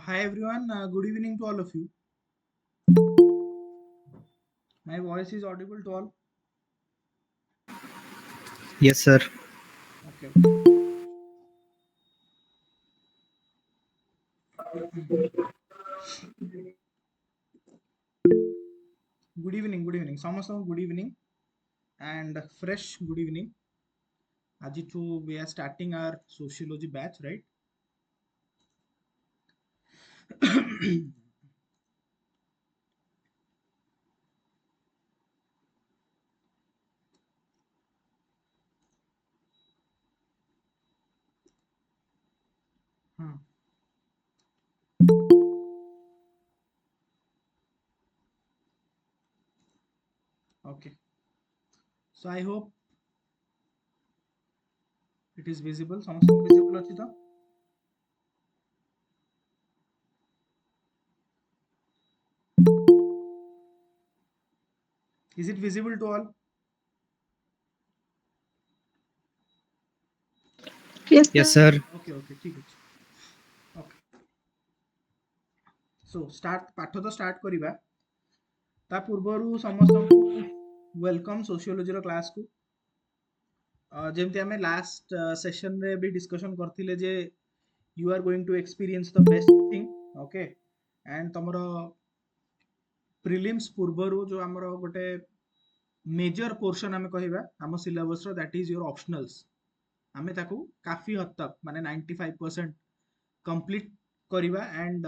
Hi everyone, good evening to all of you. My voice is audible to all. Yes, sir. Okay, okay. Good evening. Samasam, good evening and fresh good evening. Ajitu, we are starting our sociology batch, right? Hmm, okay. So I hope it is visible. Samasam visible ଅଛି ତ? Is it visible to all? Yes, sir. Okay, okay, ठीक ଅଛି. Okay. So start ପାଠ ତ start କରିବା. ତା ପୂର୍ବରୁ ସମସ୍ତଙ୍କୁ ୱେଲକମ୍ ସୋସିଓଲୋଜିର କ୍ଲାସକୁ। ଯେମିତି ଆମେ ଲାଷ୍ଟ ସେସନରେ ବି ଡିସ୍କସନ୍ କରିଥିଲେ ଯେ you are going to experience the best thing, okay, and ତମର ପ୍ରିଲିମ୍ସ ପୂର୍ବରୁ ଯୋଉ ଆମର ଗୋଟେ ମେଜର ପୋର୍ସନ ଆମେ କହିବା ଆମ ସିଲାବସର that is your optionals, ଆମେ ତାକୁ କାଫି ହଦ ତକ ମାନେ 95% କମ୍ପ୍ଲିଟ କରିବା and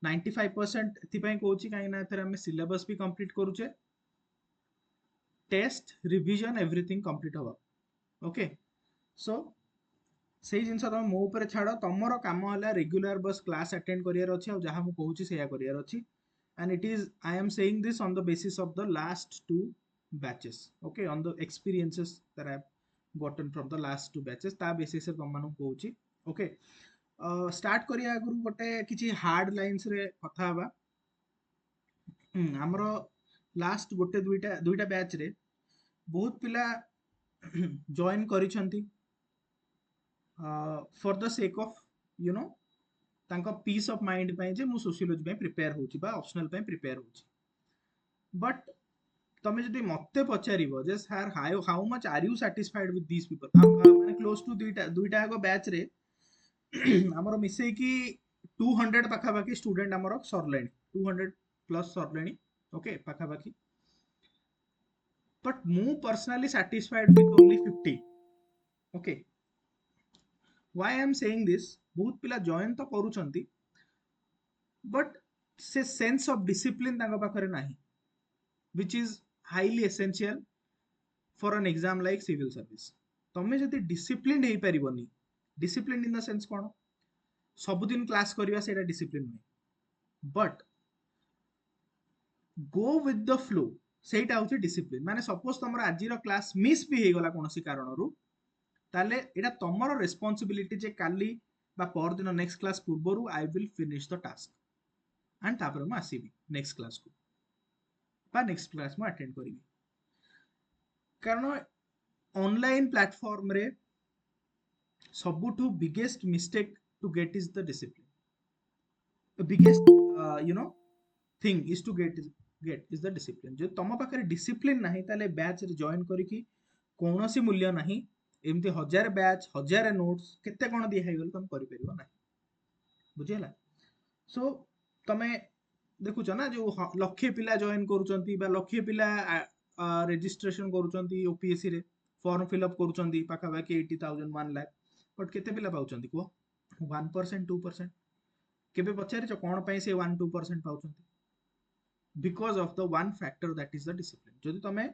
95% ଏଥିପାଇଁ କହୁଛି କାହିଁକି ନା ଏଥିରେ ଆମେ ସିଲାବସ ବି କମ୍ପ୍ଲିଟ କରୁଛେ, ଟେଷ୍ଟ ରିଭିଜନ ଏଭ୍ରିଥିଙ୍ଗ କମ୍ପ୍ଲିଟ ହବ। ଓକେ, ସୋ ସେଇ ଜିନିଷ ତମେ ମୋ ଉପରେ ଛାଡ଼, ତମର କାମ ହେଲା ରେଗୁଲାର ବସ୍ କ୍ଲାସ୍ ଆଟେଣ୍ଡ କରିବାର ଅଛି ଆଉ ଯାହା ମୁଁ କହୁଛି ସେଇଆ କରିବାର ଅଛି। and it is I am saying this on the basis of the last two batches, okay, on the experiences that I have gotten from the last two batches, ତା basis ରେ ତମମାନଙ୍କୁ କହୁଛି। okay, ଷ୍ଟାର୍ଟ କରିବା ଆଗରୁ ଗୋଟେ କିଛି hard lines ରେ କଥା ହବା। ଆମର ଲାଷ୍ଟ ଗୋଟେ ଦୁଇଟା ବ୍ୟାଚ୍ ରେ ବହୁତ ପିଲା ଜଏନ୍ କରିଛନ୍ତି for the sake of you know ତାଙ୍କ ପିସ୍ ଅଫ୍ ମାଇଣ୍ଡ ପାଇଁ ଯେ ମୁଁ ସୋସିଓଲୋଜି ପାଇଁ ପ୍ରିପେୟାର ହଉଛି ବା ଅପସନାଲ ପାଇଁ ପ୍ରିପେୟାର ହଉଛି। ବଟ୍ ତମେ ଯଦି ମତେ ପଚାରିବ ଯେ sir how much are you satisfied with this people, ମାନେ କ୍ଲୋଜ୍ ଟୁ ଦୁଇଟା ଆଗ ବ୍ୟାଚ୍ ରେ ଆମର ମିଶେଇକି 200 ପାଖାପାଖି ଷ୍ଟୁଡେଣ୍ଟ ଆମର ସରିଲେଣି, 200 ପ୍ଲସ୍ ସରିଲେଣି, ଓକେ ପାଖାପାଖି। ବଟ୍ ମୁଁ personally satisfied with only 50, okay. why I am saying this, ବହୁତ ପିଲା ଜଏନ୍ ତ କରୁଛନ୍ତି ବଟ୍ ସେ ସେନ୍ସ ଅଫ୍ ଡିସିପ୍ଲିନ୍ ତାଙ୍କ ପାଖରେ ନାହିଁ, which is highly essential for an exam like civil service। ତମେ ଯଦି ଡିସିପ୍ଲିନ୍ ହେଇପାରିବନି, ଡିସିପ୍ଲିନ୍ ଇନ୍ ଦ ସେନ୍ସ କ'ଣ, ସବୁଦିନ କ୍ଲାସ୍ କରିବା ସେଇଟା ଡିସିପ୍ଲିନ୍ ନୁହେଁ, but go with the flow ସେଇଟା ହଉଛି ଡିସିପ୍ଲିନ୍। ମାନେ ସପୋଜ ତମର ଆଜିର କ୍ଲାସ୍ ମିସ୍ ବି ହେଇଗଲା କୌଣସି କାରଣରୁ, ତାହେଲେ ଏଇଟା ତମର ରେସ୍ପନ୍ସିବିଲିଟି ଯେ କାଲି ବା ପରଦିନ ନେକ୍ସଟ କ୍ଲାସ୍ ପୂର୍ବରୁ I will finish the task and ତାପରେ ମୁଁ ଆସିବି ନେକ୍ସଟ କ୍ଲାସ୍କୁ ବା ନେକ୍ସଟ କ୍ଲାସ୍ ମୁଁ ଆଟେଣ୍ଡ କରିବି। କାରଣ ଅନଲାଇନ୍ ପ୍ଲାଟଫର୍ମରେ ସବୁଠୁ biggest mistake to get is the discipline, biggest thing is to get is the discipline. ଯଦି ତମ ପାଖରେ ଡିସିପ୍ଲିନ୍ ନାହିଁ ତାହେଲେ ବ୍ୟାଚରେ ଜଏନ୍ କରିକି କୌଣସି ମୂଲ୍ୟ ନାହିଁ। ଏମିତି ହଜାର ବ୍ୟାଚ୍ ହଜାର ନୋଟ୍ସ କେତେ କ'ଣ ଦିଆ ହେଇଗଲେ ତମେ କରିପାରିବ ନାହିଁ, ବୁଝିହେଲା। ସୋ ତମେ ଦେଖୁଛ ନା ଯୋଉ ଲକ୍ଷେ ପିଲା ଜଏନ୍ କରୁଛନ୍ତି ବା ଲକ୍ଷେ ପିଲା ରେଜିଷ୍ଟ୍ରେସନ କରୁଛନ୍ତି ଓପିଏସସି ରେ, ଫର୍ମ ଫିଲ୍ଅପ୍ କରୁଛନ୍ତି ପାଖାପାଖି 80,000 1 lakh, ବଟ୍ କେତେ ପିଲା ପାଉଛନ୍ତି କୁହ? 1% 2%। କେବେ ପଚାରିଛ କ'ଣ ପାଇଁ ସେ 1-2% ପାଉଛନ୍ତି? Because of the one factor that is the discipline. ଯଦି ତମେ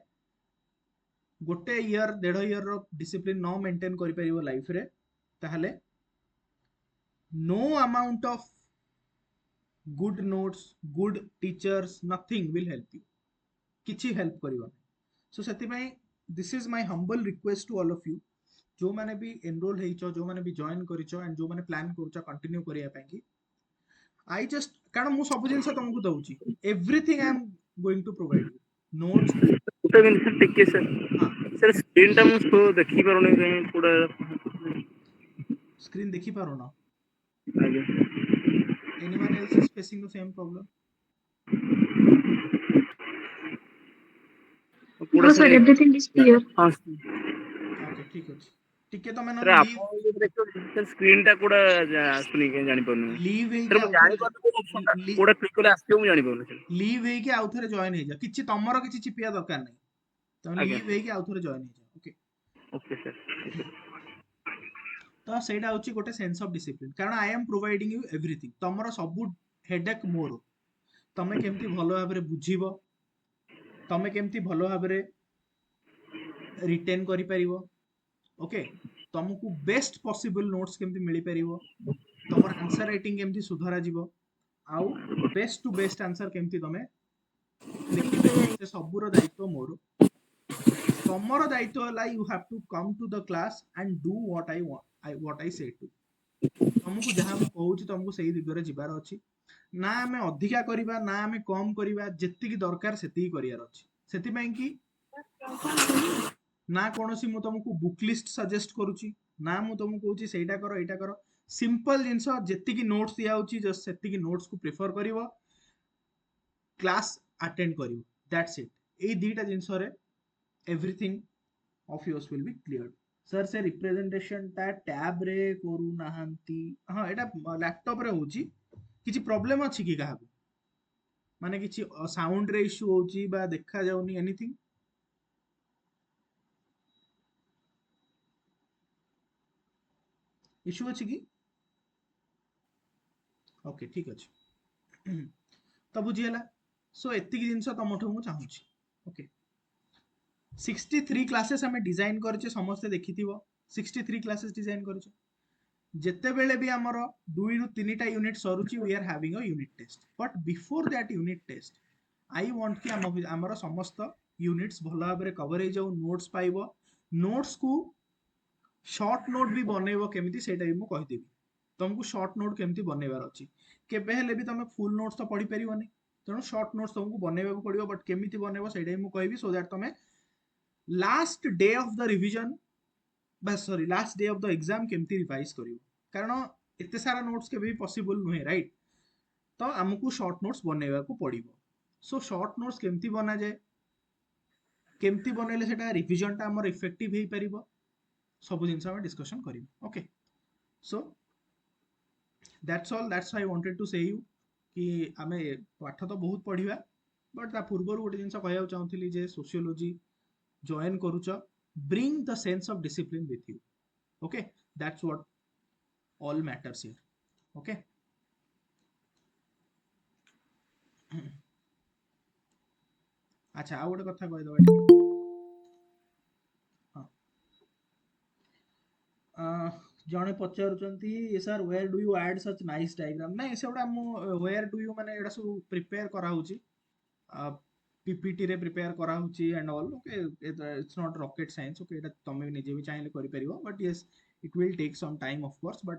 ଗୋଟେ ଇୟର ଦେଢ଼ ଇୟର ଡିସିପ୍ଲିନ୍ ନ ମେଣ୍ଟେନ୍ କରିପାରିବ ଲାଇଫରେ, ତାହେଲେ no amount of good notes, good teachers, nothing will help you, କିଛି ହେଲ୍ପ କରିବନି। ସୋ ସେଥିପାଇଁ this is my humble request to all of you, ଯୋଉମାନେ ବି ଏନରୋଲ ହେଇଛ, ଯୋଉମାନେ ବି ଜଏନ୍ କରିଛ ଆଣ୍ଡ ଯୋଉମାନେ ପ୍ଲାନ୍ କରୁଛ କଣ୍ଟିନ୍ୟୁ କରିବା ପାଇଁ କି, ଆଇ ଜଷ୍ଟ, କାରଣ ମୁଁ ସବୁ ଜିନିଷ ତମକୁ ଦଉଛି, everything I am going to provide you, notes. ଗୋଟେ ମିନିଟ୍ ଟିକେ ସାର୍, ହଁ, ସାର୍ ସ୍କ୍ରିନ୍ ଟା ମୁଁ ଶୋ ଦେଖିପାରୁନି କାହିଁ ପୁରା। ସ୍କ୍ରିନ୍ ଦେଖିପାରୁନ? ଆଜ୍ଞା Anyone else is facing the same problem? No, sir, everything is clear. Okay, ठीक ଅଛି ଟିକେ ତମେ सर ନହେଲେ आप ଲିଭ୍ सर स्क्रीन टा कोड़ा आसुनी के जानि पानु ଲିଭ୍ ହେଇକି सर मु जानि ଆଉଥରେ पानु ऑप्शन टा कोड़ा क्लिक करले आस्थियो मु जानि पानु सर ଲିଭ୍ ହେଇକି ଆଉଥରେ ଜଏନ୍ ହେଇଯାଅ କିଛି ତମର କିଛି ଚିପିବା ଦରକାର ନାହିଁ ତମେ आज्ञा ଲିଭ୍ ହେଇକି ଆଉଥରେ ଜଏନ୍ ହେଇଯାଅ ଓକେ ओके सर ତ ସେଇଟା ହଉଛି ଗୋଟେ ସେନ୍ସ ଅଫ ଡିସିପ୍ଲିନ କାରଣ ଆଇ ଏମ୍ ପ୍ରୋଭାଇଡିଂ ୟୁ ଏଭ୍ରିଥିଙ୍ଗ ତମର ସବୁ ହେଡେକ୍ ମୋର ତମେ କେମିତି ଭଲ ଭାବରେ ବୁଝିବ ତମେ କେମିତି ଭଲ ଭାବରେ ରିଟେନ୍ କରିପାରିବ ଓକେ ତମକୁ ବେଷ୍ଟ ପସିବଲ ନୋଟ୍ସ କେମିତି ମିଳିପାରିବ ତମର ଆନ୍ସର ରାଇଟିଂ କେମିତି ସୁଧାରା ଯିବ ଆଉ ବେଷ୍ଟ ଟୁ ବେଷ୍ଟ ଆନ୍ସର କେମିତି ତମେ ଲେଖିପାରିବ ସେ ସବୁର ଦାୟିତ୍ୱ ମୋର ତମର ଦାୟିତ୍ୱ ହେଲା you have to come to the class and do what I say to ତମକୁ ଯାହା ମୁଁ କହୁଛି ତମକୁ ସେଇ ଦିଗରେ ଯିବାର ଅଛି ନା ଆମେ ଅଧିକା କରିବା ନା ଆମେ କମ କରିବା ଯେତିକି ଦରକାର ସେତିକି କରିବାର ଅଛି ସେଥିପାଇଁ କି ନା କୌଣସି ମୁଁ ତମକୁ ବୁକ୍ ଲିଷ୍ଟ ସଜେଷ୍ଟ କରୁଛି ନା ମୁଁ ତମକୁ କହୁଛି ସେଇଟା କର ଏଇଟା କର ସିମ୍ପଲ ଜିନିଷ ଯେତିକି ନୋଟ୍ସ ଦିଆହଉଛି ଜଷ୍ଟ ସେତିକି ନୋଟ୍ସକୁ ପ୍ରିଫର କରିବ କ୍ଲାସ୍ ଆଟେଣ୍ଡ କରିବ ଦ୍ୟାଟ୍ସ ଇଟ୍ ଏଇ ଦିଟା ଜିନିଷରେ everything of yours will be clear sir से रिप्रेजेंटेशन टा टैब रे करू नाहंती हां एटा लैपटॉप रे होची किछि प्रॉब्लम अछि कि काहा माने किछि साउंड रे इश्यू होची बा देखा जाउनी एनीथिंग इश्यू अछि कि ओके ठीक अछि तो बुझियला सो एतिक जिंस तमठु मु चाहूची ओके 63 क्लासेस हमें डिजाइन करछे समस्त देखिथिबो 63 क्लासेस डिजाइन करछे ଯେତେବେଳେ ବି ଆମର 2 ରୁ 3ଟା ୟୁନିଟ୍ ସରୁଛି we are having a unit test but before that unit test I want କି ଆମର ସମସ୍ତ ୟୁନିଟ୍ସ ଭଲ ଭାବରେ କଭର ହେଇଯାଉ ନୋଟ୍ସ ପାଇବ ନୋଟ୍ସ କୁ ସର୍ଟ ନୋଟ୍ ବି ବନେଇବ କେମିତି ସେଇଟା ବି ମୁଁ କହିଦେବି ତମକୁ ସର୍ଟ ନୋଟ୍ କେମିତି ବନେଇବାର ଅଛି କେବେ ହେଲେ ବି ତମେ ଫୁଲ୍ ନୋଟ୍ସ ତ ପଢି ପାରିବନି ତେଣୁ ସର୍ଟ ନୋଟ୍ସ ତମକୁ ବନେଇବାକୁ ପଡିବ ବଟ୍ କେମିତି ବନେଇବ ସେଇଟା ବି ମୁଁ କହିବି ସୋ ଦ୍ୟାଟ୍ ତମେ last day of the revision sorry last day of the exam केमती रिवाइज करियो कारण एते सारा नोट्स के भी पॉसिबल नुहे राइट तो हमको शॉर्ट नोट्स बनेवा को पड़िबो सो शॉर्ट नोट्स केमती बना जाए केमती बनेले सेटा रिवीजन टा हमर इफेक्टिव हेई परिबो सब जिंस हम डिस्कशन करिबो okay so that's I wanted to say you कि आमे पाठ तो बहुत पढ़िबा बट ता पूर्व गोटे जिंस कहया चाहूतली जे सोशियोलॉजी जॉइन करूछ bring the sense of discipline with you okay that's what all matters here okay अच्छा आ गोटे कथा कहि दबा टिके हां जणे पचारुचंती sir where do you add such nice diagram नहीं सेउडा मु वेयर डू यू माने एडा सब प्रिपेयर करा होची पीपीटी रे प्रिपेयर करा होची and all okay it's not rocket science okay एटा तमे भी निजे भी चाहिले करि परिबो but yes it will take some time of course but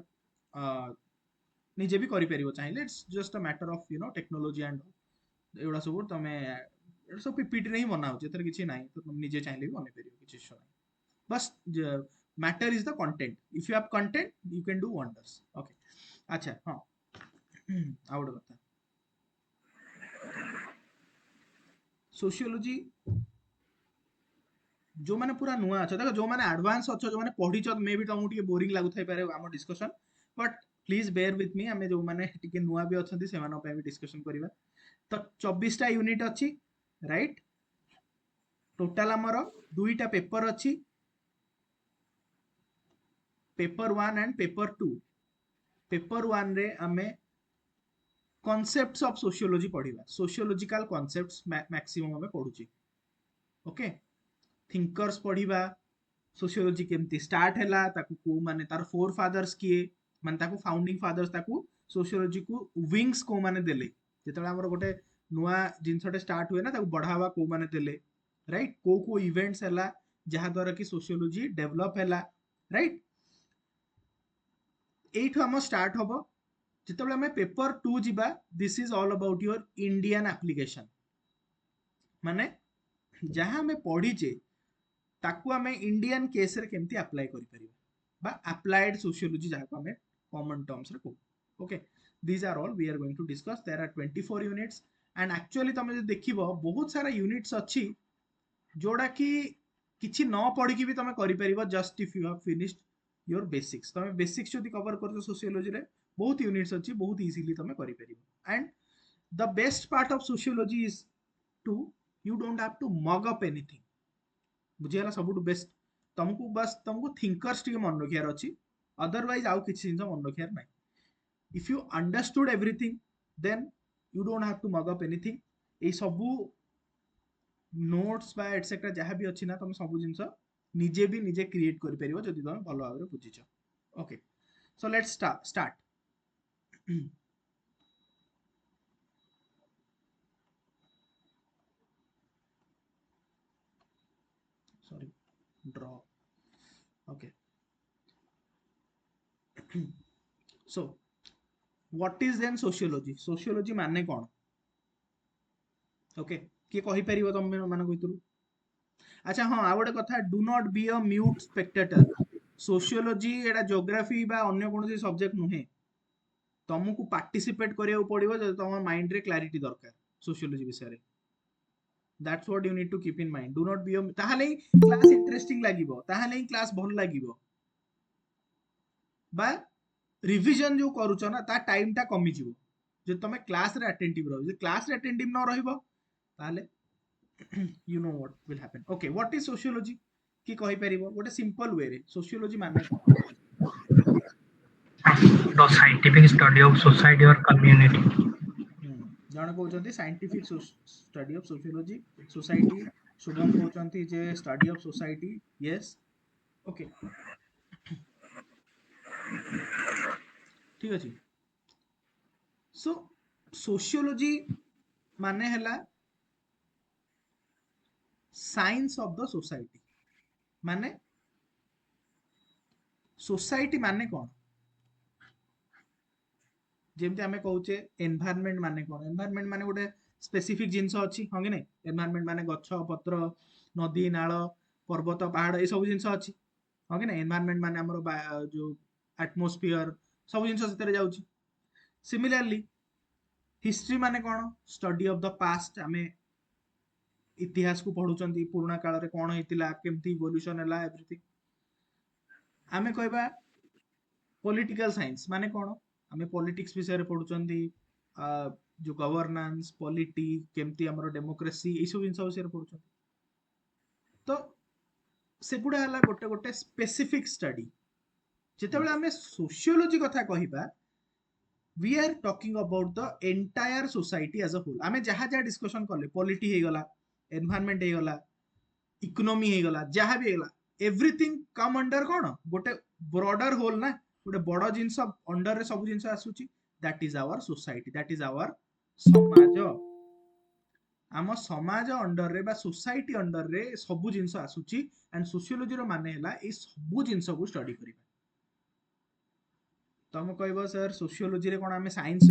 निजे भी करि परिबो चाहिले it's just a matter of you know technology and एडा सब तमे एडा सब पीपीटी रे ही बना होची एतर किछि नाही तो तुम निजे चाहिले भी बने परिबो किछि इशू नाही बस matter is the content if you have content you can do wonders okay अच्छा हां आ गोटे कथा सोशियोलॉजी जो माने पूरा नुआ अच्छा देखो जो माने एडवांस अच्छा जो माने पढ़ी छ मे भी तुमको टिके बोरिंग लागु थाई पारे हम discussion but please bear with me हमें जो माने टिके नुआ भी अछंती से मानो पे भी डिस्कशन करिवा तो 24 टा यूनिट अछि राइट टोटल हमर दुईटा पेपर अछि पेपर 1 एंड पेपर 2 पेपर 1 रे हमें कॉन्सेप्ट्स ऑफ सोशियोलॉजी पढ़िबा सोशियोलॉजिकल कॉन्सेप्ट्स मैक्सिमम हमें पढुची ओके थिंकर्स पढ़िबा सोशियोलॉजी केमती स्टार्ट हैला ताकू को माने तार फोर फादर्स किए माने ताकू फाउंडिंग फादर्स ताकू सोशियोलॉजी को विंग्स को माने देले जेतला हमर गोटे नुआ जिनसटे स्टार्ट हुए ना ताकू बढ़ावा को माने देले राइट को इवेंट्स हैला जहा द्वारा कि सोशियोलॉजी डेवलप हैला राइट एइठो हम स्टार्ट हबो जेतबेले हमें पेपर 2 जिबा this is all about your Indian application माने जहां हमें पढ़ीचे ताकू हमें इंडियन केस रे केमती अप्लाई करि परिबा बा अप्लाइड सोशियोलॉजी जहां को हमें कॉमन टर्म्स रे को okay these are all we are going to discuss. There are 24 units and actually तमे जो देखिबो बहुत सारा units अच्छी जोड़ा कि किछि न पढ़ी कि भी तमे करि परिबो just if you have finished your basics. तमे basics जदि कवर करछो sociology रे बहुत units अच्छी बहुत easily तमे करि परिबो. And the best part of sociology is to you don't have to mug up anything. बुझिगला सबुठु बेस्ट तुमको बस तुमको थिंकर्स टिके मन रखियार अछि अदरवाइज आउ किछि जिंस मन रखियार नै. If you understood everything then you don't have to mug up anything. ए सबु नोट्स बा एटसेट्रा जहाँ भी अछि ना तुम सबु जिंस निजे भी निजे क्रिएट करि परिबो जदि तुम भलो भाबरे बुझिछ. Okay so let's start. sorry draw. Okay. So what is then sociology? Sociology माने कोन? ओके किए कहि परिबो तुम मान भितरु. अच्छा हाँ आ गोटे कथा do not be a mute Spectator. Sociology Etah geography बा अन्य कोनोसी सब्जेक्ट नुहे. तुमको पार्टिसिपेट करिया पड़िबो जदि तुम माइंड रे क्लैरिटी दरकार सोशियोलॉजी विषय रे. That's what you need to keep in mind. Do not be a ताहाले क्लास इंटरेस्टिंग लागिबो ताहाले क्लास भल लागिबो बा रिवीजन जो करूछ ना ता टाइम टा कमी जिवो जे तुम क्लास रे अटेंटिव रहो. जे क्लास रे अटेंटिव न रहिबो ताहाले you know what will happen. Okay, what is sociology ki कहि परिबो गोटे सिंपल वे रे सोशियोलॉजी माने कोन? The scientific study of society or community. जण कहउचंती scientific study of sociology society. Shubham कहउचंती जे study of society. Yes okay ठीक अछि. सो सोशियोलॉजी माने हला साइंस ऑफ द सोसाइटी. माने सोसाइटी माने कोन? जेमती आमे कहूचे एनवायरनमेंट माने कोन? एनवायरनमेंट माने गोटे स्पेसिफिक जिंस अछि हां कि नै. एनवायरनमेंट माने गछ पत्र नदी नाळ पर्वत पहाड़ ए सब जिंस अछि हां कि नै. एनवायरनमेंट माने हमर जो एटमॉस्फेयर सब जिंस सेतरे जाउची. सिमिलरली हिस्ट्री माने कोन? Study of the past. आमे इतिहास को पढुचंती पुराना काल रे कोन हेतिला केमती इवोल्यूशन हला एवरीथिंग. आमे कहबा पॉलिटिकल साइंस माने कोन? आमे पॉलिटिक्स विषय रे पढुचंती जो गवर्नेंस पॉलिटी केमती हमर डेमोक्रेसी ए सब जिंस विषय रे पढुचंती. तो सेगुडा हला गोटे गोटे स्पेसिफिक स्टडी. जेतेबेले आमे सोशियोलॉजी कथा कहिबा we are talking about the entire society as a whole. आमे जहा जहा डिस्कशन करले पॉलिटी हे गला एनवायरनमेंट हे गला इकोनॉमी हे गला जहा भी हे गला एवरीथिंग कम अंडर कोन गोटे ब्रॉडर होल ना गोटे बड़ जिंस अंडर रे सब जिंस आसुची. That is our society. That is our समाज. आम समाज अंडर रे बा सोसाइटी अंडर रे सब जिंस आसुची. एंड सोशियोलॉजी रो माने हला ए सब जिंस को स्टडी करिबा. तुम कहबो सर सोशियोलॉजी रे कोन आमे साइंस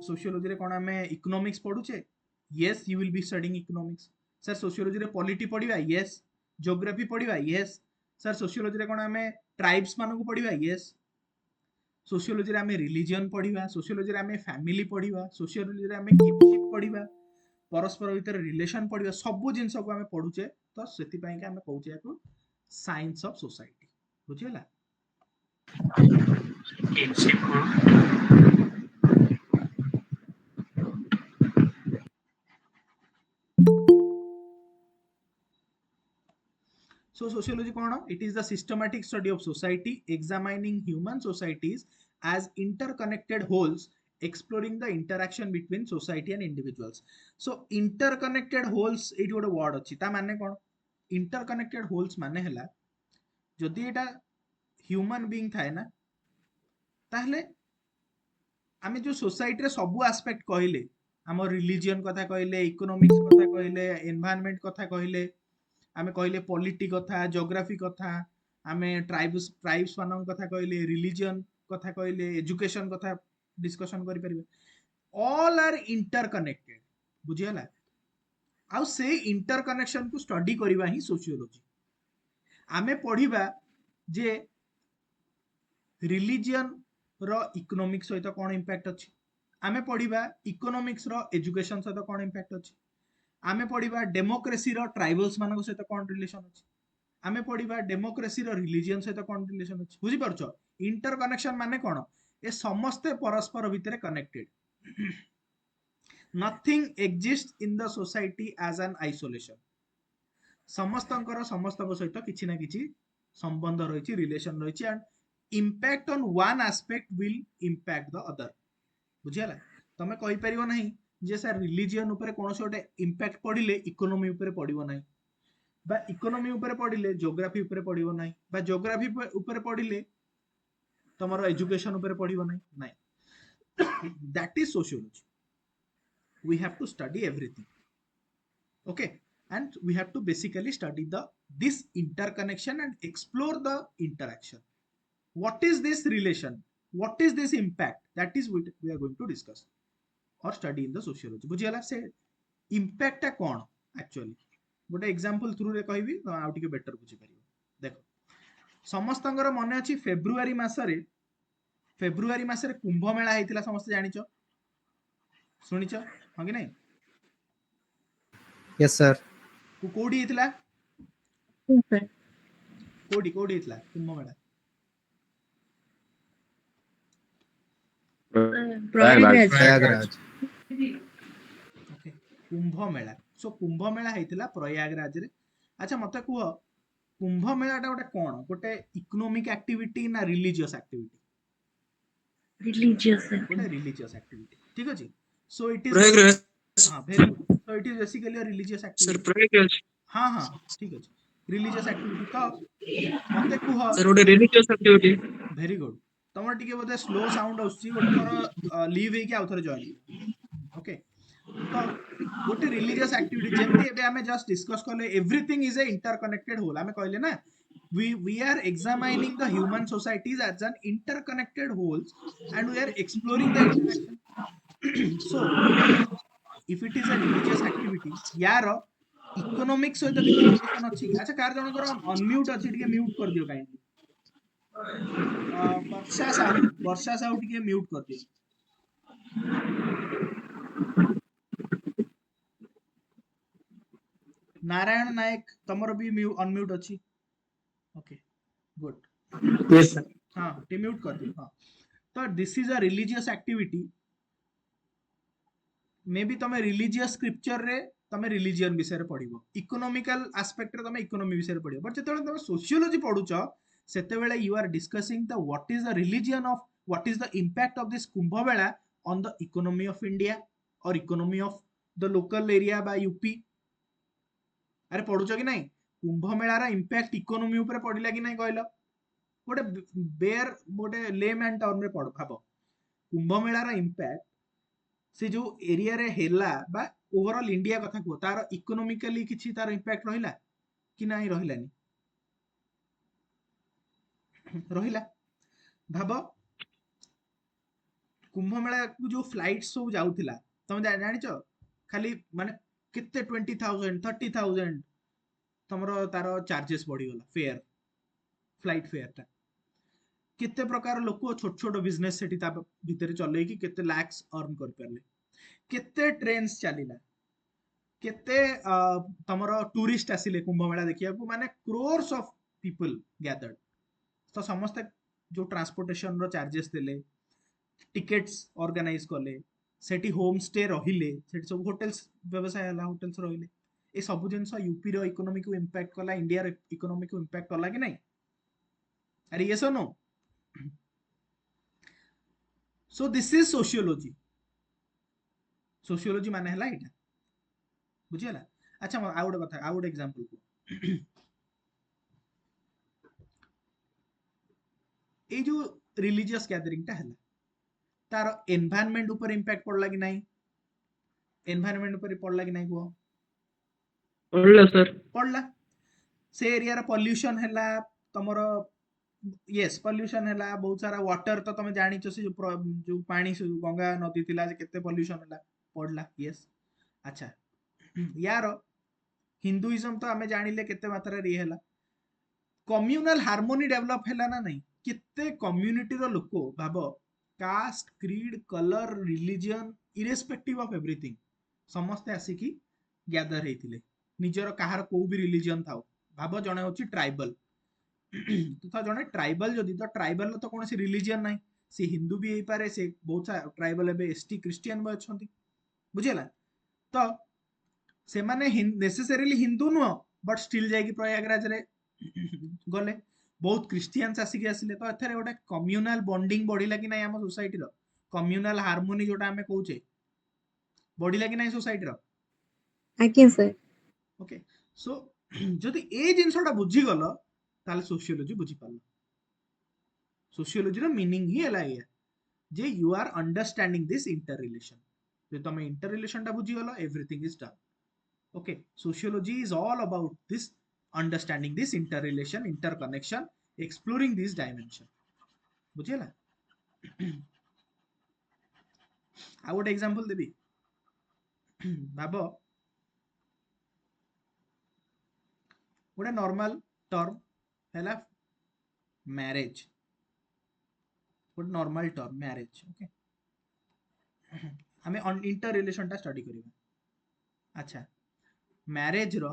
सोशियोलॉजी रे कोन आमे इकोनॉमिक्स पढुचे. Yes you will be studying economics. Sir sociology रे पॉलिटी पढिबा. यस ज्योग्राफी पढिबा. यस सर सोशियोलॉजी रे कोन आमे ट्राइब्स मानको को पढिबा. यस सोशियोलॉजी रे आमे रिलीजन पढिबा. सोशियोलॉजी रे आमे फैमिली पढिबा. सोशियोलॉजी रे आमे किपशिप पढिबा परस्पर भीतर रिलेशन पढिबा. सब जिंस को आमे पढुचे तो सेति पई के आमे कहउचे याको साइंस ऑफ सोसाइटी. बुझियला. In simple, So sociology kono? It is the systematic study of society examining human societies as interconnected wholes exploring the interaction between society and individuals. So interconnected wholes एठी गोटे word अछि ता माने कोन? interconnected wholes माने हला जदि एटा human being थाए ना ताहले आमे जो सोसाइटी रे सब एस्पेक्ट कहले आम रिलीजन कथा कहले इकोनॉमिक्स कथा कहले एनवायरनमेंट कथा कहले आमे कहले पॉलिटी कथा ज्योग्राफी कथा आमे ट्राइब्स मान कथा कहले रिलीजन कथा कहले एजुकेशन कथा डिस्कशन करि परिबे. All are interconnected. बुझियला. आउ से इंटरकनेक्शन को स्टडी करबा ही सोशियोलॉजी. आमे पढिबा जे रिलीजन रो इकोनॉमिक्स सहित कोन इंपैक्ट अछि आमे पढिबा इकोनॉमिक्स रो एजुकेशन सहित कोन इंपैक्ट अछि आमे पढिबा डेमोक्रेसी रो ट्राइबल्स मानको सहित कोन रिलेशन अछि आमे पढिबा डेमोक्रेसी रो रिलीजन सहित कोन रिलेशन अछि बुझि परछो इंटर कनेक्शन माने कोन ए समस्ते परस्पर भितरे connected nothing exist in the society as an isolation समस्तଙ୍କର ସମସ୍ତଙ୍କ ସହିତ କିଛି ନା କିଛି ସମ୍ବନ୍ଧ ରହିଛି ରିଲେସନ ରହିଛି and impact on one aspect will impact the other ବୁଝିଲା ତମେ କହି ପାରିବ ନାହିଁ ଯେ ସାର୍ ରିଲିଜିୟନ ଉପରେ କୌଣସି ଗୋଟେ ଇମ୍ପାକ୍ଟ ପଡିଲେ ଇକୋନୋମି ଉପରେ ପଡିବ ନାହିଁ বা ଇକୋନୋମି ଉପରେ ପଡିଲେ ଜିଓଗ୍ରାଫି ଉପରେ ପଡିବ ନାହିଁ বা ଜିଓଗ୍ରାଫି ଉପରେ ପଡିଲେ ତମର ଏଜୁକେସନ ଉପରେ ପଡିବ ନାହିଁ ନାହିଁ that is sociology we have to study everything okay and we have to basically study the this interconnection and explore the interaction what is this relation what is this impact that is what we are going to discuss or study in the sociology बुझियला से impact टा कोन actually गोटे example through रे कहबी तो आउ टिके better बुझि परिबो देखो समस्तंगर मने अछि फेब्रुआरी मासरे कुंभ मेला हेतिला समस्त जानिचो सुनिचो हां कि नहीं Yes, sir. कोडी हेतिला Okay. कोडी हेतिला Kumbh Mela Prayagraj. Prayagraj. Okay Kumbh Mela सो कुंभ मेला हेतिला प्रयागराज रे अच्छा मते कुह कुंभ मेला टा गोटे कोन गोटे इकोनॉमिक एक्टिविटी ना रिलीजियस एक्टिविटी Religious. गोटे रिलीजियस एक्टिविटी ठीक अछि सो इट इज प्रयागराज हां very good so it is basically a religious sir activity Prayagraj हां ठीक अछि रिलीजियस एक्टिविटी तो मते कुह सर गोटे रिलीजियस एक्टिविटी वेरी गुड तमर टिके बोधे स्लो साउंड आउछि गोटे थोर लीव हे कि आउ थोर जॉइन ओके तो गोटे रिलीजियस एक्टिविटी जेमती एबे हमें जस्ट डिस्कस करले everything is a interconnected whole हमें कहले ना we are examining the human societies as an interconnected wholes and we are exploring the interaction so if it is a religious activity यार economics सहित किछि relation अछि अच्छा car जनकर unmute अछि टिके म्यूट कर दियो काइंडली वर्षा साहू टिके म्यूट कर दियो नारायण नायक तमर भी अनम्यूट अछि ओके गुड यस सर हाँ म्यूट कर दियो हाँ तो this is a religious activity may be तमे रिलीजियस स्क्रिप्चर रे तमे रिलीजियन विषय रे पढिबो इकोनॉमिकल एस्पेक्ट रे तमे इकोनॉमी विषय रे पढिबो बट जेतेबेले तमे सोशियोलॉजी पढुचो सेतेबेले you are discussing the what is the religion of what is the impact of this Kumbh Mela on the economy of India और economy of the local area बा यूपी अरे पढुचो कि नहीं कुंभ मेलार इंपैक्ट इकोनॉमी ऊपर पडिला कि नहीं कहलो गोटे बेयर गोटे लेमैन टर्म रे पढ भाबो कुंभ मेलार इंपैक्ट से जो एरिया रे हेला बा ओवरऑल इंडिया कथा को तार इकोनॉमिकली किछि तार इंपैक्ट रहिला कि नहीं रहिलानी रहिला भाबो कुंभ मेला को जो फ्लाइट सब जाउथिला तमे जानिचो खाली माने केते 20,000 30,000 तमरो तार चार्जेस बढ़ी गला फेयर फ्लाइट फेयर टा केते प्रकार लोक छोट छोट बिजनेस सेठी ता भीतर चले कि केते लैक्स अर्न कर परले केते ट्रेन्स चलिला केते तमरो टूरिस्ट आसिले कुंभ मेला देखिया को माने क्रोर्स ऑफ पीपल गैदर्ड तो समस्त जो ट्रांसपोर्टेशन रो चार्जेस देले टिकेट्स ऑर्गेनाइज कले सेठी होम स्टे रहिले सेठी सब होटल्स व्यवसाय हला होटल्स रहिले ए सब जिंस यूपी रो इकोनॉमी को इंपैक्ट कला इंडिया रो इकोनॉमी को इंपैक्ट कला कि नहीं अरे यस और no so this is sociology sociology माने हला एटा बुझियला अच्छा आ गोटे कथा आ गोटे एग्जांपल को ए जो रिलीजियस गैदरिंग टा हला तार एनवायरनमेंट ऊपर इंपैक्ट पड़ला कि नहीं एनवायरनमेंट ऊपर पड़ला कि नहीं को पढ़ला सर पड़ला से एरिया रा पोल्यूशन हला तमरो यस पोल्यूशन हला बहुत सारा वाटर तो तमे जानिचो से जो पानी से गंगा नदी थिला जे केते पोल्यूशन हला पड़ला यस अच्छा यार हिंदुइज्म तो हमें जानिले केते मात्रा रे हला कम्युनल हार्मोनी डेवलप हला ना नहीं केते कम्युनिटी रो लोक भाबो caste creed colour religion irrespective of everything समस्ते आसिकी गैदर हेतिले निजर काहार को भी रिलीजन थाओ भाव जणे होची ट्राइबल तो जणे ट्राइबल जदि तो ट्राइबल तो कोनोसी रिलीजन नाही से हिंदू भी हेई पारे से बहुत सा ट्राइबल एबे एसटी क्रिश्चियन भी अछंती बुझिला तो से माने नेसेसरीली हिंदू नुह बट स्टिल जाई प्रयागराज रे गले बहुत क्रिश्चियंस आसिक आसिले तो एथरे गोटे कम्युनाल बॉन्डिंग बढ़िला कि नाही आम सोसाइटी रो कम्युनाल हार्मोनी जोटा आमे कहूचे बढ़िला कि नाही सोसाइटी रो ଆଜ୍ଞା ସାର୍ ओके सो जदि ए जिनसटा बुझी गलो ताले सोशियोलॉजी बुझी पालो सोशियोलॉजी रो मीनिंग ही एला या जे you are understanding this interrelation जे तमे इंटर रिलेशन टा बुझी गलो everything is done okay sociology is all about this understanding this interrelation interconnection exploring this dimension बुझिला आ गोटे एग्जांपल देबी भाबो गोटे नॉर्मल टर्म हैला मैरिज गोटे नॉर्मल टर्म मैरिज ओके हमें इंटर रिलेशन टा स्टडी करिबा अच्छा मैरिज रो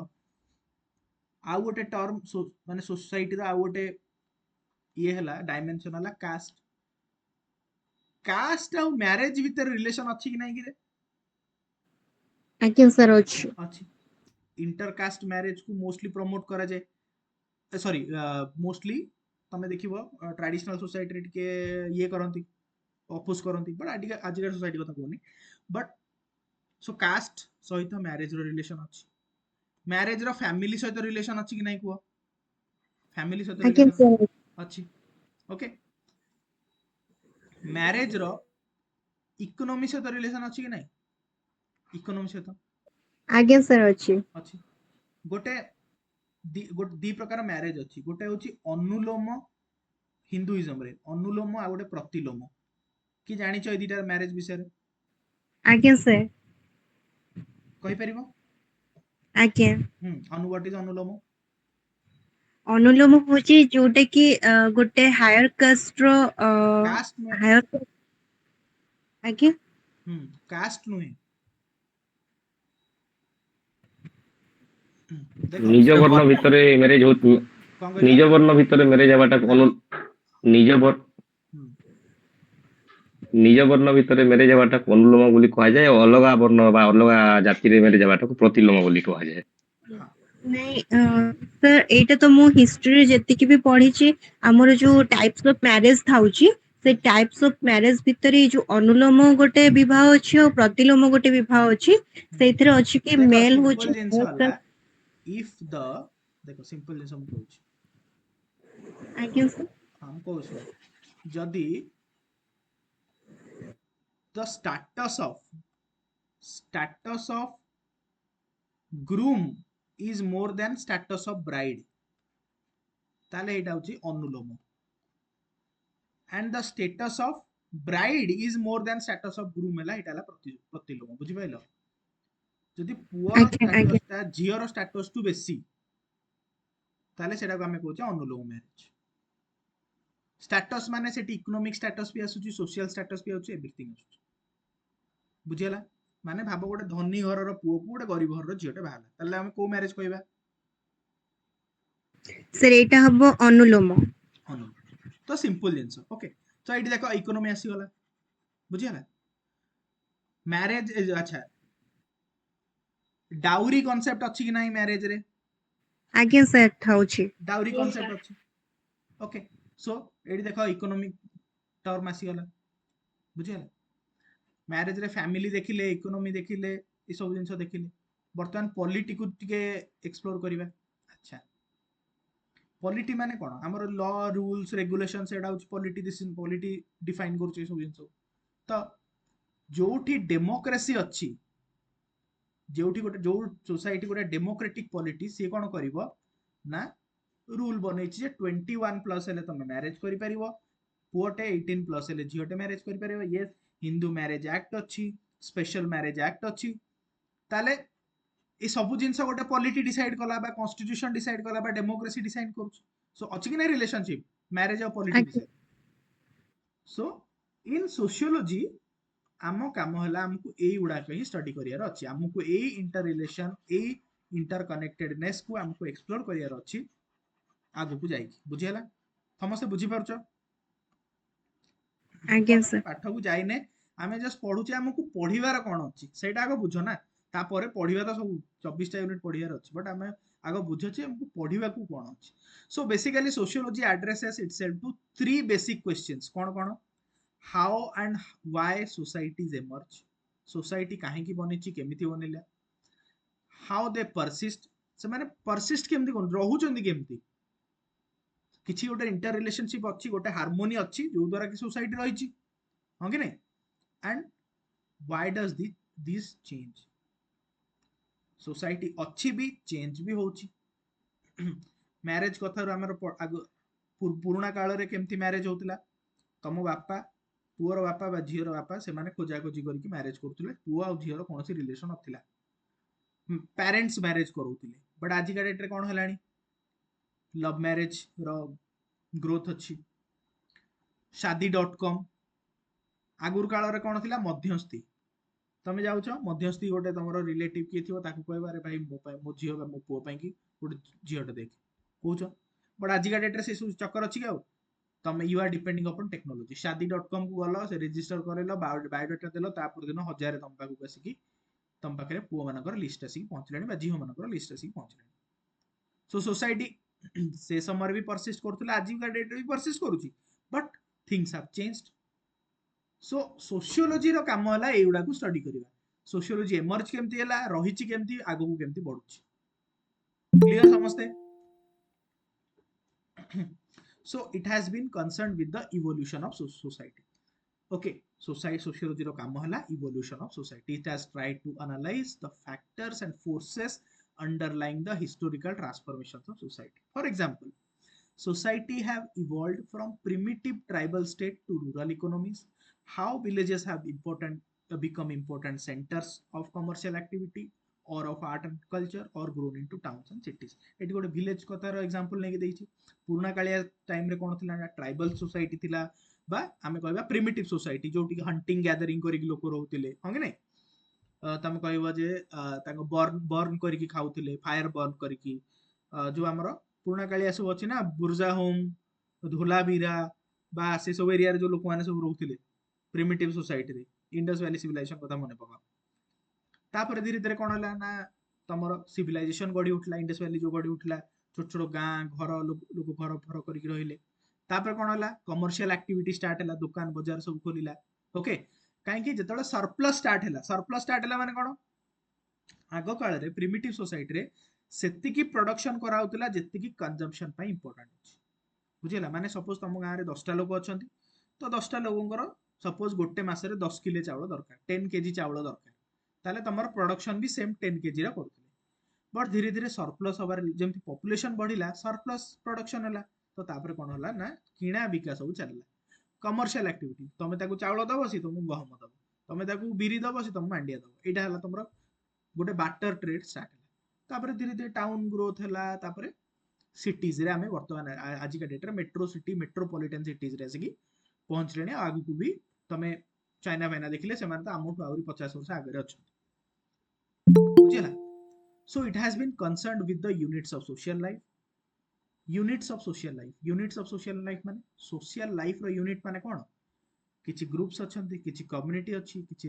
आउ गोटे टर्म माने सोसाइटी रो आउ गोटे ये हैला डायमेंशन हैला कास्ट कास्ट और मैरिज भीतर रिलेशन अछि कि नै कि रे ଆଜ୍ଞା ସାର୍ ଅଛି अछि इंटरकास्ट मैरिज को मोस्टली प्रमोट करा जाए सॉरी मोस्टली तमे देखिबो ट्रेडिशनल सोसाइटी रे टिके ये करंती अपोज करंती बट आजिका सोसाइटी कथा कहूनी बट सो कास्ट सहित मैरिज रो रिलेशन अछि मैरिज रो फैमिली सहित रिलेशन अछि कि नै को फैमिली सहित ଆଜ୍ଞା रिलेशन ସାର୍ अछि ओके मैरिज रो इकोनॉमी सहित रिलेशन अछि कि नै इकोनॉमी सहित ଆଜ୍ଞା ସାର୍ ଅଛି अछि गोटे दी प्रकार मैरिज अछि गोटे होची अनुलोम हिंदुइज्म रे अनुलोम आ गोटे प्रतिलोम कि जानि छ ए दिटा मैरिज विषय रे ଆଜ୍ଞା ସାର୍ कहि परिबो ଆଜ୍ଞା अनु व्हाट इज अनुलोम ଅନୁଲୋମ ହଉଛି ଯୋଉଟା କି ଗୋଟେ ହାୟର କାଷ୍ଟ ର कास्ट में ହାୟର ଆଜ୍ଞା कास्ट नुहे देखो ନିଜ ବର୍ଣ୍ଣ ଭିତରେ ମ୍ୟାରେଜ ହଉଥିବ कौन कहले ନିଜ ବର୍ଣ୍ଣ ଭିତରେ ମ୍ୟାରେଜ ହେବାଟା ନିଜ ନିଜ ବର୍ଣ୍ଣ ଭିତରେ ମ୍ୟାରେଜ ହେବାଟାକୁ ଅନୁଲୋମ ବୋଲି କୁହାଯାଏ ଆଉ ଅଲଗା ବର୍ଣ୍ଣ ବା ଅଲଗା ଜାତିରେ ମ୍ୟାରେଜ ହେବାଟାକୁ ପ୍ରତିଲୋମ ବୋଲି କୁହାଯାଏ हाँ ନାଇଁ ସାର୍ ଏଇଟା ତ ମୁଁ ହିଷ୍ଟ୍ରିରେ ଯେତିକି ବି ପଢିଛି ଆମର ଯୋଉ ଟାଇପ୍ସ ଅଫ ମ୍ୟାରେଜ ଥାଉଛି ସେ ଟାଇପ୍ସ ଅଫ ମ୍ୟାରେଜ ଭିତରେ ଏଇ ଯୋଉ ଅନୁଲୋମ ଗୋଟେ ବିବାହ ଅଛି ଆଉ ପ୍ରତିଲୋମ ଗୋଟେ ବିବାହ ଅଛି ସେଇଥିରେ ଅଛି କି देखो ମେଲ ହଉଛି सिंपल जिंस वाला इफ द देखो सिंपल जिंस हम कहूची ଆଜ୍ଞା ସାର୍ हम कहू सुन जदि the status of groom is more than status of bride ताले एटा होची अनुलोम and the status of bride is more than status of groom हैला एटा हैला प्रतिलोम बुझि पाइलो जदि पुअर ଆଜ୍ଞା स्टेटस ଆଜ୍ଞା ता झियर स्टेटस टू बेसी ताले सेटा को हमें कहूचे अनुलोम मैरिज स्टेटस माने सेटी इकोनॉमिक स्टेटस भी आसुची सोशल स्टेटस भी आउची एवरीथिंग आसुची बुझियला माने भाबो गोटे धनी घरर पुओ को गोटे गरीब घरर झियोटे बाहाला ताले हम को मैरिज कहबा ସାର୍ ଏଇଟା ହବ ଅନୁଲୋମ अनुलोम तो सिंपल जिंस ओके तो एटी देखो इकोनॉमी आसी गला बुझियला मैरिज अच्छा डाउरी कांसेप्ट अछि कि नाही मैरिज रे ଆଜ୍ଞା ସାର୍ ଥାଉଛି डाउरी कांसेप्ट अछि ओके सो एटी देखो इकोनॉमिक टर्म आसी गला बुझियला मैरिज रे फैमिली देखिले इकोनॉमी देखिले ई सब जिंस देखिले वर्तमान पॉलिटी को टिके एक्सप्लोर करिबा अच्छा पॉलिटी माने कोन हमर लॉ रूल्स रेगुलेशन सेडा होच पॉलिटी डिफाइन करछ सब जिंस तो जोठी डेमोक्रेसी अछि जोठी गोटे जो सोसाइटी गोटे डेमोक्रेटिक पॉलिटी से कोन करिवो ना रूल बनेछि जे 21 प्लस हेले तमे मैरिज करि परिवो पुओटे 18 प्लस हेले झियोटे मैरिज करि परिवो यस हिंदू मैरिज एक्ट अछि स्पेशल मैरिज एक्ट अछि ताले ए सब जिनस गोटे पॉलिटी डिसाइड कला बा कॉन्स्टिट्यूशन डिसाइड कला बा डेमोक्रेसी डिसाइड करूछ सो अछि कि नै रिलेशनशिप मैरिज और पॉलिटी ଆଜ୍ଞା विषय सो इन सोशियोलॉजी आम काम है आमको यही गुड़ाक ही स्टडी करार अच्छी आमको यही इंटर रिलेशन यही इंटर कनेक्टेडनेस को आमको एक्सप्लोर करार अच्छी आगु को जाइए बुझीगला समस्ते बुझीपार ଆଜ୍ଞା ବର୍ତ୍ତମାନ ସାର୍। ପାଠ କୁ ଯାଇନେ ଆମେ ଜଷ୍ଟ ପଢୁଛେ ଆମକୁ ପଢିବାର କଣ ଅଛି ସେଇଟା ଆଗ ବୁଝ ନା ତାପରେ ପଢିବା ତ ସବୁ 24ଟା ୟୁନିଟ୍ ପଢିବାର ଅଛି ବଟ୍ ଆମେ ଆଗ ବୁଝୁଛେ ଆମକୁ ପଢିବାକୁ କଣ ଅଛି so basically sociology addresses itself to three basic questions କଣ କଣ how and why societies emerge society କାହିଁକି ବନିଛି କେମିତି ବନିଲା how they persist ସେମାନେ persist କେମିତି ରହୁଛନ୍ତି କେମିତି କିଛି ଗୋଟେ इंटर रिलेशनशिप ଅଛି ଗୋଟେ हार्मोनी ଅଛି ଯୋଉ ଦ୍ୱାରା କି सोसाइटी ରହିଛି ହଁ କି ନାଇଁ and why does this change society अच्छी भी चेंज भी होची मैरिज कथार आमर पुराणा काल रे केमती मैरिज होतिला तम बापा पुअर बापा बा झीर बापा से माने खोजा खोजी करके मैरिज करथुले पुआ और झीर कोनोसी रिलेशन नथिला पेरेंट्स मैरिज करूतिले बट आज का डेट रे कोन हलानी लव मैरिज रो ग्रोथ अच्छी शादी.com आगुर काल रे कोन थिला मध्यस्थी तमे जाउछ मध्यस्थी गोटे तमरो रिलेटिव किए थिबो ताकू कहबा रे भाई मो झियो बा मो पुओ पई कि गोटे झियोटे देख कहूछ बट आज का डेट रे से चक्कर अछि कि तमे you are depending upon technology शादी.com को गलो से रजिस्टर करेलो बायोडाटा देलो तापर दिन हजार तम पाखु आसिकी तम पाखरे पुओ मानकर लिस्ट आसिकी पहुंचलानी बा झियो मानकर लिस्ट आसिकी पहुंचलानी सो सोसाइटी से समय भी परसिस्ट करथुला आज का डेट रे भी परसिस्ट करूची but things have changed so sociology रो काम होला एउडा को स्टडी करिवा सोशियोलॉजी एमर्ज केमती होला रहिची केमती आगु को केमती बढ़ुची क्लियर समझते so it has been concerned with the evolution of society okay sociology रो काम होला evolution of society it has tried to analyze the factors and forces underlying the historical transformations of society for example society have evolved from primitive tribal state to rural economies how villages have become important centers of commercial activity or of art and culture or grown into towns and cities eighty गोटे village कथार example नेकी देइछि पुराना Kaliya time रे कोन थिला tribal society थिला बा आमे कहबा प्रिमिटिव सोसाइटी जोटी हंटिंग गैदरिंग करिक लोक रहउतिले हं कि नै तमे कहबा जे ताको बर्न बर्न करिक खाउतिले फायर बर्न करिक जो हमरो पुराना कालिया सब अछि ना बुर्जा होम धोलावीरा बा से सब एरिया रे जो लोक माने सब रहउतिले प्रिमिटिव सोसाइटी रे इंडस वैली सिविलाइजेशन कथा मने पका तापर धीरे धीरे कोन होला ना तमरो सिविलाइजेशन गडी उठला इंडस वैली जो गडी उठला छोट छोट गां घर लोक घर फर करिक रहिले तापर कोन होला कमर्शियल एक्टिविटी स्टार्ट होला दुकान बाजार सब खोलिला ओके काहे कि जेतले सरप्लस स्टार्ट होला माने कोन आगो काल रे प्रिमिटिव सोसाइटी रे सेतिकी प्रोडक्शन करा होतला जेतिकी कंजम्पशन पई इंपोर्टेंट अछि बुझिला माने सपोज तम गां रे 10टा लोक अछंती तो 10टा लोकंकर सपोज गोटे मासरे 10 किलो चावल दरकार 10 केजी चावल दरकार ताले तमर प्रोडक्शन भी सेम 10 केजी रा करथले बट धीरे धीरे सरप्लस हबार जेमति पॉपुलेशन बढ़िला सरप्लस प्रोडक्शन होला तो तापर कोन होला ना किणा बिका सब चलला कमर्शियल एक्टिविटी तमे ताकू चावल दबो सी तुम गहम दबो तमे ताकू बिरी दबो सी तुम मांडिया दबो एटा होला तमरो गोटे बाटर ट्रेड स्टार्ट होला तापर धीरे धीरे टाउन ग्रोथ होला तापर सिटीज रे आमे वर्तमान आज का डेट रे मेट्रो सिटी मेट्रोपॉलिटन सिटीज रे आसी पहुंचले आगु को भी तमे चाइना फाइना देखिले से तो आमठू आहुरी 50 वर्ष आगे अच्छा बुझिला so it has been concerned with the units of social life माने social life रो यूनिट माने कोन किछि ग्रुप्स अछंती किछि कम्युनिटी अछि किछि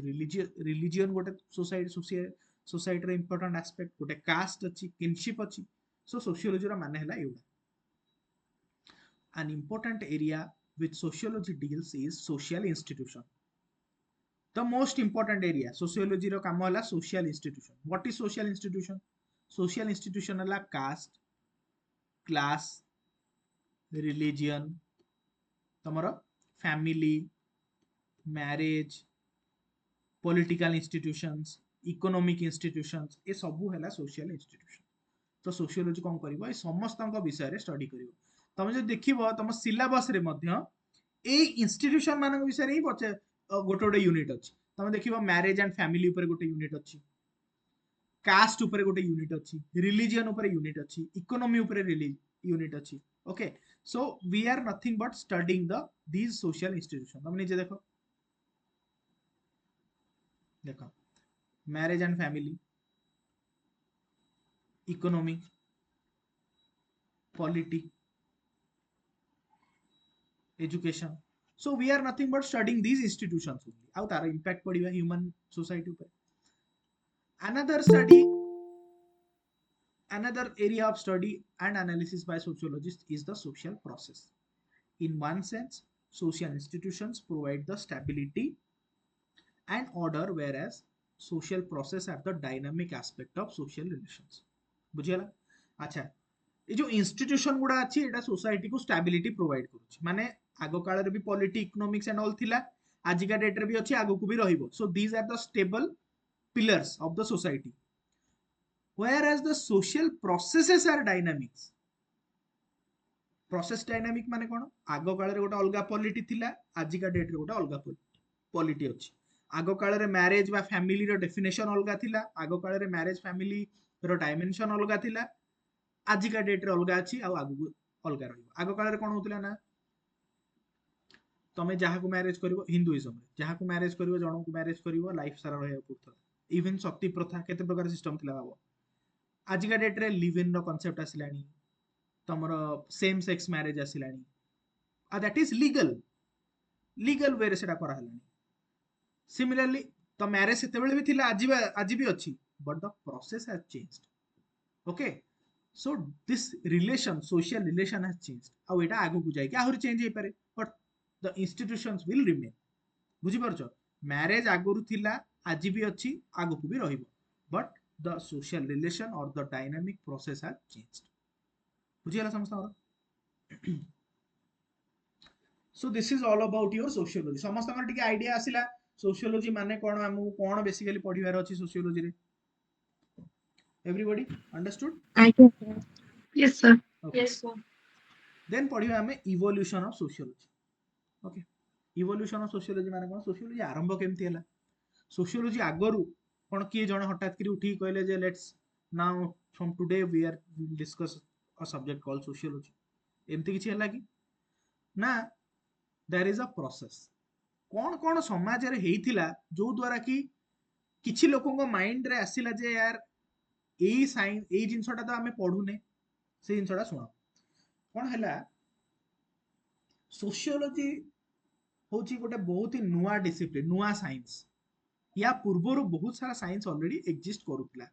रिलीजियन गोटे सोसाइटी रो इंपोर्टेंट एस्पेक्ट गोटे कास्ट अछि किनशिप अछि सो सोशियोलॉजी रो माने हला एउडा an important area which sociology deals is social institution the most important area sociology ro काम होला social institution what is social institution होला caste class religion तमरो family marriage political institutions economic institutions ए सबु हैला social institution तो sociology कोन करिवो ए समस्त विषय रे study करिवो तमे जे देखिबो तम सिलेबस रे मध्य ए इंस्टीट्यूशन मानक विषय रे ही पचे गोटे गोटे यूनिट अछि तमे देखिबो मैरिज एंड फैमिली ऊपर गोटे यूनिट अछि कास्ट ऊपर गोटे यूनिट अछि रिलीजियन ऊपर यूनिट अछि इकोनॉमी ऊपर यूनिट अछि okay so we are nothing but studying the these social institution तमे जे देखो देख marriage and family, economy, polity, education. So we are nothing but studying these institutions only. How तार impact पड़िबा human society ऊपर. Another study, another area of study and analysis by sociologists is the social process. In one sense, social institutions provide the stability and order, whereas social process are the dynamic aspect of social relations. बुझिगला. अच्छा, ये जो institution गुड़ा अच्छी एटा society को stability provide करूची. माने आगो काल रे भी पॉलिटी, इकोनॉमिक्स एंड ऑल थिला, आजिका डेट रे भी अच्छी, आगो को भी रहिबो. So these are the stable pillars of the society, whereas the social processes are dynamics. Process dynamic माने कोन, आगो काल रे गोटे अलगा पॉलिटी थिला, आजिका डेट रे गोटे अलगा पॉलिटी अछि. आगो काल रे मैरिज बा फैमिली रो डेफिनेशन अलगा थिला, आगो काल रे मैरिज फैमिली रो डायमेंशन अलगा थिला, आजिका डेट रे अलगा अछि आ आगु अलगा रहिबो. आगो काल रे कोन होतला ना, तमे जहा को मैरिज करिवो हिंदुइज्म रे, जहा को मैरिज करिवो जणो को मैरिज करिवो लाइफ सारा रहया पड़थला. इवन सती प्रथा केते प्रकार सिस्टम थिला बाबो. आजिका डेट रे लिव इन रो कांसेप्ट आसिलानी, तमरो सेम सेक्स मैरिज आसिलानी, आ दैट इज लीगल वे रे सेटा करा हलानी. सिमिलरली तो मैरिज सेते बेले भी थिला, आज भी अछि, but the process has changed. Okay, so this relation, social relation has changed. आ एटा आगु को जाय कि आहुरी चेंज हे पारे, but the institutions will remain. बुझी परछो, मैरिज आगुरु थिला, आज भी अछि, आगु को भी रहिबो, बट द सोशल रिलेशन और the dynamic process has changed. बुझिला समस्त. So this is all about your sociology. समस्त टिके आइडिया आसिला सोशियोलॉजी माने कोन, हमहु कोन बेसिकली पढिबार अछि सोशियोलॉजी रे. Everybody understood? आज्ञा sir. Yes, sir. Okay. Yes, sir. Then पढिबा हमें evolution of sociology. Okay, evolution of sociology माने कोन, सोशियोलॉजी आरंभ केमती हला, सोशियोलॉजी आगरु कोन किए जण हठात करी उठी कहले जे let's now from today we are discuss a subject called sociology. एमती किछि हला कि ना, देयर इज अ प्रोसेस. कोन कोन समाज रे हेइथिला जो द्वारा कि किछि लोकंग माइंड रे आसिला जे यार एई साइन एई जिंसटा तो हमें पढुने, से जिंसटा सुनो. कोन हला, सोशियोलॉजी होची गोटे बहुत ही नुआ डिसिप्लिन, नुआ साइंस. या पूर्वरु बहुत सारा साइंस ऑलरेडी एग्जिस्ट करूतिला.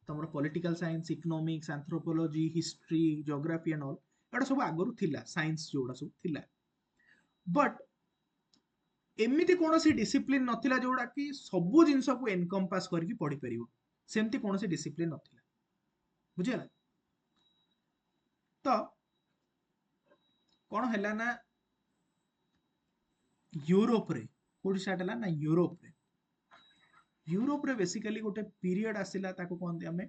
तमर political science, economics, anthropology, history, geography and all एटा सब आगरु थिला, साइंस जोडा सब थिला. बट एमिति कोनोसी डिसिप्लिन नथिला जोडा कि सबु जिंस को एनकम्पास करके पढि परिबो. सेमति कोनोसी डिसिप्लिन नथिला. बुझिला. तो कोन हैला ना, यूरोप रे कोडी स्टार्ट हला ना, यूरोप रे बेसिकली गोटे पीरियड आसिला, ताको कोन हमें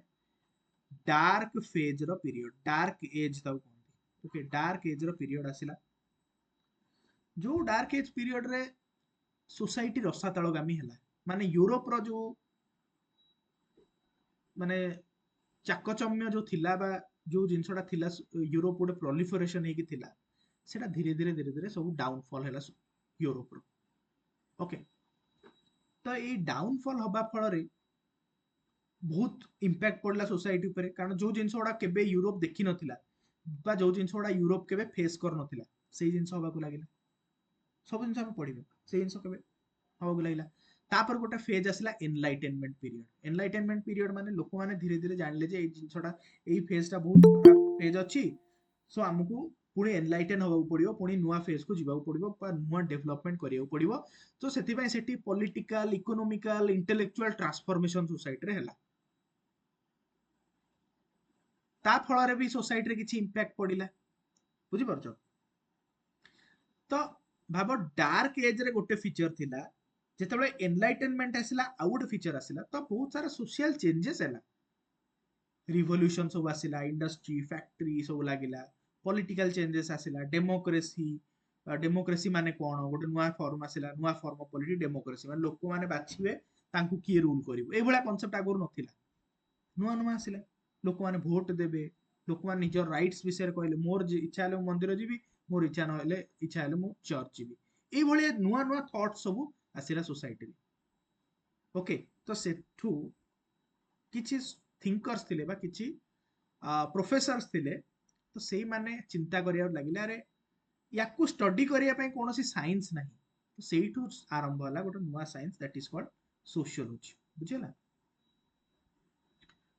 डार्क फेज रो पीरियड, डार्क एज ताको कोन. ओके, डार्क एज रो पीरियड आसिला. जो डार्क एज पीरियड रे सोसाइटी रसातलगामी हला. माने यूरोप रो जो माने चाकचम्य जो थिला बा जो जिनसटा थिला, यूरोप गोटे प्रोलिफरेशन हेकी थिला, सेटा धीरे धीरे सब डाउनफॉल हैला यूरोप रो. ओके, तो ये डाउनफॉल हबा फल रे बहुत इंपैक्ट पड़ला सोसाइटी ऊपर. कारण जो जिनस गुड़ा केबे यूरोप देखि नथिला बा जो जिनस गुड़ा यूरोप केबे फेस कर नथिला, सेही जिनस हबा को लागिला. सब जिनस हम पढिबे, सेही जिनस केबे हबा को लागिला. तापर गोटे फेज आसिला एनलाइटेनमेंट पीरियड. एनलाइटेनमेंट पीरियड माने लोक माने धीरे धीरे जानले जे ए जिनसटा, एई फेज ता बहुत खराब फेज अछि, सो हमकु पुणी एनलाइटेन हबा पड़िबो, पुणी नुआ फेज को जीवा पड़िबो, बा नुआ डेवलपमेंट करिया पड़िबो. तो सेति पय सेति political, economical, intellectual transformation society रे हैला. ता फल रे भी सोसाइटी रे किछि इंपैक्ट पड़िला. बुझि परछो. तो भाबो डार्क एज रे गोटे फीचर थिला, जेतेबेले एनलाइटेनमेंट आसिला आ गोटे फीचर आसिला, तो बहुत सारा सोशल चेंजेस हैला. रिवोल्यूशन सब आसिला, इंडस्ट्री, फैक्ट्री सब लागिला, पॉलिटिकल चेंजेस आसिला, डेमोक्रेसी. डेमोक्रेसी माने कोन, गोटे नुआ फॉर्म आसिला, नुआ फॉर्म ऑफ पॉलिटिक्स डेमोक्रेसी. माने लोक माने बाछिबे तांकु किए रूल करिवो. ए भला कांसेप्ट आगुर नथिला, नुआ नुआ आसिला. लोक माने वोट देबे, लोक माने निजर राइट्स विषय कहले, मोर इच्छा हेले मंदिर जीवी, मोर इच्छा न हेले, इच्छा हेले मु चर्च जीवी. ए भले नुआ नुआ थॉट सब आसिला सोसाइटी रे. ओके तो सेठू किछि थिंकर्स थिले बा किछि प्रोफेसर्स थिले तो सेई माने चिंता करिया लागिले अरे याकू स्टडी करिया पय कोनोसी साइंस नाही तो सेइठू आरंभ होला गोटे नुवा science that is called sociology बुझिला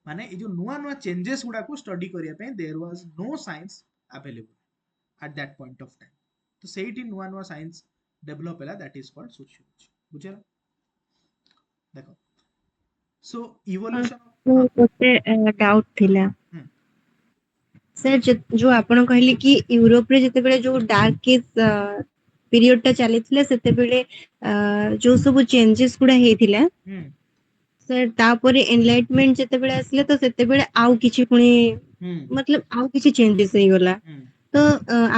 माने ए जो नुवा नुवा चेंजेस गुडा को स्टडी करिया पय there was no science available at that point of time तो सेइठी नुवा नुवा साइंस डेवलप होला दैट इज कॉल्ड सोशियोलॉजी बुझिला देखो सो इवोल्यूशन हाँ ଗୋଟେ ଡାଉଟ୍ ଥିଲା हम्म ସାର୍ ଯୋଉ ଆପଣ କହିଲେ କି ୟୁରୋପରେ ଯେତେବେଳେ ଯୋଉ ଡାର୍କ ଏଜ୍ ପିରିୟଡ ଟା ଚାଲିଥିଲା ସେତେବେଳେ ଯୋଉ ସବୁ ଚେଞ୍ଜେସ୍ ଗୁଡା ହେଇଥିଲା हम्म ସାର୍ ତାପରେ ଏନଲାଇଟମେଣ୍ଟ ଯେତେବେଳେ ଆସିଲା ତ ସେତେବେଳେ ଆଉ କିଛି ପୁଣି हम्म ମତଲବ ଆଉ କିଛି ଚେଞ୍ଜେସ୍ ହେଇଗଲା हम्म ତ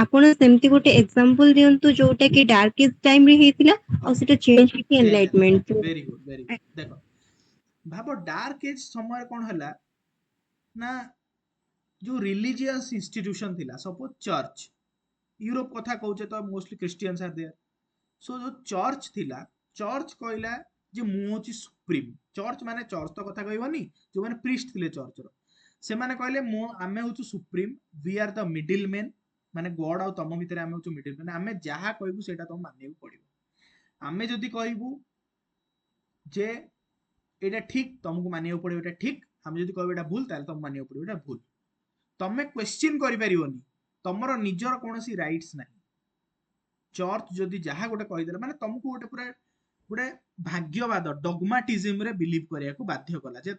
ଆପଣ ସେମିତି ଗୋଟେ ଏକ୍ସାମ୍ପଲ ଦିଅନ୍ତୁ ଯୋଉଟା କି ଡାର୍କ ଏଜ୍ ଟାଇମ ରେ ହେଇଥିଲା ଆଉ ओके ସେଟା चेंज ହେଇକି चेंज है ଏନଲାଇଟମେଣ୍ଟ वेरी गुड देखो भाव डार्क एज समय कौन है ना जो रिलीजियस इंस्टीट्यूशन थिला सपोज चर्च यूरोप कथा कहूचे तो mostly Christians are there so जो चर्च थिला चर्च कहला जे मु होची सुप्रीम चर्च माने चर्च तो कथा कहबनी जो माने प्रीस्ट थिले चर्च रो से माने कहले मो आमे होचु supreme we are the middle man माने गॉड आ तम भितर आमे होचु मिडिल मैन आमे जहा कहबू सेटा तुम मानियु पड़िबो आमे जदी कहबू जे एटा ठीक तुमको मानियु पड़िबो एटा ठीक हम जदी कहबू एटा भूल ताले तुम मानियु पड़िबो एटा भूल तमे क्वेश्चन करि परिबोनी तमरो निजर कोनोसी राइट्स नाही चर्च जदि जहा गोटे कहिदेला माने तुमको गोटे पूरा गोटे भाग्यवाद डॉगमाटिज्म रे बिलीव करिया को बाध्य कला जे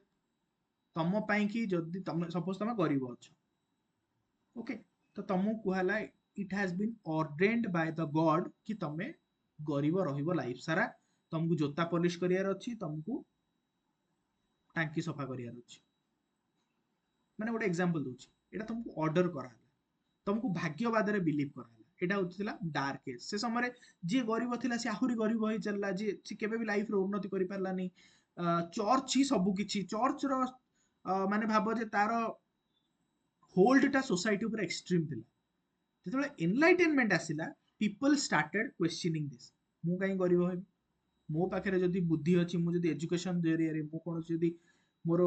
तम पई कि जदि तम सपोज तम गरीब अछ ओके तो तुमको कहला it has been ordained by the god कि तमे गरीब रहिबो लाइफ सारा तुमको जोता पॉलिश करियार अछि तुमको टांकी सफा करियार अछि माने गोटे एग्जांपल दोछि एटा तुमको ऑर्डर करा तुमको भाग्यवाद रे बिलीव करा एटा होतिला डार्क एज से समय जे गरीब थिला से आहुरी गरीब होई चलला जे से केबे भी लाइफ रो उन्नति करि पारला नै चर्च ही सब किछि चर्च रो माने भाबो जे तारो होल्ड टा सोसाइटी ऊपर एक्सट्रीम थिला जेतबे एनलाइटेनमेंट आसिला पीपल स्टार्टेड क्वेश्चनिंग दिस मु काई गरीब होई मो पाखरे जदि बुद्धि अछि मु जदि एजुकेशन जरिया रे मु कोन जदि मोर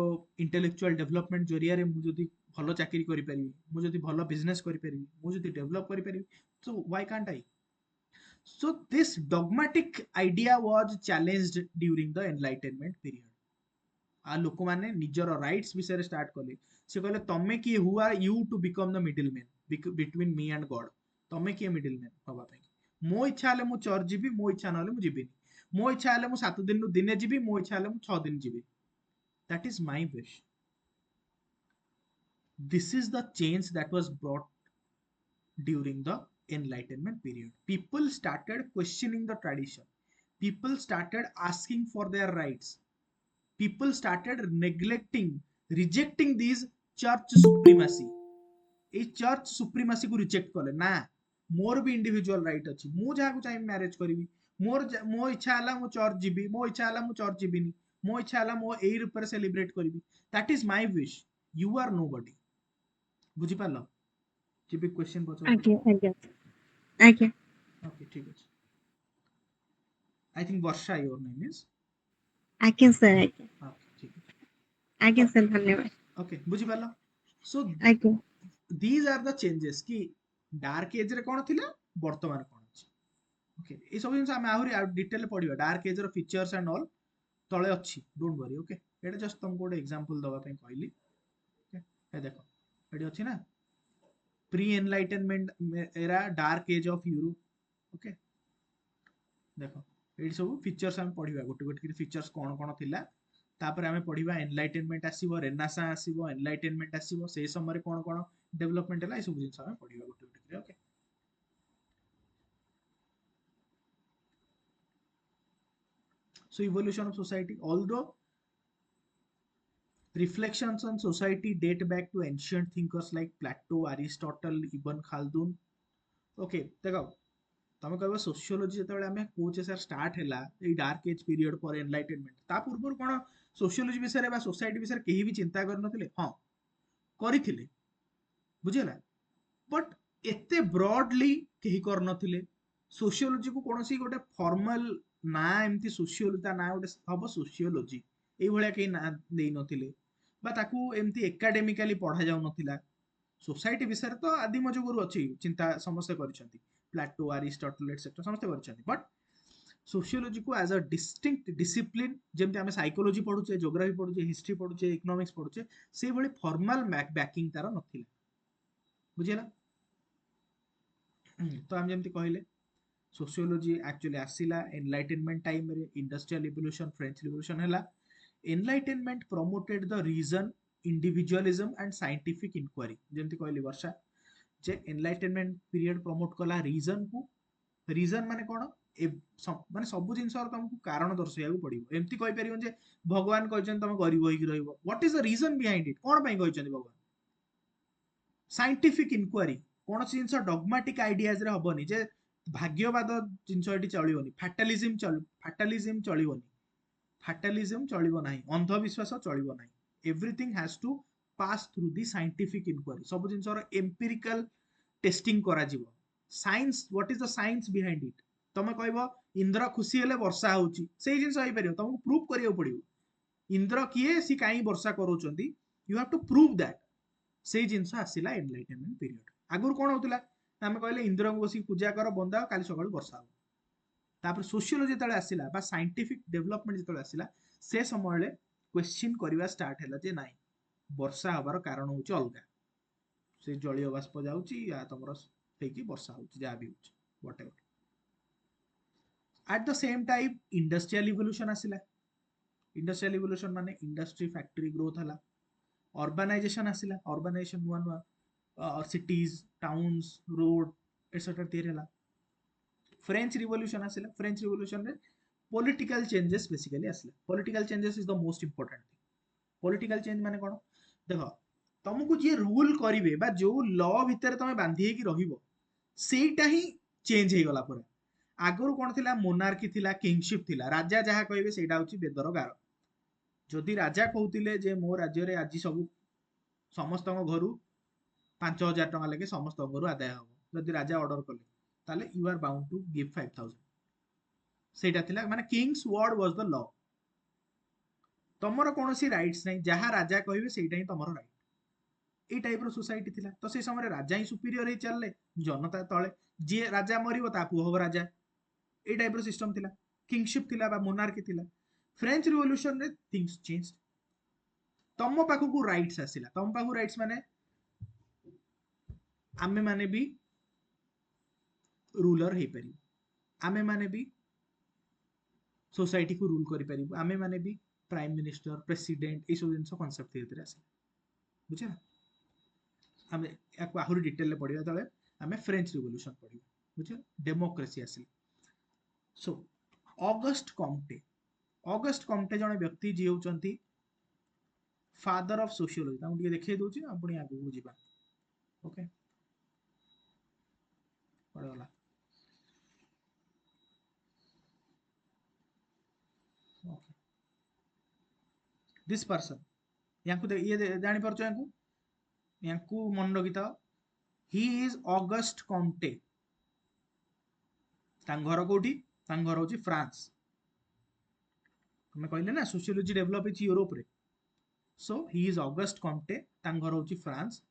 इंटेलेक्चुअल डेवलपमेंट जरिया रे मु जदि भलो चाकरी करि परिबी मु जदि भलो बिजनेस करि परिबी मु जदि डेवलप करि परिबी so why can't I so this dogmatic idea was challenged during the enlightenment period आ लोक माने निजर राइट्स विषय स्टार्ट कले से कहले तमे की who are you to become the middle man between me and god तमे की मिडिल मैन हवा पई मो इच्छा हले मु चर्च जीबी मो इच्छा नले मु जीबिनी मो इच्छा हले मु 7 दिन नु दिने जीबी मो इच्छा हले मु 6 दिन GB that is my wish this is the change that was brought during the enlightenment period people started questioning the tradition people started asking for their rights people started neglecting rejecting these church supremacy A church supremacy को reject कले ना मोर भी individual right अछि मु जहा को चाहि marriage करबी मो इच्छा हला मो चर्च जीबी मो इच्छा हला मो चर्च जीबीनी मो इच्छा हला मो एई रूप सेलिब्रेट करबी that is my wish you are nobody बुझी पालो जे भी क्वेश्चन पछो ଆଜ୍ଞା ଆଜ୍ଞା ଆଜ୍ଞା ओके ठीक है I think Varsha your name is ଆଜ୍ଞା ସାର୍ ओके ठीक है ଆଜ୍ଞା ସାର୍ ଧନ୍ୟବାଦ ओके बुझी पालो सो ଆଜ୍ଞା these are the changes कि डार्क एज रे कोन थिला वर्तमान कोन अछि ओके ए सब जिंस हम आहुरी डिटेल पढिबा डार्क एज रो फीचर्स एंड ऑल तळे अछि डोंट वरी ओके एटा जस्ट तुमको गोटे एग्जांपल दवा पई कहली ओके ए देखो एडी अछि ना pre enlightenment era dark age of Europe okay देखो एडी सब फीचर्स हम पढिबा गोटे गोटे फीचर्स कोन कोन थिला तापर आमे पढिबा एनलाइटनमेंट आसीबो रेनेसां आसीबो एनलाइटनमेंट आसीबो से समय कोन कोन डेवलपमेंट है सब जिन आमे पढिबा गोटे गोटे okay so evolution of society although reflections on society date back to ancient thinkers like Plato Aristotle Ibn Khaldun okay देखो तमे कहबो सोशियोलॉजी जेतेबेले हमें कोचे सर स्टार्ट हैला ए डार्क एज पीरियड पर एनलाइटनमेंट ता पूर्व कोन सोशियोलॉजी विषय बा सोसाइटी विषय केही भी चिंता कर नथिले हां करिथिले बुझिला बट एते ब्रॉडली केही कर नथिले सोशियोलॉजी को कोनोसी गोटे फॉर्मल ନା ଏମିତି सोशियोलॉजी ତା ନା ଗୋଟେ ହବ सोशियोलॉजी ଏଇଭଳିଆ କେହି ନା ଦେଇ ନଥିଲେ ବା ତାକୁ ଏମିତି ଏକାଡେମିକାଲି ପଢା ଯାଉ ନଥିଲା। सोसाइटी विषय तो आदिम जुगुरु अच्छी चिंता समस्ते କରିଛନ୍ତି प्लाटो आरिस्टोटल एटसेट्रा समस्ते କରିଛନ୍ତି बट सोशियोलॉजी को एज अ डिस्टिंक्ट डिसिप्लिन जमती आम साइकोलॉजी पढ़ुचे जोग्राफी पढ़ुचे हिस्ट्री पढ़ुचे इकोनॉमिक्स पढ़ुचे से भली फॉर्मल बैकिंग तार नथिला बुझिला। तो आम जमती कहले सोशियोलॉजी एक्चुअली आसिला एनलाइटनमेंट टाइम रे इंडस्ट्रियल रिवोल्यूशन फ्रेंच रिवोल्यूशन हैला। Enlightenment promoted the reason individualism and scientific inquiry जमती कहली वर्षा जे एनलाइटनमेंट पीरियड प्रमोट कला रीजन को रीजन माने कोन माने सब जिनस तुमको कारण दर्शाइବାକୁ पड़िबो एमती कहि परिबन जे भगवान कहछन तुम गरीब होई रहइबो what is the reason behind it कोन पई कहछन भगवान। साइंटिफिक इंक्वायरी कोन जिनस डॉगमेटिक आइडियाज रे हबनी जे भाग्यवाद जिनस एटी चलिबोनी फाटालिज्म चलिबोनी फाटालिज्म चलिबो नाही अंधविश्वास चलिबो नाही everything has to pass through the scientific inquiry सब जिनसर एम्पिरिकल टेस्टिंग करा जिवो। Science what is the science behind it तमे कहबो इंद्र खुशी हेले वर्षा होउची सेही जिनस होई परियो तुमको प्रूव करियो पड़ियो इंद्र किए सी काई वर्षा करूचंदी you have to prove that सेही जिनस आसिला एनलाइटनमेंट पीरियड। आगुर कोन होतला आमे कहले इंद्र को बसी पूजा कर बंदा काली सकाळ वर्षा हो तापर सोशियोलॉजी तळे आसिला बा साइंटिफिक डेवलपमेंट जतळे आसिला से समय रे क्वेश्चन करबा स्टार्ट हैला जे नाही वर्षा हबार कारण होउची अलगा से जलीय बाष्प जाउची या तमरो हेकी वर्षा होउची जा भी होउची whatever. At the same time industrial revolution आसिला इंडस्ट्रियल रिवोल्यूशन माने इंडस्ट्री फैक्ट्री ग्रोथ हला अर्बानाइजेशन आसिला अर्बानाइजेशन नुआ नुआ सिटीज टाउन्स रोड एटसेट्रा तैयारी हला। फ्रेंच रिवोल्यूशन आसिला फ्रेंच रिवोल्यूशन रे पॉलिटिकल चेंजेस बेसिकली आसिला political changes is the most important thing. Political change माने कोन देखो तुमको जे रूल करिवे बा जो लॉ भितर तमे बांधी हेकी रहिबो सेटा ही चेंज हे गला पुरा। आगुर कोन थिला मोनार्की थिला किंगशिप थिला राजा जहा कहबे सेटा होची बेदर गार जदि राजा कहउतिले जे मो राज्य रे आजि सब समस्त घरु 5000 टका लेके समस्त घरु आदाय हबो जदि राजा ऑर्डर कले ताले you are bound to give 5000 सेटा थिला माने king's word was the law तमरो कोनोसी राइट्स नै जहा राजा कहबे सेटा ही तमरो राइट ए टाइप रो सोसाइटी थिला। तो से समय राजा ही सुपीरियर ही चलले जनता तळे जे राजा मरिबो ता पुओ हो राजा ए टाइप रो सिस्टम थिला किंगशिप थिला बा मोनार्की थिला। फ्रेंच रिवोल्यूशन रे थिंग्स चेंज तम पाखु को राइट्स आसिला तम पाखु राइट्स माने आमे माने भी रूलर हे परि आमे माने भी सोसाइटी को रूल करि परिबो आमे माने भी प्राइम मिनिस्टर प्रेसिडेंट ए सब जिंस कांसेप्ट धीरे आसिला बुझा आमे याको आहुरी डिटेल पढ़िया तले आमे फ्रेंच रिवोल्यूशन पढ़िया बुझा डेमोक्रेसी आसिला। सो ऑगस्ट कॉम्टे जने व्यक्ति जी होचंती फादर ऑफ सोशियोलॉजी ताऊ ଟିକେ देखै दोची आपण आगु बुझिबा ओके पड़गला ओके दिस पर्सन याकू ये जानि परछो याकू मन रखिता ही इज ऑगस्ट कॉम्टे तांग घर कोठी तांग घर होची फ्रांस हमें कहले ना सोशियोलॉजी डेवलप होची यूरोप रे so he is August Comte तांग घर होची फ्रांस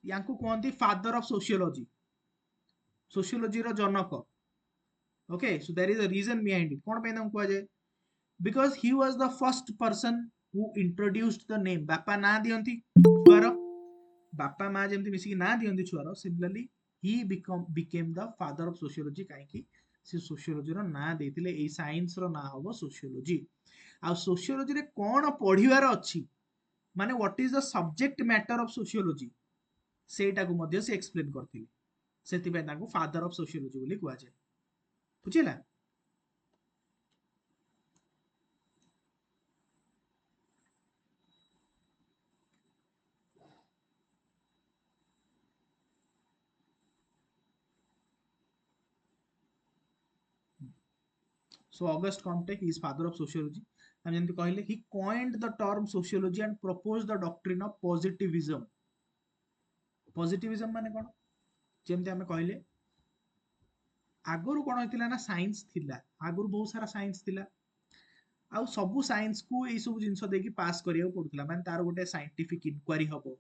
याकू कहंती फादर ऑफ सोशियोलॉजी सोशियोलॉजी रो जनक okay so there is a reason behind it कोन पे नाम को जाय because he was the first person who introduced the name बापा ना दियंती छुआर बापा माँ जमती मिसिकी ना दियंती छुआर similarly he became the father of sociology काहेकि से सोशियोलॉजी रो ना देथिले ए साइंस रो ना हबो सोशियोलॉजी आ सोशियोलॉजी रे कोन पढिवार अछि माने what is the subject matter of sociology सेटा को मध्ये से एक्सप्लेन करथिले सेति पे ताको फादर ऑफ सोशियोलॉजी बोली कुआ जाय बुझिला। So August Comte, he is father of sociology. And then कहले he coined the term sociology and proposed the doctrine of positivism. Positivism माने कौन? जेमते हमें कहले आगुरु कोन होइतिला ना साइंस थिला आगुरु बहुत सारा साइंस थिला आउ सबु साइंस को एई सब जिंस देकी पास करिया पड़ुतला माने तार गोटे साइंटिफिक इंक्वायरी हबो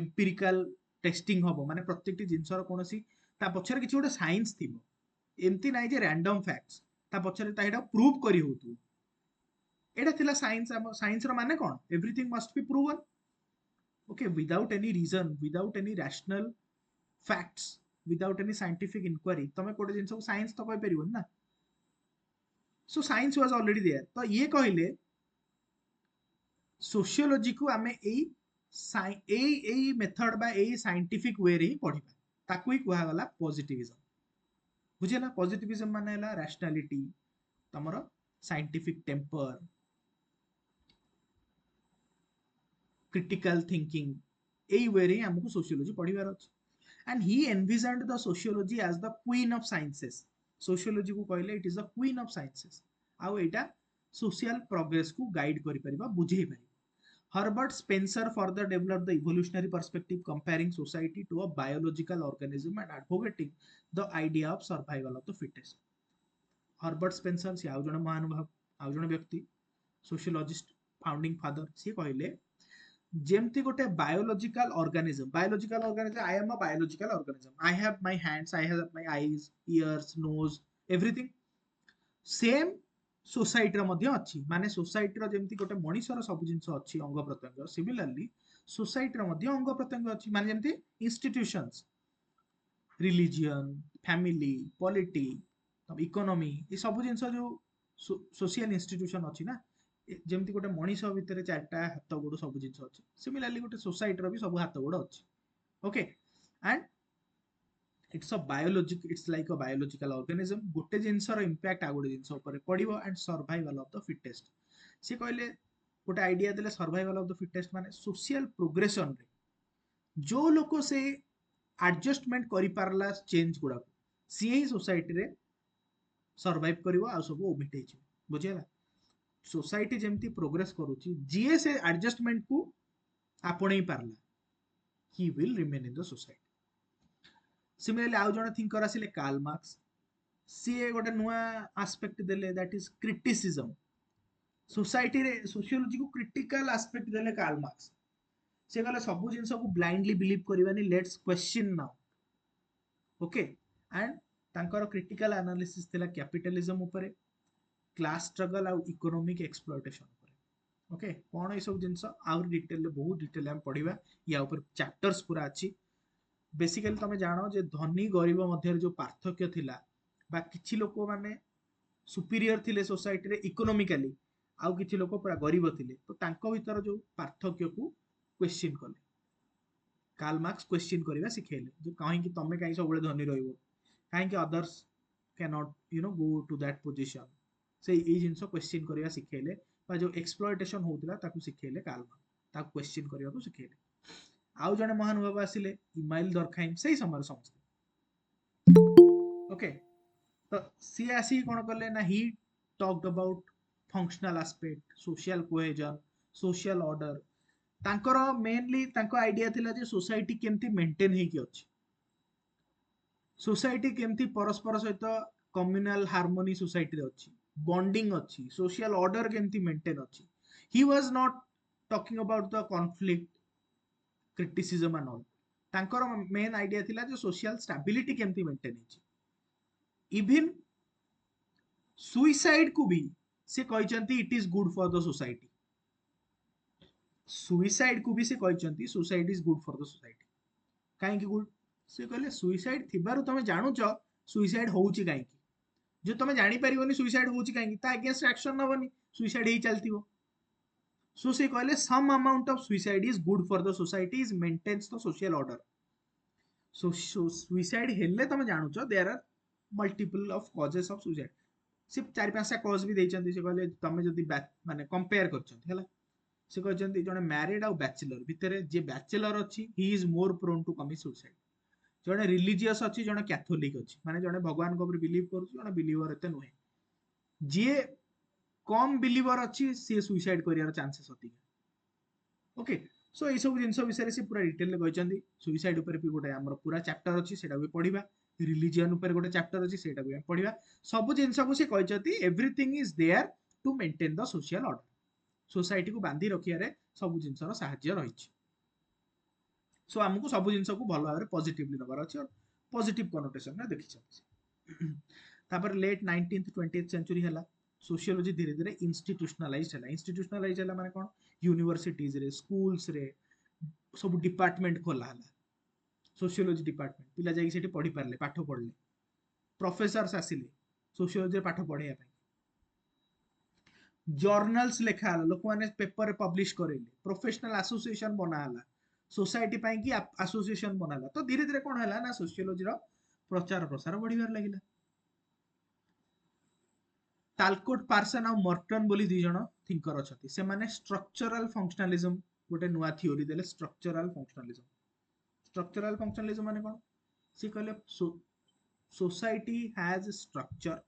एम्पिरिकल टेस्टिंग हबो माने प्रत्येकटी जिंसर कोनोसी ता पछरे किछि गोटे साइंस थिबो एमती नाइ जे रैंडम फैक्ट्स ता पछरे ता हेडा प्रूव करी होतु एटा थिला साइंस हम साइंस रो माने कोन everything must be proven okay without any reason without any rational facts without any scientific inquiry तमे कोटे जिंस को साइंस तो कहि परिबो ना so science was already there तो ये कहले सोशियोलॉजी को आमे एई मेथड बा एई साइंटिफिक वे रे ही पढिबा ताकू ही कुहा गला पॉजिटिविज्म बुझेला पॉजिटिविज्म माने हला रैशनैलिटी तमरो साइंटिफिक टेम्पर क्रिटिकल थिंकिंग एई वे रे हमको सोशियोलॉजी पढिबार अछि and he envisioned the sociology as the queen of sciences sociology को कहले it is the queen of sciences आउ एटा social progress को guide करि परिबा बुझेइ परिबा Herbert Spencer further developed the evolutionary perspective comparing society to a biological organism and advocating the idea of survival of the fittest Herbert Spencer से आउ जने महानुभाव आउ जने व्यक्ति sociologist founding father से कहले जेमती गोटे biological organism I am a biological organism I have my hands I have my eyes ears nose everything same society रो मध्ये अछि माने सोसाइटी रो जेमती गोटे मनुष्यर सब जिंस अछि अंग प्रत्यंग सिमिलरली सोसाइटी रो मध्ये अंग प्रत्यंग अछि माने जेमती institutions religion family polity economy ये सब जिंस जो सोशल इंस्टीट्यूशन अछि ना जेमती गोटे मनीष भितर चारटा हाथ गोड़ सब जिंस अछि सिमिलरली गोटे सोसाइटी रो भी सब हाथ गोड़ अछि okay and it's like a biological organism गोटे जिंस रो इंपैक्ट आ गोटे जिंस ऊपर पड़िबो and survival of the fittest से कहले गोटे आइडिया देले सर्वाइवल ऑफ द फिटेस्ट माने सोशल प्रोग्रेशन रे जो लोक से एडजस्टमेंट करि पारला चेंज गुडा सी ही सोसाइटी रे सर्वाइव करिवो आ सब ओमिटे छै बुझियला सोसाइटी जेमती प्रोग्रेस करूची जीए से एडजस्टमेंट को आपणे पारला he will remain in the society similarly आउ जण थिंकर आसिले कार्ल मार्क्स सी गोटे नुआ एस्पेक्ट देले दैट इज क्रिटिसिज्म सोसाइटी रे सोशियोलॉजी को क्रिटिकल एस्पेक्ट देले कार्ल मार्क्स से कहले सब जिंस को ब्लाइंडली बिलीव करबानी let's question now okay and तांकर क्रिटिकल एनालिसिस थिला कैपिटलिज्म ऊपर क्लास स्ट्रगल आउ इकोनॉमिक एक्सप्लॉयटेशन ऊपर ओके कोन ए सब जिंस आउ डिटेल ले बहुत डिटेल हम पढिबा या ऊपर चैप्टर्स पूरा अछि बेसिकली तमे जानो जे धनी गरीब मध्य जो पार्थक्य थिला बा किछि लोक माने सुपीरियर थिले सोसाइटी रे इकोनॉमिकली आउ किछि लोक पूरा गरीब थिले तो तांको भीतर जो पार्थक्य को क्वेश्चन कले कार्ल मार्क्स क्वेश्चन करबा सिखेले जे काहे कि तमे काहे सब बळे धनी रहइबो काहे कि others can not go to that position से ए जिंस क्वेश्चन करबा सिखेले बा जो एक्सप्लॉयटेशन होउतला ताकू सिखेले कार्ल मार्क्स ताकू क्वेश्चन करबा को सिखेले आउ जने महानुभाव आसिले इमाइल दरखाइम सही समय समझते ओके तो सी आसी कोन करले ना he talked about functional aspect social cohesion social order तांकर मेनली तांको आइडिया थिला जे सोसाइटी केमती मेंटेन हे कि अछि सोसाइटी केमती परस्पर सहित कम्युनल हार्मोनी सोसाइटी रे अछि बॉन्डिंग अछि सोशल ऑर्डर केमती मेंटेन अछि he was not talking about the conflict criticism and all तांकर मेन आइडिया थिला जे सोशल स्टेबिलिटी केमती मेंटेन अछि इवन सुइसाइड को भी से कहचंती it is good for the society suicide को भी से कहचंती suicide is good for the society काहे कि गुड से कहले सुइसाइड थिबारु तमे जानुच सुइसाइड होउची काहे कि जो तमे जानि परिबोनी सुइसाइड होउची काहे कि ता अगेंस्ट एक्शन नबनी सुइसाइड ही चलतीबो सो से कहले some amount of suicide is good for the society is maintains the social order so suicide हेले तमे जानुच there are multiple of causes of suicide सिर्फ 4-5 कॉज भी देइचंती से कहले तमे जदी माने कंपेयर करचंती हला से कहचंती जने मैरिड आ बैचलर भितरे जे बैचलर अछि he is more prone to commit suicide जने रिलीजियस अछि जने कैथोलिक अछि माने जने भगवान को ऊपर बिलीव करूछ जने बिलीवर एते नहे जे कम बिलीवर अछि से सुसाइड करियार चांसेस अधिक ओके सो ए सब जिंस विषय से पूरा डिटेल ले कहचंती सुसाइड ऊपर भी गोटे हमर पूरा चैप्टर अछि सेटा भी पढिबा रिलीजियन ऊपर गोटे चैप्टर अछि सेटा भी पढिबा सब जिंस को से कहचती everything is there to maintain the social order society को बांधी रखियारे सब जिंसर साहाय्य रहिछि सो हमको सब जिंस को भल भाव पॉजिटिवली नबार अछि और पॉजिटिव कनोटेशन रे देखि छथि तापर लेट 19th 20th सेंचुरी हला सोशियोलॉजी धीरे धीरे इंस्टीट्यूशनलाइज हला माने कोन यूनिवर्सिटीज रे स्कूल्स रे सब डिपार्टमेंट खोला हला सोशियोलॉजी डिपार्टमेंट पिला जाई सेठी पढ़ी पारले पाठ पढ़ले प्रोफेसर्स आसिले सोशियोलॉजी पाठ पढ़ाइया ପାଇଁ जर्नल्स लेखा हला लोक माने पेपर पब्लिश करेले प्रोफेशनल एसोसिएशन बना हला सोसाइटी ପାଇଁ कि एसोसिएशन बना हला तो धीरे धीरे कोन हला ना सोशियोलॉजी रो प्रचार प्रसार बढ़िबार लागिला टालकोट पार्सन और मर्टन बोली दी जण थिंकर अछथि से माने स्ट्रक्चरल फंक्शनलिज्म गोटे नुआ थ्योरी देले स्ट्रक्चरल फंक्शनलिज्म माने कोन सी कहले society has a structure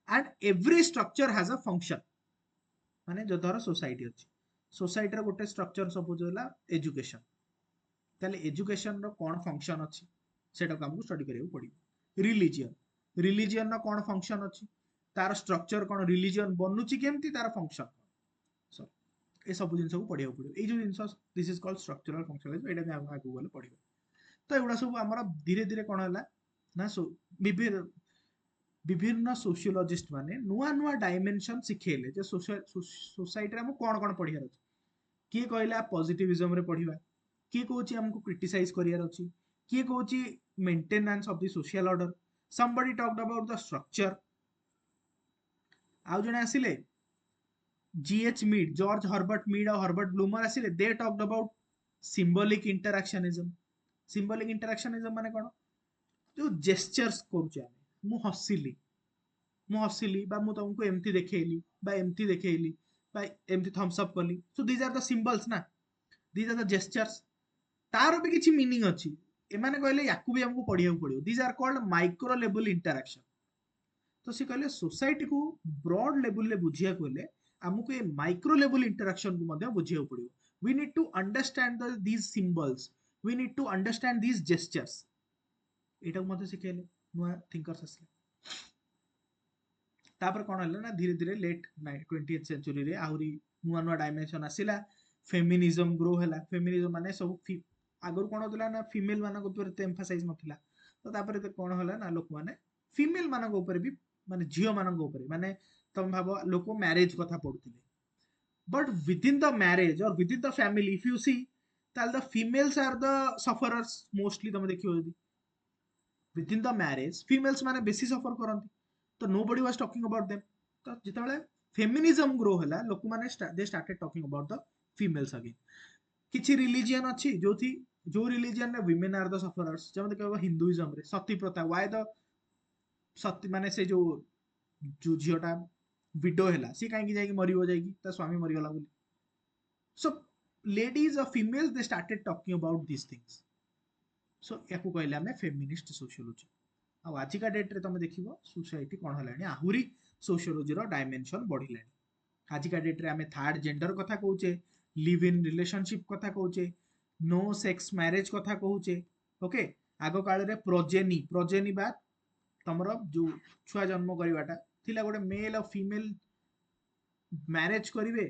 and every structure has a function माने जो धर सोसाइटी अछि सोसाइटी रो गोटे स्ट्रक्चर सपोज होला एजुकेशन ताले एजुकेशन रो कोन फंक्शन अछि सेटा को हमकु स्टडी करियो पड़िबो रिलीजियन रो कोन फंक्शन अछि तार स्ट्रक्चर कोन रिलीजियन बनुची केमती तार फंक्शन सो ए सब जिंस को पढ़ियो पड़ियो ए जो जिंस this is called structural functionalism एटा भी हम आगु गले पढ़िबो तो एगुड़ा सब हमर धीरे धीरे कोन होला ना सो विभिन्न सोशियोलॉजिस्ट माने नुआ नुआ डायमेंशन सिखेले जे सोसाइटी रे हम कोन कोन पढ़ियार अछि किए कहला पॉजिटिविज्म रे पढ़िबा किए कहूची हमको क्रिटिसाइज करियार अछि किए कहूची maintenance of the social order somebody talked about the structure आउ जने आसिले GH Mead George Herbert Mead और हर्बर्ट ब्लूमर आसिले they talked about symbolic interactionism माने कोन जो जेस्चर्स करूचे हम मु हसिली बा मु तुमको एमती देखेइली बा एमती थम्स अप कली so these are the symbols ना दीज आर द जेस्चर्स तार भी किछि मीनिंग अछि एमाने कहले याकू भी हमको पढ़िया पड़ियो these are called micro level interaction तो सी कहले सोसाइटी को ब्रॉड लेवल ले बुझिया कहले हमको ए माइक्रो लेवल इंटरैक्शन को मध्य बुझिया पड़ियो we need to understand these symbols we need to understand these gestures एटा को मध्य सिखेले नुआ थिंकर्स आसले तापर कोन हला ना धीरे धीरे लेट 20th सेंचुरी रे आहुरी नुआ नुआ डायमेंशन आसिला फेमिनिज्म ग्रो हला फेमिनिज्म माने सब आगर कोन होतला ना फीमेल मानक ऊपर ते एम्फसाइज नथिला तो तापर ते कोन हला ना लोक माने फीमेल मानक ऊपर भी माने जियो मानक ऊपर माने तुम भाबो लोक मैरिज कथा पढुथिले but within the marriage और within the family if you see ताल the females are the sufferers mostly तुम देखियो जदी within the marriage females माने बेसी सफर करंती तो nobody was talking about them तो जितेबाला फेमिनिज्म ग्रो हला लोक माने they started talking about the females again किछि रिलीजियन अछि जोथि जो रिलीजियन रे विमेन आर द सफरर्स जमते कहबो हिंदुइज्म रे सती प्रथा व्हाई द सती माने से जो झियोटा विडो हला सी काहे की जाई मरिबो जाई ता स्वामी मरि गला बोली सो लेडीज और females they started talking about this things so याकू कहले हमें फेमिनिस्ट सोशियोलॉजी आ आजिका डेट रे तुम देखिबो सोसाइटी कोन हलानी आहुरी सोशियोलॉजी रो डायमेंशन बढ़िलानी आजिका डेट रे हमें थर्ड जेंडर कथा कहूचे लिव इन रिलेशनशिप कथा कहूचे नो सेक्स मैरिज कथा कहूचे ओके आगो काल रे प्रोजेनी बा तमरो जो छुआ जन्म करिवाटा थिला गोटे मेल और फीमेल मैरिज करिवे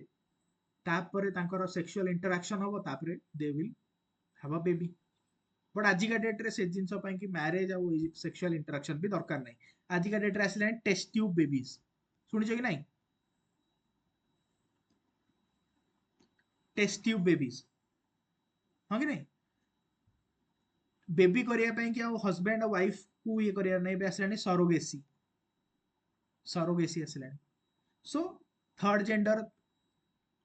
तापरे तांकर सेक्सुअल इंटरैक्शन होबो तापरे they will have a baby but आजिका डेट रे से जिंस पई कि मैरिज आ सेक्सुअल इंटरैक्शन भी दरकार नहीं आजिका डेट रे आसले टेस्ट ट्यूब बेबीज सुनिछ कि नहीं टेस्ट ट्यूब बेबीज हां कि नहीं बेबी करिया पई कि हस्बैंड और वाइफ को ये करिया नहीं बे आसले सरोगेसी आसले सो थर्ड जेंडर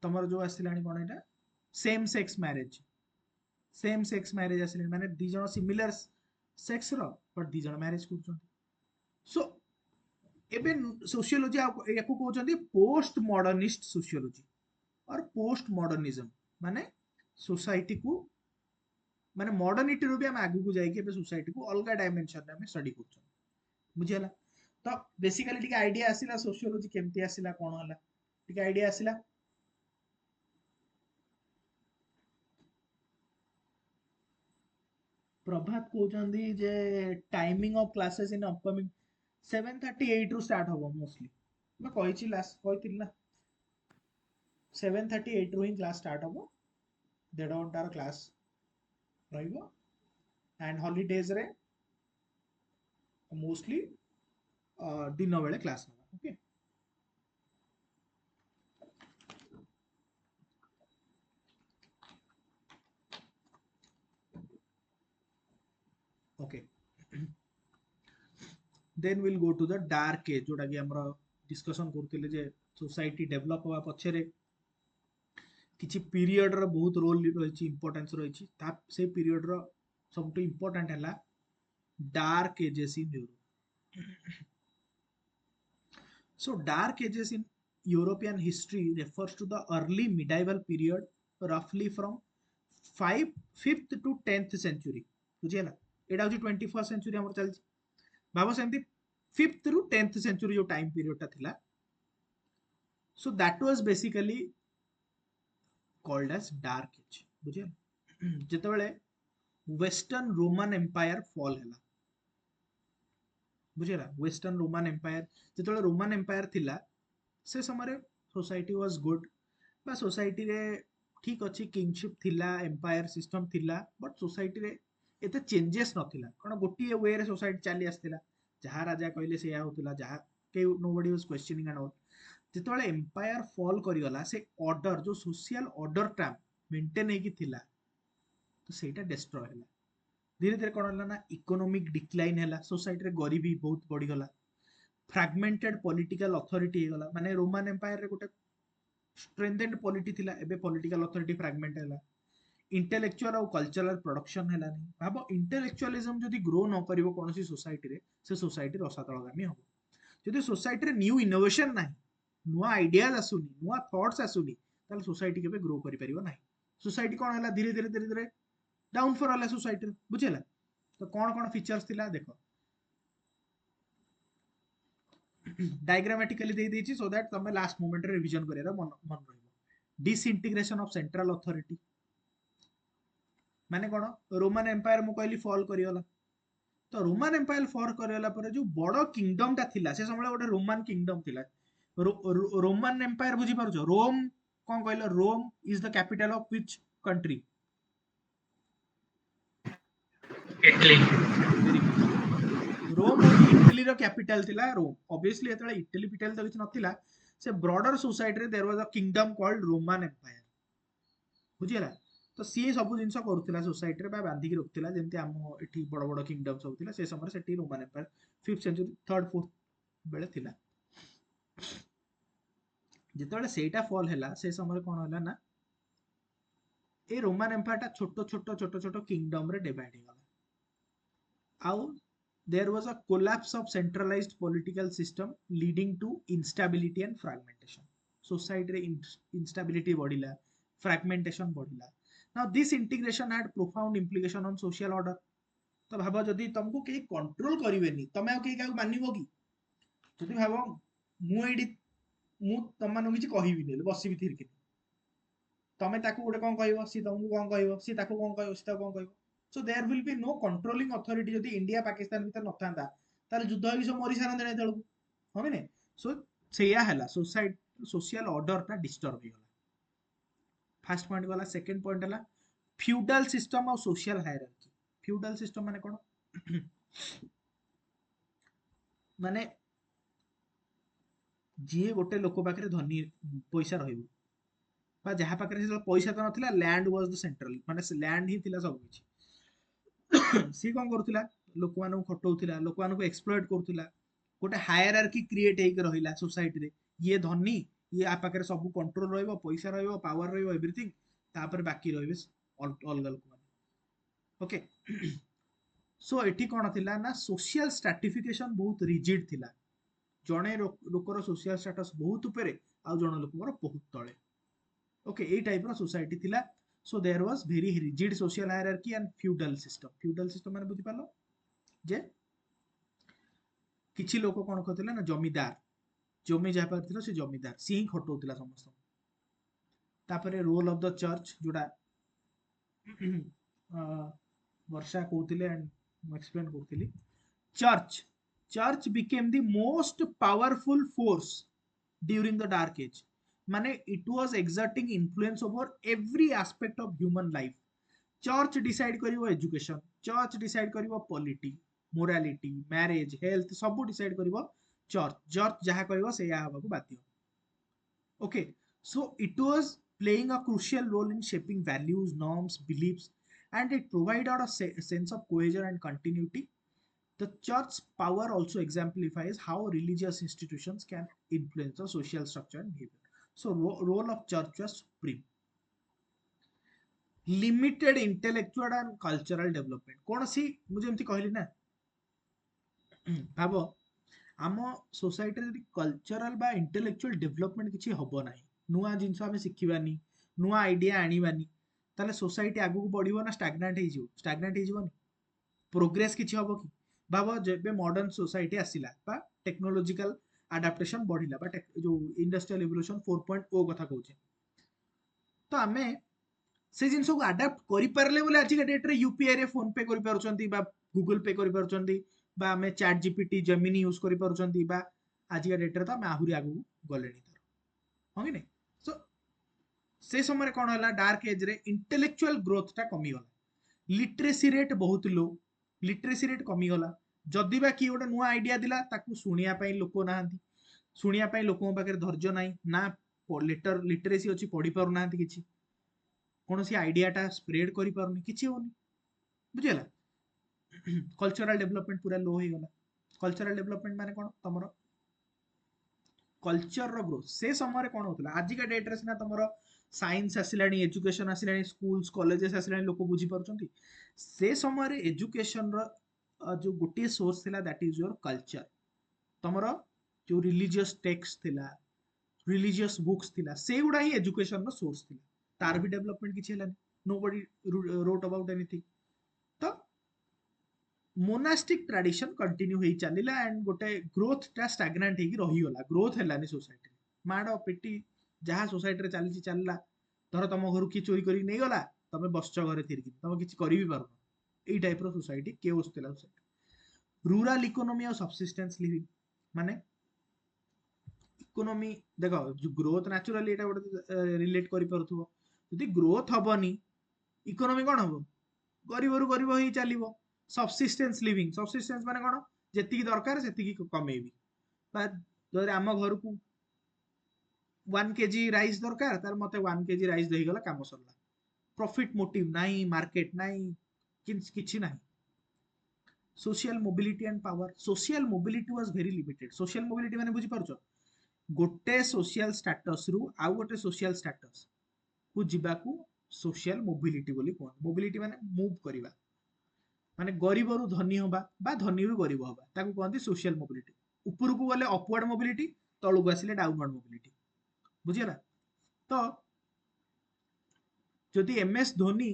तमर जो आसलानी कोन एटा सेम सेक्स मैरिज आसले माने दी जण सिमिलर सेक्स रो बट दी जण मैरिज करछन सो एबे सोशियोलॉजी याकू कहउछंती पोस्ट मॉडर्निस्ट सोशियोलॉजी और पोस्ट मॉडर्निज्म माने सोसाइटी को माने मॉडर्निटी रो भी हम आगु को जाई के बे सोसाइटी को अलगा डायमेंशन रे हम स्टडी करछन बुझियला तो बेसिकली टिके आईडिया आसिला सोशियोलॉजी केमती आसिला कोन हला टिके आईडिया आसिला प्रभात कहते जे timing of classes in upcoming 7:38 रु स्टार्ट होबो मोस्टली मैं कहिछि लास्ट कहिथिल ना 7:38 रु ही क्लास स्टार्ट होबो 1.5 घंटार क्लास रहिबो एंड हॉलीडेज रे मोस्टली दिन बेले क्लास होबो okay okay then will go to the dark age जोटा कि हमरा डिस्कशन करथिले जे सोसाइटी डेवलप होवा पछरे किछि पीरियड रो बहुत रोल रहिछि इंपोर्टेंस रहिछि ता से पीरियड रो सबटु इंपोर्टेंट हला dark ages in Europe so dark ages in European history refers to the early medieval period roughly from 5th to 10th century बुझियला एटा होछि 21st century हमर चलछि भाबो सेमति 5th ରୁ 10th century जो time period ता थिला so that was basically called as dark age बुझियला जेतेबेले Western Roman Empire fall हैला बुझियला वेस्टर्न रोमन एम्पायर जेतेबेले रोमन एम्पायर थिला से समय सोसाइटी वाज गुड बा सोसाइटी रे ठीक अछि किंगशिप थिला एम्पायर सिस्टम थिला बट सोसाइटी रे एते चेंजेस नथिला कोन गोटी वे रे सोसाइटी चली आस्थिला जहा राजा कहले से या होतिला जहा के nobody was questioning and all जेतेबेले एम्पायर फॉल करि गला से ऑर्डर जो सोशल ऑर्डर टा मेंटेन हेकी थिला तो सेटा डिस्ट्रॉय हैला धीरे धीरे कोन हला ना इकोनॉमिक डिक्लाइन हैला सोसाइटी रे गरीबी बहुत बढ़ी गला फ्रैगमेंटेड पॉलिटिकल अथॉरिटी हे गला माने रोमन एम्पायर रे गोटे स्ट्रेंथेंड पॉलिटी थिला एबे पॉलिटिकल अथॉरिटी फ्रैगमेंट हैला इंटेलेक्चुअल और कल्चरल प्रोडक्शन हैला नहीं भाबो इंटेलेक्चुअलिज्म जदी ग्रो न करिवो कोनोसी सोसाइटी रे से सोसाइटी रसातळगामी हो जदी सोसाइटी रे न्यू इनोवेशन नाही नुआ आइडियाज आसुनी नुआ थॉट्स आसुनी ताल सोसाइटी केबे ग्रो करि परिबो नाही सोसाइटी कोन हैला धीरे धीरे धीरे धीरे डाउन फॉर होला सोसाइटी बुझिला तो कोन कोन फीचर्स थिला देखो डायग्रामेटिकली दे देछि सो दैट तमे लास्ट मोमेंट रे रिवीजन करियार मन मन रहइबो डिसइंटीग्रेशन ऑफ सेंट्रल अथॉरिटी माने कोन रोमन एम्पायर मु कहली फॉल करियला तो रोमन एम्पायर फॉल करियला पर जो बड़ किंगडम ता थिला से समय गोटे रोमन किंगडम थिला रोमन एम्पायर बुझी पारुछो रोम कोन कहलो Rome is the capital of which country Italy. Very good Rome होची इटली रो कैपिटल थिला रोम ऑब्वियसली एतले इटली पिटल तो किछ नथिला से ब्रॉडर सोसाइटी रे there was a kingdom called Roman Empire बुझिला तो सी सब जिंस करूथिला सोसाइटी रे बा बांधी के रखथिला जेंति हम एठी बड़ बड़ किंगडम सब थिला से समय सेठी Roman empire 5th century 3rd 4th बेले थिला जेतेबेले सेटा फॉल हैला से समय कोन होला ना ए रोमन एम्पायर टा छोटो छोटो किंगडम रे डिवाइड हो गला आउ there was a collapse of centralized political system leading to instability and fragmentation society re instability बढ़िला fragmentation बढ़िला now this integration had profound implication on social order तो भाबो जदी तुमको केही कंट्रोल करिवेनी तमे आ केही काउ मानिबो की जदी भाबो मु एडी मु तम मानु किछि कहिबिनी बसिबि थिरके तमे ताकू गोटे कोन कहइबो सी तुमको कोन कहइबो सी ताकू कोन कहइबो सी ताकू कोन कहइबो so there will be no controlling authority जदी इंडिया पाकिस्तान भीतर नथांदा ताले युद्ध होई सब मरि सारन देने तळु हबे ने सो सेया हला सोसाइटी सोशल ऑर्डर ता डिस्टर्ब हो गला फर्स्ट पॉइंट वाला सेकंड पॉइंट हला फ्यूडल सिस्टम और सोशल हायरार्की फ्यूडल सिस्टम माने कोन माने जे गोटे लोक पाखरे धनी पैसा रहिबो बा जहा पाखरे पैसा तो नथिला लैंड वाज द सेंट्रल माने लैंड ही थिला सब किछि सी कौन करूला लोक मानू खटौला लोक मानू एक्सप्लॉइट करूला गोटे हायरार्की क्रिएट होइक रहिला सोसाइटी रे ये धनी ये आ पाखरे सब कंट्रोल रहइबो पैसा रहइबो पावर रहइबो एवरीथिंग तापर बाकी रहइबे अलग लोक माने ओके सो एठी कोन थिला ना सोशल स्ट्रैटिफिकेशन बहुत रिजिड थिला जणे लोकर सोशल स्टेटस बहुत ऊपर आ जण लोकर बहुत तळे ओके ए टाइप रो सोसाइटी थिला so there was very rigid social hierarchy and feudal system माने बुझी पालो जे किछि लोक कोन करथिला ना जमीदार जमी जा पर थिला से जमीदार सी ही खटौतिला समस्त तापरे रोल ऑफ द चर्च जोडा वर्षा कहते एंड एक्सप्लेन करी church church became the most powerful force during the dark age माने it was exerting influence over every aspect of human life church decide करिवो एजुकेशन चर्च डिसाइड करिवो polity morality marriage health सब decide करिवो church church जहाँ कहबो से हवाक बाध्य okay so it was playing a crucial role in shaping values norms beliefs and it provided a sense of cohesion and continuity. The church's power also exemplifies how religious institutions can influence the social structure and behavior. So, role of church was supreme. Limited intellectual and cultural development. कौन सी मुझे एमती कहली ना भाव आम society रे cultural बा intellectual development किसी हबो नाही नुआ जिंस आमे शिखिबानी नुआ आइडिया आनिबानी ताले सोसाइटी आगु को बढ़िबो ना स्टैग्नेंट हे जिवो प्रोग्रेस किसी हम कि भाव जब मॉडर्न सोसाइटी आसला टेक्नोलोजिकल आडाप्टेशन बढ़ला जो इंडस्ट्रियल रिवोल्यूशन 4.0 कथा कहूचे तो आमे से जिन को आडाप्ट करि पारले बोले आज डेट रे यूपीआई रे फोन पे करि पारुचंती बा गूगल पे करि पारुचंती बा आमे चैट जीपीटी जेमिनी यूज करि पारुचंती बा आज डेट रे तो आमे आहुरी आगु गलेनी तार हां कि नहीं सो से समय कौन है डार्क एज रे इंटेलेक्चुअल ग्रोथ टा कमी गला लिटरेसी रेट बहुत लो लिटरेसी रेट कमी गला जदि बा किए गोटे नुआ आइडिया दिला ताकू सुनिया पई लोक नाहंती सुनिया पई लोकों पाखे धैर्य नाही ना लेटर लिटरेसी अछि पढ़ी पारु नाहंती किछि कौन सी आइडियाटा स्प्रेड करि पारुनी किछि होनी बुझिला कल्चरल डेवलपमेंट पूरा लो हो गला कल्चरल डेवलपमेंट माने कोन तमरो कल्चर रो ग्रोथ से समय कोन होतला आज का डेट रे सिना तमरो साइंस आसिलानी एजुकेशन आसिलानी स्कूल्स कॉलेजेस आसिलानी लोक बुझी पारुचंती से समय रे एजुकेशन रो जो गोटे सोर्स थिला दैट इज योर कल्चर तमरो जो रिलीजियस टेक्स्ट थिला रिलीजियस बुक्स थिला से गुडा ही एजुकेशन रो सोर्स थिला तार भी डेवलपमेंट किछि हलानी नोबडी रोट अबाउट एनीथिंग तो मोनास्टिक ट्रेडिशन कंटिन्यू होई चलिला एंड गोटे ग्रोथ टा स्टैग्नेंट हेकी रही गला ग्रोथ हलानी सोसाइटी माड़ पेटी जहाँ सोसाइटी रे चली चलला धर तुम घर की चोरी करी नहीं गला तमे बसच घरे थिरकी तुम किछि करि भी पारुन एई टाइप रो सोसाइटी केओस थिला सोसाइटी रूरल इकोनॉमी और सबसिस्टेंस लिविंग माने इकोनॉमी देखो जो ग्रोथ नेचुरली एटा गोटे रिलेट करि परथुबो यदि ग्रोथ हबनी इकोनॉमी कोन हबो गरीब रु गरीब ही चलिबो सबसिस्टेंस लिविंग सबसिस्टेंस माने कोन जेतिकी दरकार सेतिकी कमेबी बा जदि आम घर को 1 केजी राइस दरकार तार मते 1 केजी राइस देही गला काम सरला प्रॉफिट मोटिव नाही मार्केट नाही किछि नाही social mobility and power social mobility was very limited social mobility माने बुझी पारछो गोटे सोशल स्टेटस रु आउ गोटे सोशल स्टेटस को जिबाकू सोशल मोबिलिटी बोली कोन मोबिलिटी माने मूव करिबा माने गरीब रु धनी होबा बा धनी रु गरीब होबा ताकू कहंती सोशल मोबिलिटी ऊपर को गले अपवर्ड मोबिलिटी तळु को आसिले डाउनवर्ड मोबिलिटी बुझिला तो जदि एमएस धोनी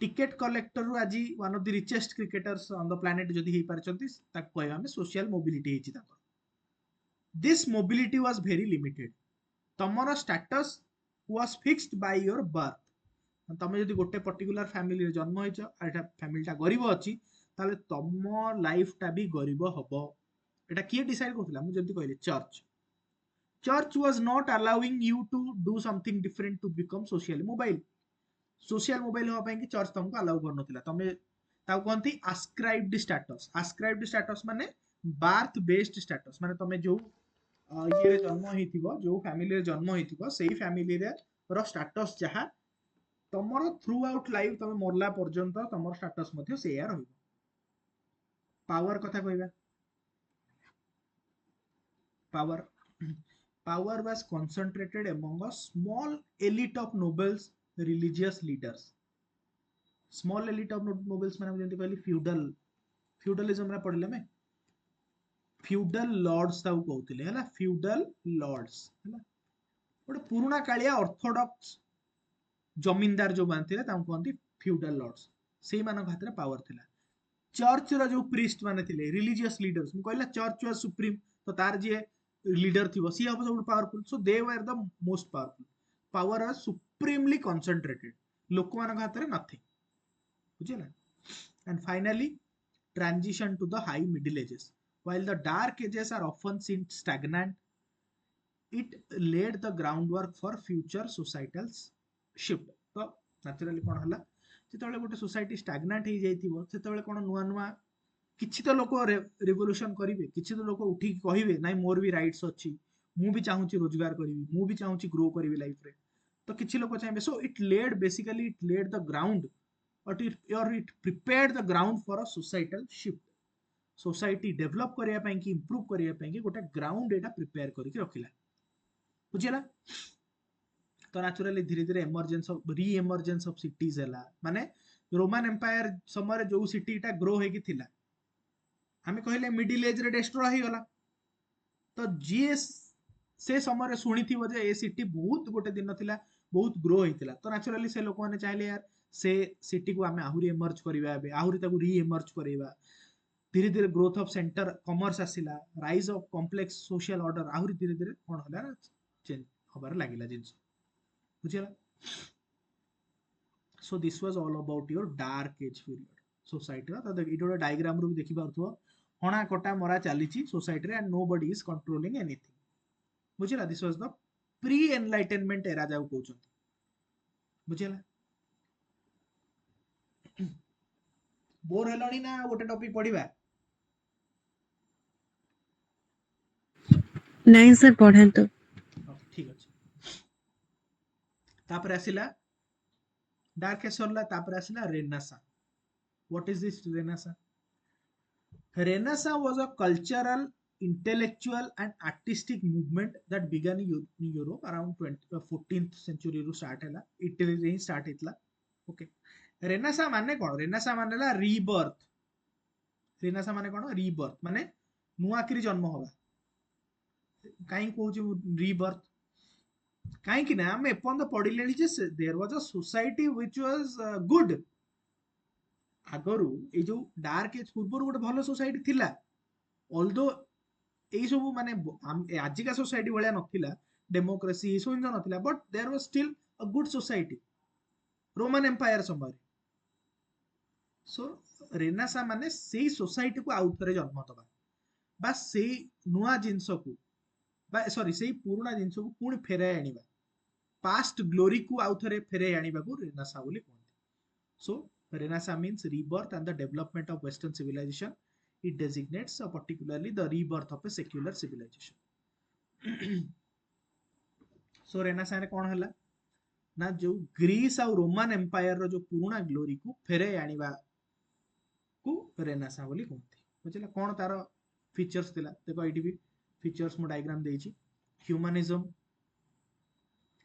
टिकेट कलेक्टर रु आज one of the richest cricketers on the planet जदि हे पारचंती ताकू कहबा हमें सोशल मोबिलिटी हेची ताकर this mobility was very limited तमरो status was fixed by your birth तुम जब गोटे पर्टिकुलर फैमिली जन्म होता फैमिलीटा गरीब अच्छी ताले तुम लाइफटा भी गरीब हम एटा किए डिसाइड करथिला मु जल्दी कहली church church was not allowing you to do something different to become social mobile होबा पई कि चर्च तुमको अलाउ करनथिला तमे ताऊ कहंती आस्क्राइब्ड स्टेटस माने बार्थ बेस्ड स्टेटस माने तमे जो ये जन्म होइथिबो जो फैमिली रे जन्म होइथिबो सेही फैमिली रे रो स्टेटस जहा तमरो थ्रू आउट लाइफ तमे मरला पर्यंत तमर स्टेटस मध्ये सेया रहइबो पावर कथा कहबा power power was concentrated among a small elite of nobles religious leaders small elite of nobles माने जेंति कहली फ्यूडलिज्म रा पढले में फ्यूडल लॉर्ड्स ताऊ कहउतिले हला फ्यूडल लॉर्ड्स हला गोटे पुराना कालिया ऑर्थोडॉक्स जमींदार जो मानथिले ताऊ कहंती फ्यूडल लॉर्ड्स सेही मानक हाथ रे पावर थिला चर्च रा जो प्रीस्ट माने थिले रिलीजियस लीडर्स मु कहला चर्च वाज सुप्रीम तो तार जे लीडर थी सी हम सब powerful so they were the most powerful power was supremely concentrated लोक मान हाथ रे नथिंग ବୁଝିଲା। And finally, transition to the high middle ages. While the dark ages are often seen stagnant, it laid the groundwork for future societal shift. तो naturally कौन हला ଯେତେବେଳେ ଗୋଟେ society stagnant ହେଇଯାଇଥିବ ସେତେବେଳେ କଣ ନୂଆ ନୂଆ କିଛି ତ ଲୋକ revolution କରିବେ, କିଛି ତ ଲୋକ ଉଠିକି କହିବେ ନାଇଁ ମୋର ବି ରାଇଟ୍ସ ଅଛି, ମୁଁ ବି ଚାହୁଁଛି ରୋଜଗାର କରିବି, ମୁଁ ବି ଚାହୁଁଛି ଗ୍ରୋ କରିବି ଲାଇଫରେ। ତ କିଛି ଲୋକ ଚାହିଁବେ, so it laid basically it laid the ground or it prepared the ground for a societal shift. Society develop करने ପାଇଁ କି ଇମ୍ପ୍ରୁଭ କରିବା ପାଇଁ କି ଗୋଟେ ଗ୍ରାଉଣ୍ଡ ଏଟା ପ୍ରିପେୟାର କରିକି ରଖିଲା। ବୁଝିଲା। ତ ନ୍ୟାଚୁରାଲି ଧୀରେ ଧୀରେ ଏମର୍ଜେନ୍ସ ଅଫ ରି ଏମର୍ଜେନ୍ସ ଅଫ ସିଟିଜ ହେଲା, ମାନେ ରୋମାନ ଏମ୍ପାयर ସମୟରେ ଯୋଉ ସିଟିଟା ଗ୍ରୋ ହେଇକି ଥିଲା ଆମେ କହିଲେ ମିଡିଲ ଏଜ ରେ ଡେଷ୍ଟ୍ରୟ ହେଇଗଲା। ତ ଯିଏ ସେ ସମୟରେ ଶୁଣିଥିବ ଯେ ଏ ସିଟି ବହୁତ ଗୋଟେ ଦିନ ଥିଲା ବହୁତ ଗ୍ରୋ ହେଇଥିଲା, ତ ନ୍ୟାଚୁରାଲି ସେ ଲୋକମାନେ ଚାହିଁଲେ ୟାର ସେ ସିଟିକୁ ଆମେ ଆହୁରି ଏମର୍ଜ କରିବା, ଏବେ ଆହୁରି ତାକୁ ରି ଏମର୍ଜ କରିବା। धीरे धीरे ग्रोथ ऑफ सेंटर कॉमर्स आसिला, rise of complex social order आहुरी धीरे धीरे कौन होला चेंज हबार लागिला जिंस। बुझिला। So this was all about your dark age period society रा। तो इट गोटे डायग्राम रू भी देखि पारथो, हणा कटा मरा चलीची सोसाइटी रे and nobody is controlling anything. बुझिला। This was the pre enlightenment era जाऊ कहउछन। बुझिला। बोर हेलणी ना गोटे टॉपिक पढिबा? नहीं सर पढ़ाନ୍ତୁ। ठीक अछि। तापर आसिला डार्क एज सरला, तापर आसिला Renaissance. What is this Renaissance? Renaissance was a cultural, intellectual and artistic movement that began in Europe around 14th century ରୁ start ହେଲା, ଇଟାଲୀ ରେ ହିଁ start ହେଇଥିଲା। ओके। Renaissance माने कौन? Renaissance माने ला रीबर्थ। Renaissance माने कौन? रीबर्थ माने नुआ करी जन्म हवा। काई कहूची रीबर्थ? काई कि ना हम एपन पढ़िले जे there was a society which was good. आगरू ए जो डार्क एज पूर्व गोटे भल सोसाइटी थिला, ऑल्दो एई सब माने आजिका सोसाइटी भलिया नथिला, डेमोक्रेसी ए सब नथिला, but there was still a good society Roman Empire समय। सो रेनेसां माने सेई सोसाइटी को आउ थरे जन्म दबा, बा सेई नुआ जिंस को बा सॉरी सेई पुराना जिंस को पुणी फेराई आनिबा, पास्ट ग्लोरी को आउ थरे फेराई आनिबा को रेनेसां बोली कहନ୍ତି। सो Renaissance means rebirth and the development of Western civilization. It designates particularly the rebirth of a secular civilization. So Renaissance रे कौन हला ना जो ग्रीस और रोमन एम्पायर रो जो पुराना ग्लोरी को फेरे आनिबा को रेनेसां बोली कहନ୍ତି। बुझिला। कौन तार फीचर्स थिला देखो, एठी भी फीचर्स मो डायग्राम देछि। Humanism,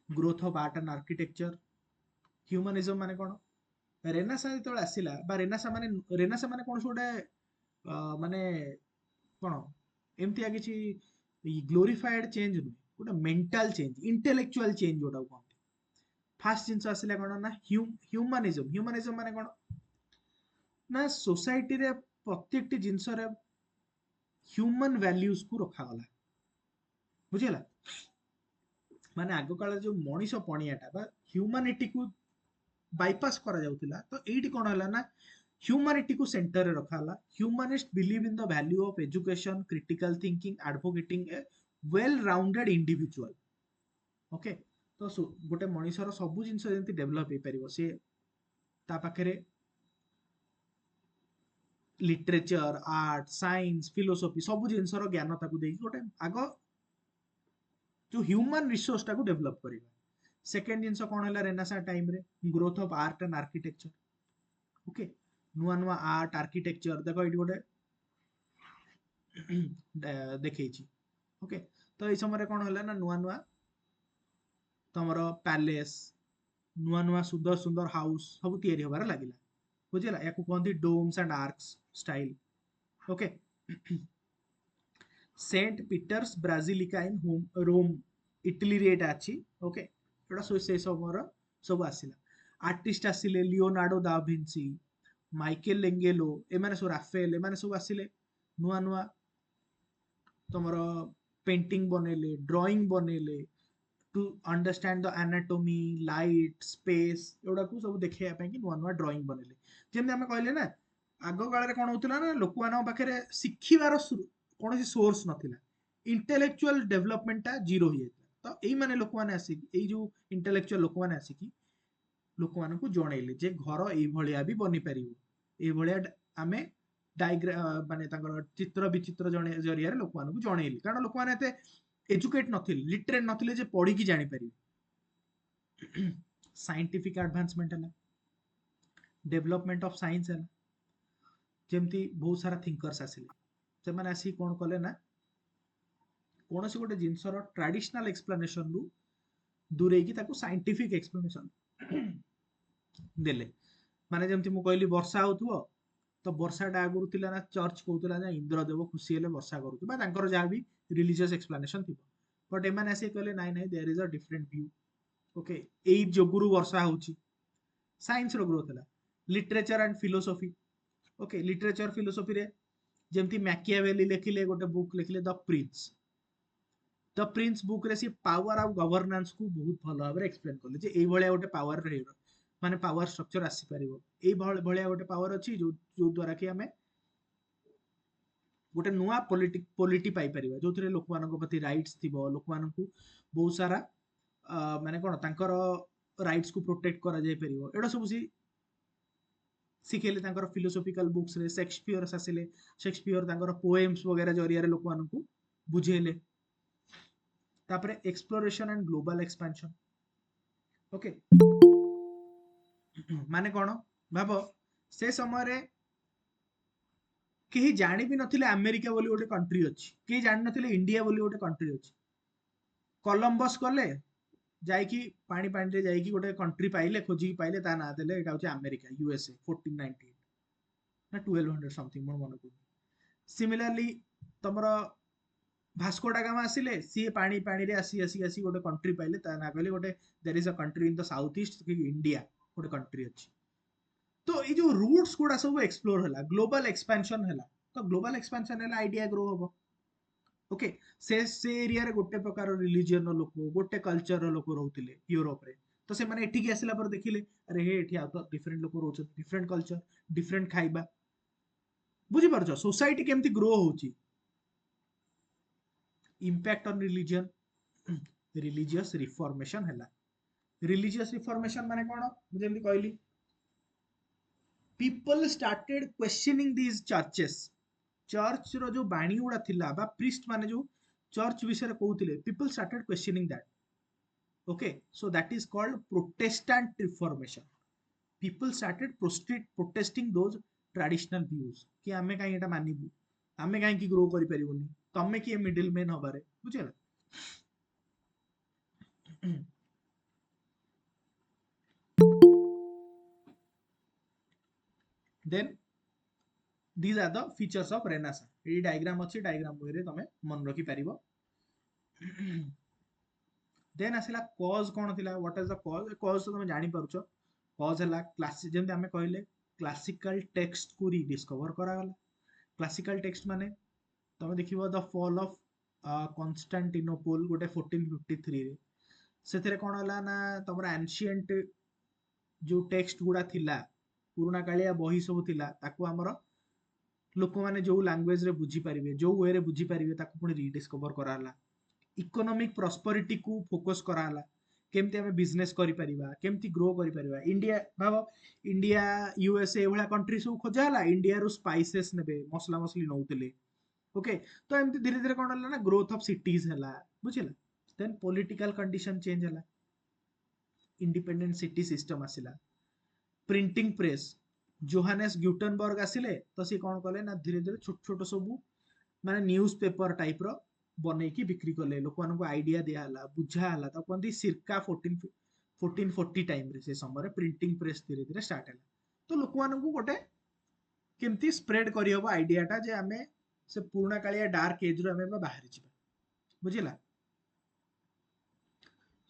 growth of art and architecture. Humanism माने कौन? रेनेसां जेतेବେଳେ ଆସିଲା ବା रेनेसां माने कौन गोटे माने कौन एमती किसी ग्लोरीफाइड चेंज नुहे, गोटे मेंटल चेंज, इंटेलेक्चुअल चेंज जोटा कहते। फास्ट जिनस आसिला कौन ना ह्यूमनिज्म। ह्यूमनिज्म माने कौन ना सोसाइटी रे प्रत्येक जिनस रे ह्यूमन वैल्यूज को रखा गला। बुझिला। माने आग काल जो मनीष पणियाटा बा ह्यूमनिटी को बाईपास करा जाउतिला, तो एठी कोन हला ना ह्यूमनिटी को सेंटर रे रखा हला। Humanist believe in the value of education, critical thinking, advocating A well rounded individual. Okay. तो गोटे मनीषर सबु जिंस जेंति डेवलप हे परिबो, से ता पाखरे लिटरेचर, आर्ट, साइंस, फिलोसफी सबु जिंसर ज्ञान ताकू देई गोटे आगो जो ह्यूमन रिसोर्स टाकू डेवलप करिबा। सेकेंड जिनस कौन है रेनेसां टाइम रे growth of art and architecture. Okay. नुआ नुआ आर्ट आर्किटेक्चर देखो ये गोटे देखी। ओके। तो ये समय कौन है ना नुआ नुआ तुमर पैलेस, नुआ नुआ सुंदर सुंदर हाउस सब तैयारी होबार लागिला। बुझिला। या कहते domes and arches style. Okay. Saint Peter's basilica in Rome Italy रे एटा अछि। ओके। एटा से समर सब आसिला। आर्टिस्ट आसिले Leonardo da Vinci, Michelangelo, एमाने सब राफेल, एमाने सब आसिले नुआ नुआ तुमर पेंटिंग बनेले, ड्राइंग बनेले, to understand the anatomy light space एगुड़ा को सब देखिया कि नुआ नुआ ड्राइंग बनले जेमती आम कहले ना आग काल कौन होता ना लोक मान पाखे शिखिबार कौन सोर्स नाला इंटेलेक्चुअल डेभलपमेंटा जीरो हो जाता तो यही लोक मैंने आसिक जो इंटेलेक्चुअल लोक मैंने आसिक लोक मान जनइले जे घर ये भी बनी पार ये आम डायग्रा माने चित्र विचित्र जरिया लोक मान जनइले कारण लोक मैंने एजुकेट नथिले लिटरेट नथिले जे पढ़ी की जानि पारिबे साइंटिफिक एडवांसमेंट है डेवलपमेंट ऑफ साइंस है जेमती बहुत सारा थिंकर्स आसिले से माने आसी कोन कले ना कौन से गोटे जिनसर ट्रेडिशनल एक्सप्लेनेशन रु दूरे की ताको साइंटिफिक एक्सप्लेनेशन देले माने जेमती मु कहली वर्षा होथुओ तो वर्षाटा आगुरु थिला ना चर्च कहूला ना इंद्रदेव खुशी हेले वर्षा करूथु बा तांकर जहाँ भी रिलीजियस एक्सप्लेनेशन थिबो बट एमाने आसी कहले नाइ नाइ there is a different view okay एई जोगुरु वर्षा होची साइंस रो ग्रोथ है literature and philosophy okay literature philosophy रे जेमती मैकियावेली लिखिले गोटे बुक लिखिले द प्रिंस बुक रे सी पावर ऑफ गवर्नेंस को बहुत भलो भाबरे एक्सप्लेन करले जे एई भलिया गोटे पावर रे माने पावर स्ट्रक्चर आसी परिबो एई भलिया गोटे पावर अछि जो द्वारा कि हमें गोटे नुआ पॉलिटी पाई परिबा जोथरे लोक मानको प्रति राइट्स थिबो लोक मानको बहुत सारा माने कोन तांकर राइट्स को प्रोटेक्ट करा जाय परिबो एडा सब सी शिखेले तांकर फिलोसॉफिकल बुक्स रे शेक्सपियर आसिले शेक्सपियर तांकर पोएम्स वगैरह जरिया रे लोक मानको बुझेले तापरे exploration and global expansion okay माने कोन भाबो से समय रे केही जानि भी नथिले अमेरिका बोली गोटे कंट्री अछि केही जानि नथिले इंडिया बोली गोटे कंट्री अछि कोलंबस कले जाइकी पानी पानी रे जाइकी गोटे कंट्री पाइले खोजी पाइले ता ना देले एटा होची अमेरिका यूएसए 1490 ना 1200 समथिंग मोर मन को सिमिलरली तमरो भास्को डा गामा आसिले सी पानी पानी रे आसी आसी आसी गोटे कंट्री पाइले ता ना कहले गोटे there is a country in the south east कि इंडिया गोटे कंट्री अछि तो ये जो रूट्स गुड़ा सब एक्सप्लोर हला ग्लोबल एक्सपेंशन हला तो ग्लोबल एक्सपेंशन हला आइडिया ग्रो होबो ओके से एरिया रे गोटे प्रकार रिलीजन रो लोक गोटे कल्चर रो लोक रहउतिले यूरोप रे तो से माने एठी के आसिला पर देखिले अरे हे एठी आ तो डिफरेंट लोक रहउछ डिफरेंट कल्चर डिफरेंट खाइबा बुझी परछ सोसाइटी केमती ग्रो होउची impact on religion religious reformation हला रिलीजियस रिफॉर्मेशन माने कोन मु जेमती कहली people started questioning these churches church रो जो बाणी गुड़ा थिला बा प्रीस्ट माने जो चर्च विषय कहउतिले people started questioning that okay so that is called protestant reformation people started protesting those traditional views कि आमे काई एटा मानिबु आमे काई की ग्रो करि परिबोनी तमे की मिडिल मैन हबारे बुझिला then these are the features of renaissance ये डायग्राम अछि डायग्राम वे तमे मन रखि परिबो देन आसिला कॉज कोन थिला what is the cause cause तो तमे जानि परछो कॉज हला क्लास जेंते हमें कहले क्लासिकल टेक्स्ट को रीडिस्कवर करा गला क्लासिकल टेक्स्ट माने तमे देखिबो द फॉल ऑफ कॉन्स्टेंटिनोपल गोटे 1453 रे सेथरे कोन हला ना तमरा एंशिएंट जो टेक्स्ट गुडा थिला पुराना कालिया बही सब थिला ताको हमर लोक माने जो लैंग्वेज रे बुझी परिबे जो वे रे बुझी परिबे ताको पुनी रीडिस्कवर कराला इकोनॉमिक प्रॉस्पेरिटी को फोकस कराला केमती हमें बिजनेस करि परिबा केमती ग्रो करि परिबा इंडिया भाबो इंडिया यूएसए एवला कंट्री सब खोजाला इंडिया रो स्पाइसेस नेबे मसला मसली नउतले ओके तो एमती धीरे धीरे कोन हला ना ग्रोथ ऑफ सिटीज हला बुझिला देन पॉलिटिकल कंडीशन चेंज हला इंडिपेंडेंट सिटी सिस्टम आसिला प्रिंटिंग प्रेस जोहानेस ग्यूटनबर्ग आसिले तो सी कोन कले ना धीरे धीरे छोट छोट सब माने न्यूज़ पेपर टाइप रो बनै की बिक्री कले लोक मानको आइडिया दिया हला बुझा हला तो कोंदी सिरका 1440 टाइम रे से समय रे प्रिंटिंग प्रेस धीरे धीरे स्टार्ट हला तो लोक मानको गोटे केमती स्प्रेड करी हबो आइडिया टा जे हमें से पुराना कालिया डार्क एज रो हमें बाहर जिबा बुझिला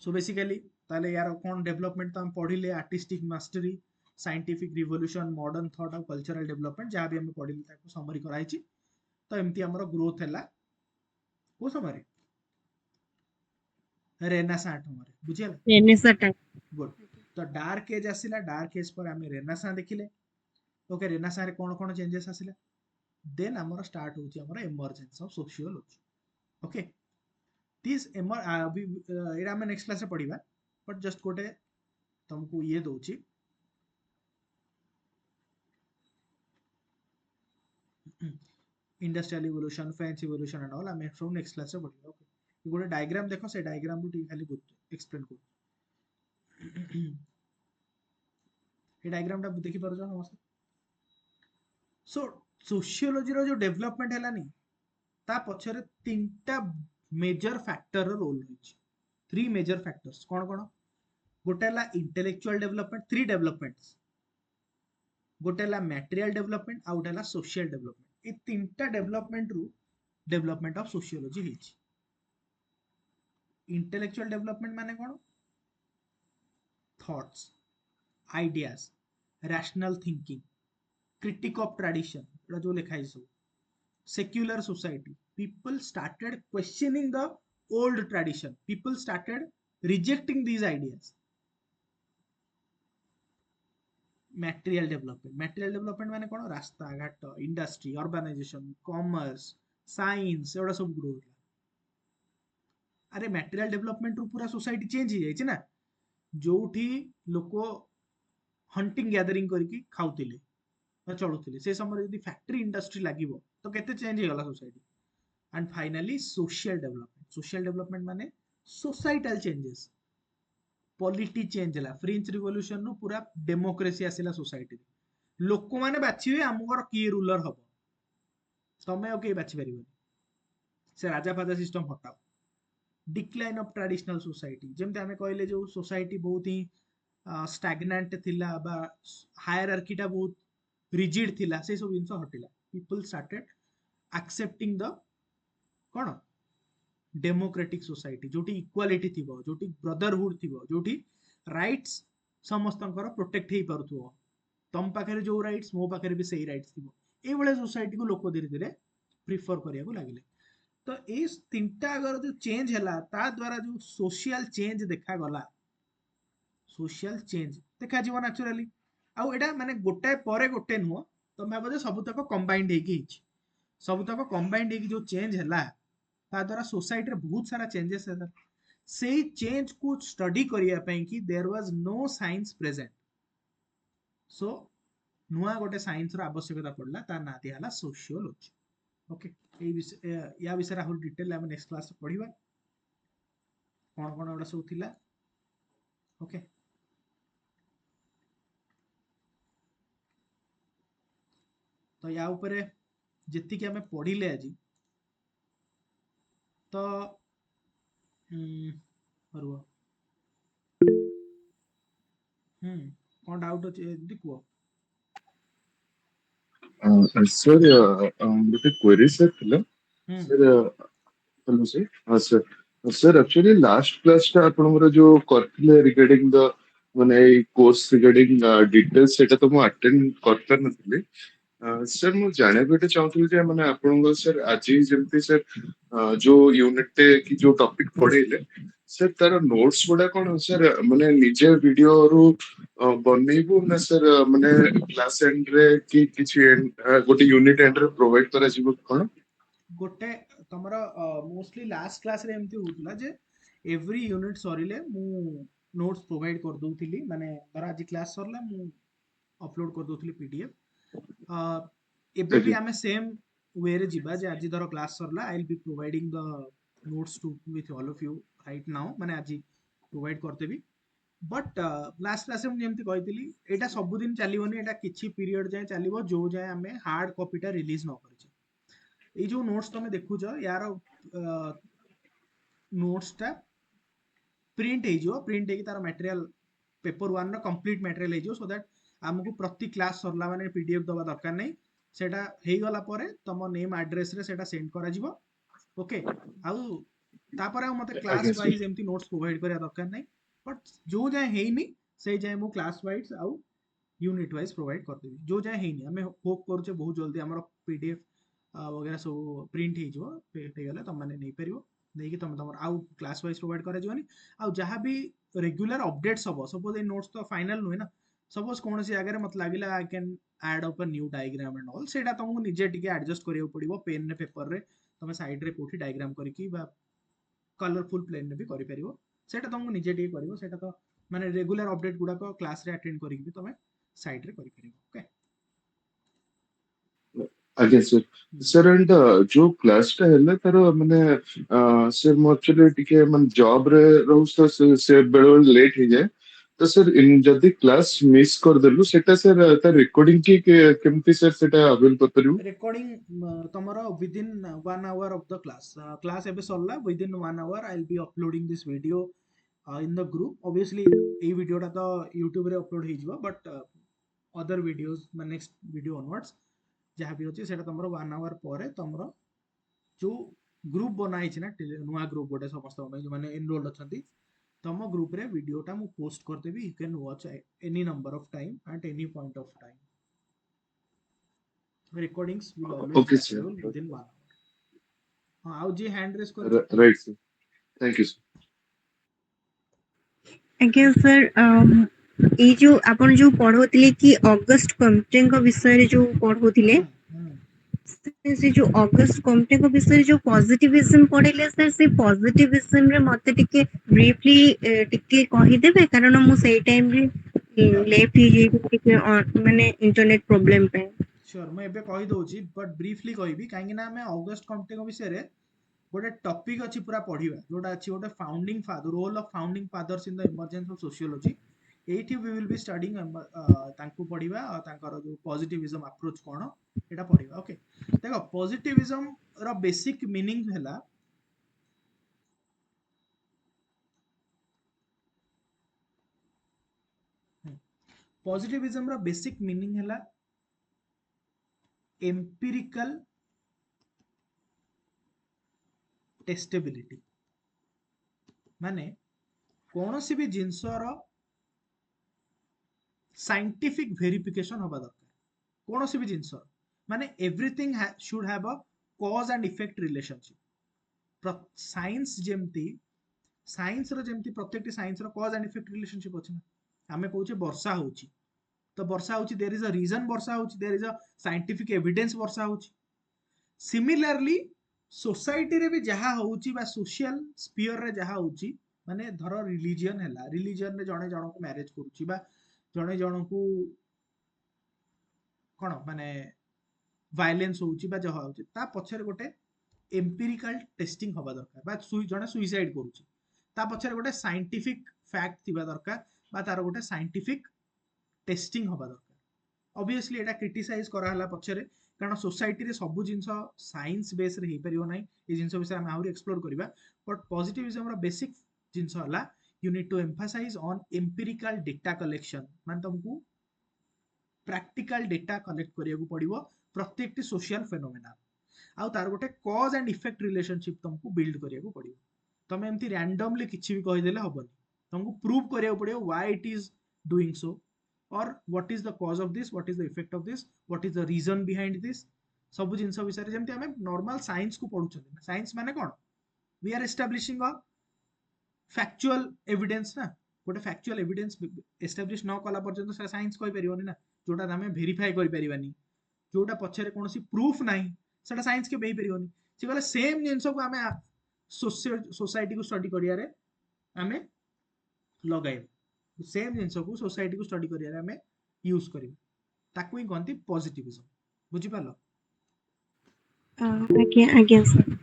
सो बेसिकली ताले यार कोन डेवलपमेंट तो हम पढिले artistic mastery scientific revolution modern thought और कल्चरल डेवलपमेंट जहाँ भी हमें पढ़िले ताको समरी कराइछि तो एमती हमरो ग्रोथ हला वो समरी रेनेसां टाइम बुझियला रेनेसा टाइम गुड तो डार्क एज आसिला डार्क एज पर आम रेनेसां देखिले ओके रेनेसां रे कोन कोन चेंजेस आसिला देन आमर स्टार्ट होची आमर emergence of sociology okay this एटा आम नेक्स्ट क्लास रे पढ़िबा बट जस्ट गोटे तुमको ये दउची industrial evolution French evolution and all आम फ्रॉम नेक्स्ट क्लास रे पढ़िबा ओके गोटे डायग्राम देखो से डायग्राम को खाली एक्सप्लेन कर ये डायग्राम टा देखि पारो समस्त सो सोशियोलॉजी रो जो डेवलपमेंट हैलानी ता पछरे तीनटा मेजर फैक्टर रो रोल होची थ्री मेजर फैक्टर्स कोन कोन गोटे ला इंटेलेक्चुअल डेवलपमेंट थ्री डेवलपमेंट्स गोटे ला मटेरियल डेवलपमेंट आ गोटे ला सोशल डेवलपमेंट ए तीनटा डेवलपमेंट रु डेवलपमेंट ऑफ सोशियोलॉजी हेची इंटेलेक्चुअल डेवलपमेंट माने कोन thoughts ideas rational thinking critique of tradition एटा जो लिखा है सब secular society people started questioning the old tradition people started rejecting these ideas material development माने कोन रास्ता घाट इंडस्ट्री अर्बानाइजेशन कॉमर्स साइंस एटा सब ग्रो होला अरे मटेरियल डेवलपमेंट रु पूरा सोसाइटी चेंज हो जाई ना जोठी लोक हंटिंग गैदरिंग करके खाउतिले चलुଥିଲେ से समय यदि फैक्ट्री इंडस्ट्री लागिवो तो केते चेंज हेगला society and finally social development माने सोसाइटल चेंजेस पॉलिटी चेंज हला फ्रेंच रिवॉल्यूशन नु पूरा डेमोक्रेसी आसिला सोसाइटी लोक माने बाछिबे हमकर की रूलर हबो समय ओके बाछि परिबो से राजा फाजा सिस्टम हटाओ डिक्लाइन ऑफ ट्रेडिशनल सोसाइटी जेमते हमें कहले जो सोसाइटी बहुत ही स्टैग्नेंट थिला बा हायरार्कीटा बहुत रिजिड थिला से सब जिनस हटिला पीपल स्टार्टेड एक्सेप्टिंग द कौन डेमोक्रेटिक सोसाइटी जोटी इक्वालिटी थिबो जोटी ब्रदरहुड थिबो जोटी राइट्स समस्तंकर प्रोटेक्ट हेई पारुथुबो तम पाखरे जो राइट्स मो पाखरे भी सही राइट्स थिबो ए बळे सोसाइटी को लोक धीरे धीरे प्रिफर करिया को लागिले तो ए तीनटा अगर जो चेंज हला ता द्वारा जो सोशल चेंज देखा गला सोशल चेंज देखा जीव नेचुरली आउ एटा माने गोटाए परे गोटे नुह तुम भाव जे सबुतक कंबाइंड हेकी हिच सबुतक कंबाइंड हेकी जो चेंज हला ता द्वारा सोसाइटी रे बहुत सारा चेंजेस हला से चेंज को स्टडी करिया पई कि there was no science present so नुआ गोटे साइंस रो आवश्यकता पड़ला ता ना दिया हला सोशियोलॉजी ओके ए विषय या विषय राहुल डिटेल हम नेक्स्ट क्लास पढ़िबा कोन कोन ओडा सब थिला ओके तो या ऊपर जितकी कि आम पढ़िले आज तो रुह कौन डाउट अच्छे दीदी कह सर ଗୋଟେ query sir ଥିଲା sir hello sir sir sir actually last class ଟା ଆପଣଙ୍କର ଯୋଉ କରିଥିଲେ regarding the ମାନେ ଏଇ course regarding details ସେଟା ତ ମୁଁ attend କରିପାରିନଥିଲି sir ମୁଁ ଜାଣିବାକୁ ଏଟା ଚାହୁଁଥିଲି ଯେ ମାନେ ଆପଣଙ୍କ sir ଆଜି ଯେମିତି sir ଯୋଉ ୟୁନିଟ ଟେ କି ଯୋଉ ଟପିକ ପଢେଇଲେ sir ତାର notes ଗୁଡା କଣ sir ମାନେ ନିଜେ ଭିଡିଓରୁ ବନେଇବୁ ନା sir ମାନେ କ୍ଲାସ ଏଣ୍ଡ ରେ କି କିଛି ଗୋଟେ ୟୁନିଟ ଏଣ୍ଡ ରେ ପ୍ରୋଭାଇଡ କରାଯିବ କଣ गोटे तुमर मोस्टली लास्ट क्लास रे एमती होउतला जे एवरी यूनिट सरिले मु नोट्स प्रोवाइड कर दउथिली माने धर आज क्लास सरला मु अपलोड कर दउथिली पीडीएफ एबे भी ଆଜ୍ଞା आमे सेम वे रे जिबा जे आज धर क्लास सरला I will be providing the notes to with all of you right now माने आज प्रोवाइड करते भी बट लास्ट क्लास में जेमती कहितली एटा सब दिन चलिबोनी एटा किछि पीरियड जाय चलिबो जो जाय आमे हार्ड कॉपीटा रिलीज न करिछि ये जो नोट्स तुम देखुच यार नोट्स टा प्रिंट है तार material paper one complete material हो सो दैट आमको प्रति क्लास सरला माने पीडीएफ दबा दरकार नहीं सेटा हेई गला परे तुम नेम एड्रेस रे सेटा सेंड करा जिवो ओके आउ तापर आ मते ଆଜ୍ଞା क्लास sir वाइज एमती नोट्स प्रोवाइड करिया दरकार नहीं बट जो जाय हेइनी से जाय मु क्लास वाइज आउ यूनिट वाइज प्रोवाइड कर देबी जो जाय हेइनी हमें होप करूचे बहुत जल्दी हमर पीडीएफ वगैरह सब प्रिंट हो गले तुम मैंने नहीं पार ଦେଇକି ତମେ ତମର ଆଉ କ୍ଲାସ୍ ୱାଇଜ୍ ପ୍ରୋଭାଇଡ୍ କରାଯିବନି। ଆଉ ଯାହା ବି ରେଗୁଲାର ଅପଡେଟ୍ସ ହବ, ସପୋଜ ଏଇ ନୋଟ୍ସ ତ ଫାଇନାଲ ନୁହେଁ ନା, ସପୋଜ କୌଣସି ଜାଗାରେ ମତେ ଲାଗିଲା ଆଇ କ୍ୟାନ୍ ଆଡ୍ ଅପ୍ ଅ ନ୍ୟୁ ଡାଇଗ୍ରାମ ଆଣ୍ଡ ଅଲ୍, ସେଇଟା ତମକୁ ନିଜେ ଟିକେ ଆଡଜଷ୍ଟ କରିବାକୁ ପଡିବ ପେନ୍ ରେ ପେପରରେ, ତମେ ସାଇଡରେ କୋଉଠି ଡାଇଗ୍ରାମ କରିକି ବା କଲରଫୁଲ ପ୍ଲେନ୍ ରେ ବି କରିପାରିବ। ସେଇଟା ତମକୁ ନିଜେ ଟିକେ କରିବ, ସେଇଟା ତ ମାନେ ରେଗୁଲାର ଅପଡେଟ୍ ଗୁଡାକ କ୍ଲାସରେ ଆଟେଣ୍ଡ କରିକି ବି ତମେ ସାଇଡରେ କରିପାରିବ। ଓକେ। ଆଜ୍ଞା ସାର୍। ସାର୍ ଆଣ୍ଡ ଯୋଉ କ୍ଲାସଟା ହେଲା ତାର ମାନେ ସାର୍ ମୁଁ ଆକ୍ଚୁଆଲି ଟିକେ ମାନେ ଜବରେ ରହୁଛି ତ ସେ ବେଳେବେଳେ ଲେଟ୍ ହେଇଯାଏ। ତ ସାର୍ ଯଦି କ୍ଲାସ ମିସ୍ କରିଦେଲୁ ସେଟା ସାର୍ ତା ରେକର୍ଡିଂ କି କେମିତି ସାର୍ ସେଟା ଆଭେଲ କରିପାରିବୁ? ରେକର୍ଡିଂ ତମର within 1 hour of the class, class ଏବେ ସରିଲା, within 1 hour I will be uploading this video in the group. Obviously ଏଇ ଭିଡିଓଟା ତ ୟୁଟ୍ୟୁବରେ ଅପଲୋଡ ହେଇଯିବ, ବଟ୍ ଅଦର ଭିଡିଓଜ ମାନେ ନେକ୍ସଟ ଭିଡିଓ ଅନୱାର୍ଡସ୍ ଯାହା ବି ଅଛି ସେଇଟା ତମର 1 hour ପରେ ତମର ଯୋଉ ଗ୍ରୁପ ବନା ହେଇଛି ନା, ନୂଆ ଗ୍ରୁପ ଗୋଟେ ସମସ୍ତଙ୍କ ପାଇଁ ଯୋଉମାନେ ଏନରୋଲ୍ଡ ଅଛନ୍ତି, ତମ ଗ୍ରୁପରେ ଭିଡିଓଟା ମୁଁ ପୋଷ୍ଟ କରିଦେବି। You can watch any number of time at any point of time. recordings will always be okay available sir. within 1 hour. ହଁ, ଆଉ ଯିଏ ହ୍ୟାଣ୍ଡ ରେସ୍ କରିଛି କୁହ। Right sir, thank you sir. ଆଜ୍ଞା ସାର୍, ଏଇ ଯୋଉ ଆପଣ ଯୋଉ ପଢଉଥିଲେ କି ଅଗଷ୍ଟ କମ୍ପ୍ଟେଙ୍କ ବିଷୟରେ ଯୋଉ ପଢଉଥିଲେ, ହୁଁ ହୁଁ ସେ ଯୋଉ ଅଗଷ୍ଟ କମ୍ପ୍ଟେଙ୍କ ବିଷୟରେ ଯୋଉ ପଜିଟିଭିଜମ ପଢେଇଲେ ସାର୍, ସେ ପଜିଟିଭିଜମ ରେ ମତେ ଟିକେ ବ୍ରିଫଲି ଟିକେ କହିଦେବେ, କାରଣ ମୁଁ ସେଇ ଟାଇମରେ ଲେଫ୍ଟ ହେଇଯାଇଛି ଟିକେ ମାନେ ଇଣ୍ଟରନେଟ ପ୍ରୋବ୍ଲେମ ପାଇଁ। ସିଓର, ମୁଁ ଏବେ କହିଦଉଛି ବଟ୍ ବ୍ରିଫଲି କହିବି, କାହିଁକି ନା ଆମେ ଅଗଷ୍ଟ କମ୍ପ୍ଟେଙ୍କ ବିଷୟରେ ଗୋଟେ ଟପିକ୍ ଅଛି ପୁରା ପଢିବା, ଯୋଉଟା ଅଛି ଗୋଟେ founding father, role of founding fathers in the emergence of sociology. ଏଇଠି वी विल बी स्टडिंग ତାଙ୍କୁ ପଢିବା, ତାଙ୍କର ଯୋଉ ପଜିଟିଭିଜମ ଆପ୍ରୋଚ କଣ ଏଟା ପଢିବା। ଓକେ, ଦେଖ ପଜିଟିଭିଜମ ର ବେସିକ ମିନିଂ ହେଲା, ପଜିଟିଭିଜମ ର ବେସିକ ମିନିଂ ହେଲା ଏମ୍ପିରିକାଲ ଟେଷ୍ଟେବିଲିଟି। ମାନେ କୌଣସି ବି ଜିନିଷର ସାଇंटिफिक भेरिफिकेशन हवा दरकार। कौन सी भी जिनस माने everything should have a cause and effect relationship. Science जेमती, साइंस रो जेमती प्रत्येक साइंस रो कॉज एंड इफेक्ट रिलेशनशिप अछि ना। आमे कहूचे वर्षा होउची, तो वर्षा होउची, देयर इज अ रीजन वर्षा होउची, there is a scientific evidence वर्षा होउची। सिमिलरली सोसाइटी रे भी जहा होउची बा सोशल स्फीयर रे जहा होउची, माने धर रिलीजन हैला, रिलीजन रे जणे जणको मैरिज करूची बा जणे जणको कोन माने वायलेंस होउची बा जहा होउची, ता पछरे गोटे एम्पिरिकल टेस्टिंग हवा दरकार। बा जणे सुइसाइड करूची, ता पछरे गोटे साइंटिफिक फैक्ट थिबा दरकार, बा तार गोटे साइंटिफिक टेस्टिंग हवा दरकार। ऑब्वियसली एटा क्रिटिसाइज करा हला पछरे, कारण सोसाइटी रे सब जिंस साइंस बेस रे हे परियो नै। ए जिंस विषय हम आहुरी एक्सप्लोर करिबा, बट पॉजिटिविज्म रो बेसिक जिंस हला you need to emphasize on empirical data collection. मान तुमको प्रैक्टिकल डेटा कलेक्ट करिया पड़िबो प्रत्येक टी सोशल फेनोमेना, आउ तार गोटे कॉज एंड इफेक्ट रिलेशनशिप तुमको बिल्ड करिया पड़िबो। तमे एमती रैंडमली किछि भी कहि देले हबनी, तुमको प्रूव करिया पड़िबो why it is doing so, और what is the cause of this, what is the effect of this, what is the reason behind this. सब जिंस विषय जेमती हमें नॉर्मल साइंस को पढुछन। साइंस माने कोन, we are establishing a factual evidence ना। गोटे फैक्चुअल एविडेंस एस्टाब्लिश न कला पर्यंत से साइंस कहि परिबोनी ना, जोटा आमे वेरीफाई करि परिबानी, जोटा पछरे कोनोसी प्रूफ नाही, सेटा साइंस के बेई परिबोनी। से कहले सेम जिंस को आमे सोसाइटी को स्टडी करियारे आमे लगाइब, सेम जिंस को सोसाइटी को स्टडी करियारे आमे यूज करिब, ताकू ही कहंती पॉजिटिविज्म। बुझि पालो? आज्ञा आज्ञा सर।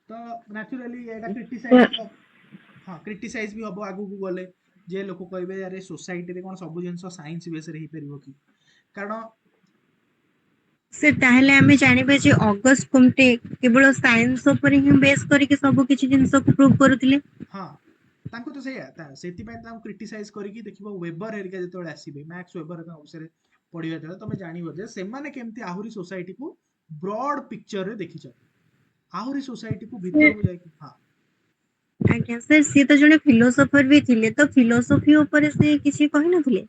तो नेचुरली एटा क्रिटिसाइज भी, हाँ क्रिटिसाइज भी हबो आगु को गले, जे लोक कहबे यार सोसाइटी रे कोन सब जिंस साइंस बेस रे ही परिबो कि, कारण से ताहले आमे जानिबे जे अगस्त कम्टे केवल साइंस ऊपर ही बेस करके सब किछि जिंस को प्रूव करूथिले। हाँ, तांको तो सेया सेति पय तांको क्रिटिसाइज करिकि देखिबो वेबर हेरिका जेतोळे आसीबे, मैक्स वेबर का अवसर पढिबा जळे तमे जानिबो जे सेमाने केमति आहुरी सोसाइटी को ब्रॉड पिक्चर रे देखिछ, आहुरी सोसाइटी को भीतर को जाई। हाँ आज्ञा सर, सी तो जने फिलोसोफर भी थिले, तो फिलोसोफी ऊपर से किछि कहि नथिले।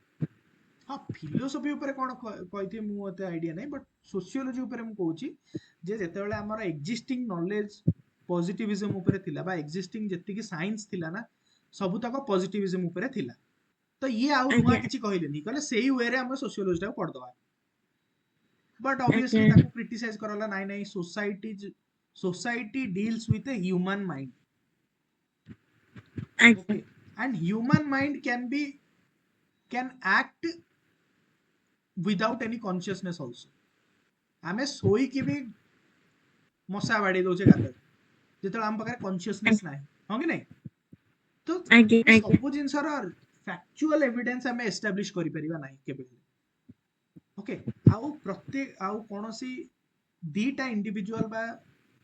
हाँ, फिलोसफी ऊपर कोन कहिथि मु एते आइडिया नै, बट सोशियोलॉजी ऊपर मु कहूची जे जेतेबेले हमर एक्जिस्टिंग नॉलेज पॉजिटिविज्म ऊपर थिला बा एक्जिस्टिंग जति की साइंस थिला ना सब तक पॉजिटिविज्म ऊपर थिला तो ये आउ नुआ आज्ञा किछि कहलेनी कहले सेही वे रे हम सोशियोलॉजी टा पढ़ दवा बट आज्ञा ऑब्वियसली ताको क्रिटिसाइज करला नाइ नाइ society deals with a human mind आज्ञा okay and human mind can act without any consciousness also आमे सोई की भी मशा बाड़ी दउचे गात जेतला हम पाखरे कॉन्शियसनेस नाही हो कि नहीं तो आज्ञा ये आज्ञा सब जिनसर फैक्चुअल एविडेंस आमे एस्टैब्लिश करि परिबा नाही केबे ओके आउ प्रत्येक आउ कोनोसी दीटा इंडिविजुअल बा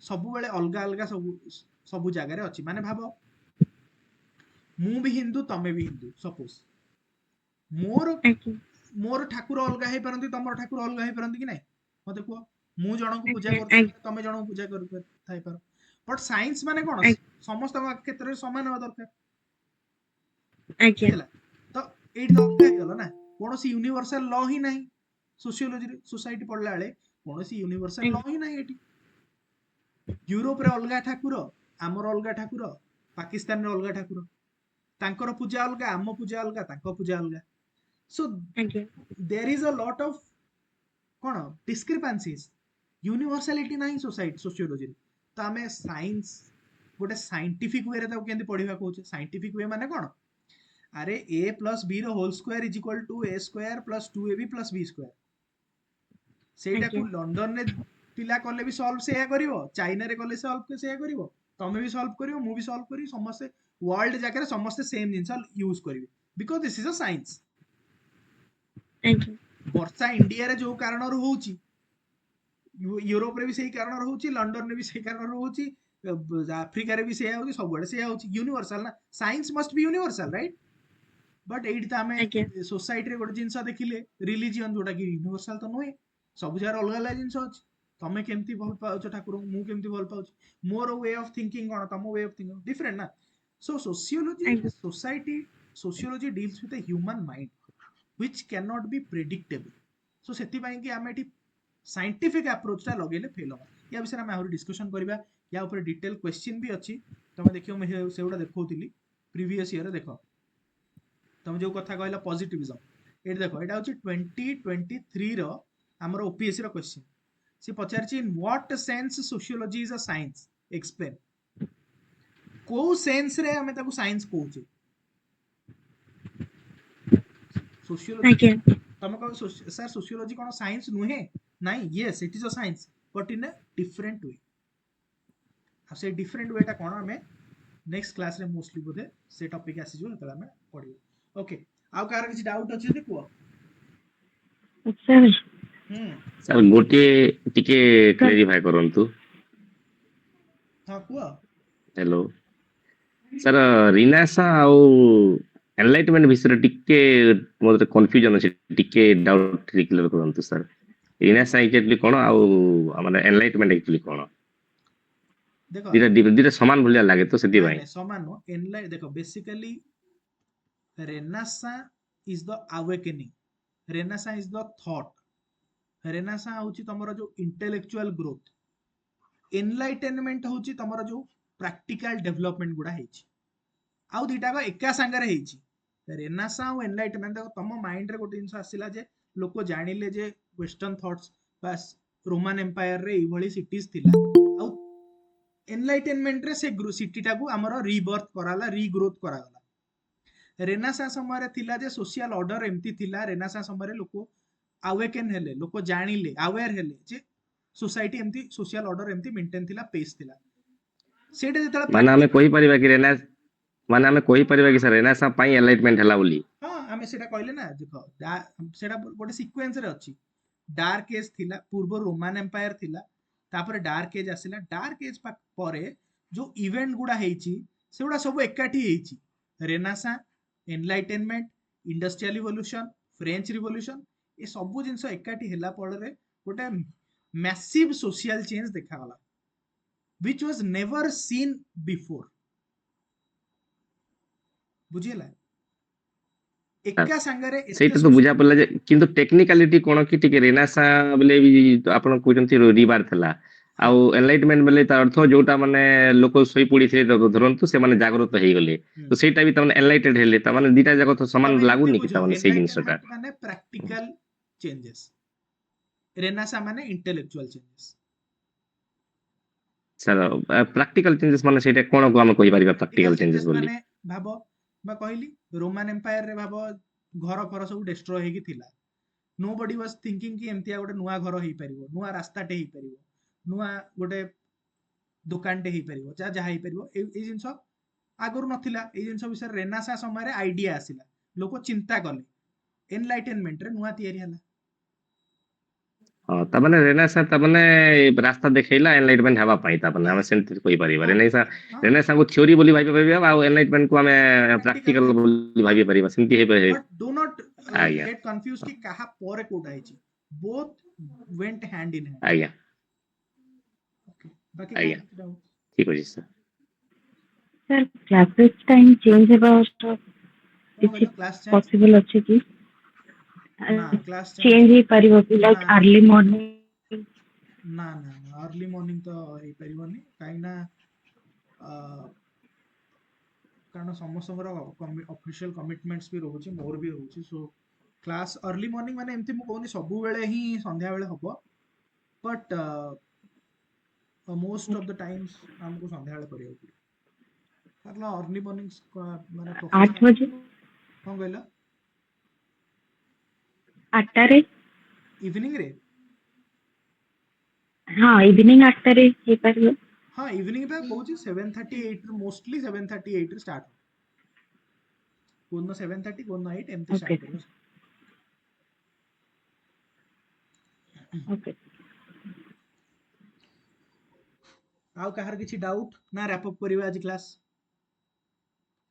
सबु बेले अलगा अलगा सबु जगह रे अछि माने भाबो मु भी हिंदू तमे भी हिंदू सपोज मोर आज्ञा मोर ठाकुर अलगा है परंती तमर ठाकुर अलगा है परंती कि नहीं मते को मु जण को पूजा आज्ञा करथि तमे जण को पूजा कर थाई पर बट साइंस माने कोन समस्त क्षेत्र रे समान हो दरकार आज्ञा बुझला तो एट तो अलगा है गलो ना कोनोसी यूनिवर्सल लॉ ही नहीं सोशियोलॉजी रे सोसाइटी पढ़ला बेले कोनोसी यूनिवर्सल लॉ ही नहीं एटी यूरोप रे अलगा ठाकुर हमर अलगा ठाकुर पाकिस्तान रे अलगा ठाकुर तांकर पूजा अलगा आम पूजा अलगा तांको पूजा अलगा सो आज्ञा there is a lot of कोन डिस्क्रिपेंसीज यूनिवर्सलिटी नाही सोसाइटी सोशियोलॉजी तो आमे साइंस गोटे साइंटिफिक वे रे ताको केंति पढिबा कहूचे साइंटिफिक वे माने कोन अरे a प्लस b रो whole square is equal to a square plus 2ab plus b square सेटा आज्ञा को लंदन रे पिला कले भी सॉल्व सेया करिवो चाइना रे कले सॉल्व सेया करिवो तमे भी सॉल्व करिवो मु भी सॉल्व करी समस्त वर्ल्ड जाके समस्त सेम जिंस यूज करिवे because this is a science आज्ञा वर्षा इंडिया रे जो कारण रो होउची यूरोप रे भी सही कारण रो होउची लंदन रे भी सही कारण रो होउची अफ्रीका रे भी सेया होउची सब बड़े सेया होउची यूनिवर्सल ना science must be universal right but eight त हमें आज्ञा सोसाइटी रे गोटे जिंस देखिले रिलीजियन जोटा कि यूनिवर्सल तो नोए सब जगह अलग अलग जिंस अछि तमे केमती भल पाउछ ठाकुर मु केमती भल पाउछ मोर वे ऑफ थिंकिंग कोन तम वे ऑफ थिंकिंग डिफरेंट ना सो आज्ञा sociology deals with a human mind which can not be predictable so सेति पई कि आमे एठी साइंटिफिक अप्रोच टा लगेले फेल हो या विषय में आहुरी डिस्कशन करबा या ऊपर डिटेल क्वेश्चन भी अछि तमे देखियो मैं सेउडा देखौतिली प्रीवियस ईयर देखो तुम जो कथा कहला पॉजिटिविज्म एट देखो एटा होची 2023 रो हमर ओपीएससी रो क्वेश्चन से पचारची in what sense sociology is a science explain को सेंस रे हमें ताको साइंस कहूचे सोशियोलॉजी आज्ञा तुम कहो सर सोशियोलॉजी कोन साइंस नुहे नहीं yes it is a science but in a different way आ से डिफरेंट वे टा कोन हमें नेक्स्ट क्लास रे मोस्टली बोधे से टॉपिक आसी जो तला हमें पढियो ओके आउ कार किछ डाउट अछि दे को सर सर गोटे टिके क्लेरिफाई करंतु हां को हेलो सर रिनासा ଆଉ एनलाइटमेंट विषय टिके मोर कंफ्यूजन अछि टिके डाउट क्लियर करंतु सर रिनासा एक्चुअली कोन ଆଉ हमर एनलाइटमेंट एक्चुअली कोन देखो धीरे समान भलिया लागे तो सेति नहीं भाई नहीं समान नो एनलाइट देखो basically Renaissance is the awakening Renaissance is the thought Renaissance होची तमरो जो इंटेलेक्चुअल ग्रोथ एनलाइटनमेंट होची तमरो जो प्रैक्टिकल डेवलपमेंट गुडा हेची आउ दीटा को एका संगे हेची रेनासा और एनलाइटमेंट देखो तम माइंड रे गोटे जिंस आसिला जे लोक जानिले जे वेस्टर्न थॉट्स बस रोमन एम्पायर रे इभली सिटीज थिला आउ एनलाइटनमेंट रे से सिटी टाकू हमर रीबर्थ कराला रीग्रोथ कराला रेनासा समय रे थिला जे सोशल ऑर्डर एम्ति थिला रेनासा समय रे लोक अवेकन हेले लोक जानिले अवेयर हेले जे सोसाइटी एम्ति सोशल ऑर्डर एम्ति मेंटेन थिला पेस थिला सेटे जेतला माने हमें कहि परिबा कि रेना माने हमें कहि परिबा कि सर रेनासा पई एनलाइटमेंट हला बोली हां हमें सेटा कहले ना देखो सेटा गोटे सीक्वेंस रे अछि डार्क एज थिला पूर्व रोमन एम्पायर थिला तापर डार्क एज आसिला डार्क एज परे जो इवेंट गुडा हेची सेगुडा सब एकाठी हेची Renaissance enlightenment industrial revolution French revolution ये सब जिंस एकाठी हेला पड़े गोटे मैसिव सोशल चेंज देखा गला which was never seen before बुझिला एका संगरे सेटा तो बुझा पड़ला जे किंतु टेक्निकलिटी कोन कि टिके रेनासा बोले भी तो आपण कहउचंती रिबार थला ଆଉ ଏନଲାଇଟମେଣ୍ଟ ବେଲେ ତାର ଅର୍ଥ ଯୋଉଟା ମାନେ ଲୋକ ଶୋଇ ପଡିଥିଲେ ଧରନ୍ତୁ ସେମାନେ ଜାଗ୍ରତ ହେଇଗଲେ ତ ସେଇଟା ବି ତାମାନେ ଏନଲାଇଟେଡ ହେଲେ ତାମାନେ ଦିଟା ଯାକ ତ ସମାନ ତମେ ଏମିତି ଲାଗୁନି କି ବୁଝ ତାମାନେ ସେଇ ଜିନିଷଟା ଏନଲାଇଟେନମେଣ୍ଟ ମାନେ ପ୍ରାକ୍ଟିକାଲ ଚେଞ୍ଜେସ୍, ରେନାସା ମାନେ intellectual changes. Sir practical changes ମାନେ ସେଇଟା କଣ ଆମେ କହିପାରିବା ପ୍ରାକ୍ଟିକାଲ ପ୍ରାକ୍ଟିକାଲ ଚେଞ୍ଜେସ୍ ଚେଞ୍ଜେସ୍ ବୋଲି? ମାନେ ଭାବ ବା କହିଲି ରୋମାନ ଏମ୍ପାୟାର ରେ ଭାବ ଘର ଫର ସବୁ ଡେଷ୍ଟ୍ରୟ ହେଇକି ଥିଲା। नो बडी वाज थिंकिंग कि एमतिया गोटे नुआ घर हो पारिबो, नुआ रास्ताटे हो पारिबो, नुआ गोटे दुकानटे हो पारिबो, जहा हो पारिबो। ए जिंस आगरु नथिला। ए जिंस विषय रेनासा समय आइडिया आसिला, लोक चिंता कले, एनलाइटेनमेंट रे नुआ तयारी हला। ହଁ ତାମାନେ ରେନେସା ତାମାନେ ରାସ୍ତା ଦେଖେଇଲା ଏନଲାଇଟମେଣ୍ଟ ହେବା ପାଇଁ ତାମାନେ ଆମେ ସେମିତି କହିପାରିବା। ରେନେସାଙ୍କୁ ଥିଓରି ବୋଲି ଭାବି ପାରିବା ଆଉ ଏନଲାଇଟମେଣ୍ଟ କୁ ଆମେ प्रैक्टिकल ପ୍ରାକ୍ଟିକାଲ ବୋଲି ଭାବି ପାରିବା ସେମିତି ହେଇପାରିବ। बट डू नॉट ଆଜ୍ଞା गेट कंफ्यूज कि कहा पोरे कोटा है, both went hand in hand. ଆଜ୍ଞା ओके, बाकी ଆଜ୍ଞା कहां डाउट? ଠିକ ଅଛି sir. Sir classes time change हेबा कौन किछि कहलो क्लास चेंज? पॉसिबल अछि कि ना क्लास चेंज चेंज हे परिबो कि ना लाइक अर्ली मॉर्निंग? ना ना अर्ली मॉर्निंग तो हो परिबोनी काई ना कारण समस्त ऑफिशियल कमिटमेंट्स भी रोचे, मोर भी रोचे। सो क्लास अर्ली मॉर्निंग माने एमती मु कहूनी सब बेले ही संध्या बेले हबो, but most of the times हमको संध्या बेले करियो पड़े। कारण अर्ली मॉर्निंग माने 8 प्रोफेशनल बजे कोन कहला 8 रे? इवनिंग रे? हां इवनिंग 8 रे हे परिबो। हाँ इवनिंग पे कहूँ 7:38 मोस्टली 7:38 स्टार्ट, कोन 7:30 कोन 8 एमती ओके स्टार्ट करियो। ओके आउ कहार किछि डाउट ना रैप अप करिवा आज क्लास?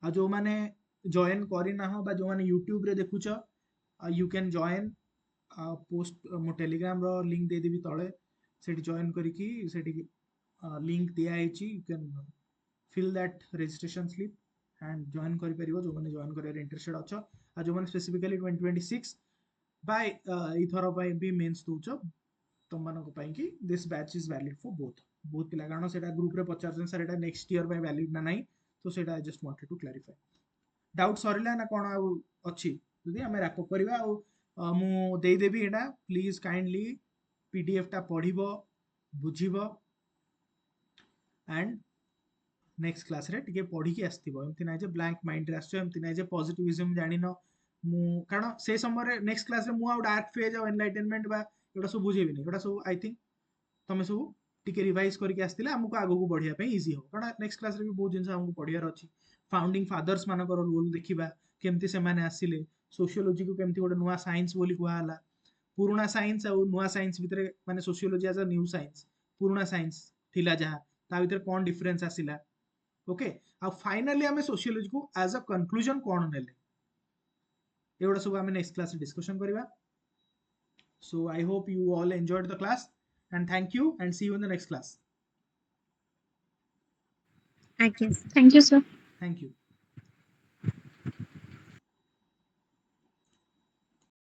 आ जो माने जॉइन करिना हो बा जो माने यूट्यूब रे देखुछ, यू कैन जॉइन पोस्ट मो टेलीग्राम रो लिंक दे देबी तळे, सेठी जॉइन करिकी सेठी लिंक दिया आइची, you can fill that registration slip and join करि परिबो जो माने जॉइन करे इंटरेस्टेड अछ। आ जो माने स्पेसिफिकली 2026 बाय इथरो बाय बी मेंस दोछ तुम मानको पाई कि this batch is valid for both बहुत पिला, कारण सेटा ग्रुप रे पचार सेटा नेक्स्ट ईयर बाय वैलिड ना नाही, तो सेटा I just wanted to clarify. Doubt सरिला ना कोन आउ अछि जदी हमें रैप अप करबा। आ मु देई देबी एटा, प्लीज काइंडली पीडीएफ टा पढिबो बुझिबो एंड नेक्स्ट क्लास रे टिके पढ़ी की आस्थिबो। एमति नै जे ब्लैंक माइंड रे आछो, एमति नै जे पॉजिटिविज्म जानिनो मु, कारण से समय रे नेक्स्ट क्लास रे मु आउ डार्क फेज और एनलाइटनमेंट बा एटा सब बुझेबिनी। एटा सब आई थिंक तमे सब टिके रिवाइज करके आस्थिले हमको आगो को बढ़िया पे इजी हो, कारण नेक्स्ट क्लास रे भी बहुत जिंस हमको पढ़ियार अछि। फाउंडिंग फादर्स मानकर रोल देखिबा, केमति से माने आसिले, सोशियोलॉजी को केमति गोटे नुआ साइंस बोली कुआ हला, पुराना साइंस और नुआ साइंस भितरे माने sociology as a new science, पुराना साइंस थिला जहा ता भितरे कोन डिफरेंस आसिला। ओके, आ फाइनली हमें सोशियोलॉजी को एज अ कंक्लूजन कोन नेले, एवडा सब हमें नेक्स्ट क्लास डिस्कशन करिबा। So I hope you all enjoyed the class and thank you and see you in the next class. I guess. Thank you sir. Thank you.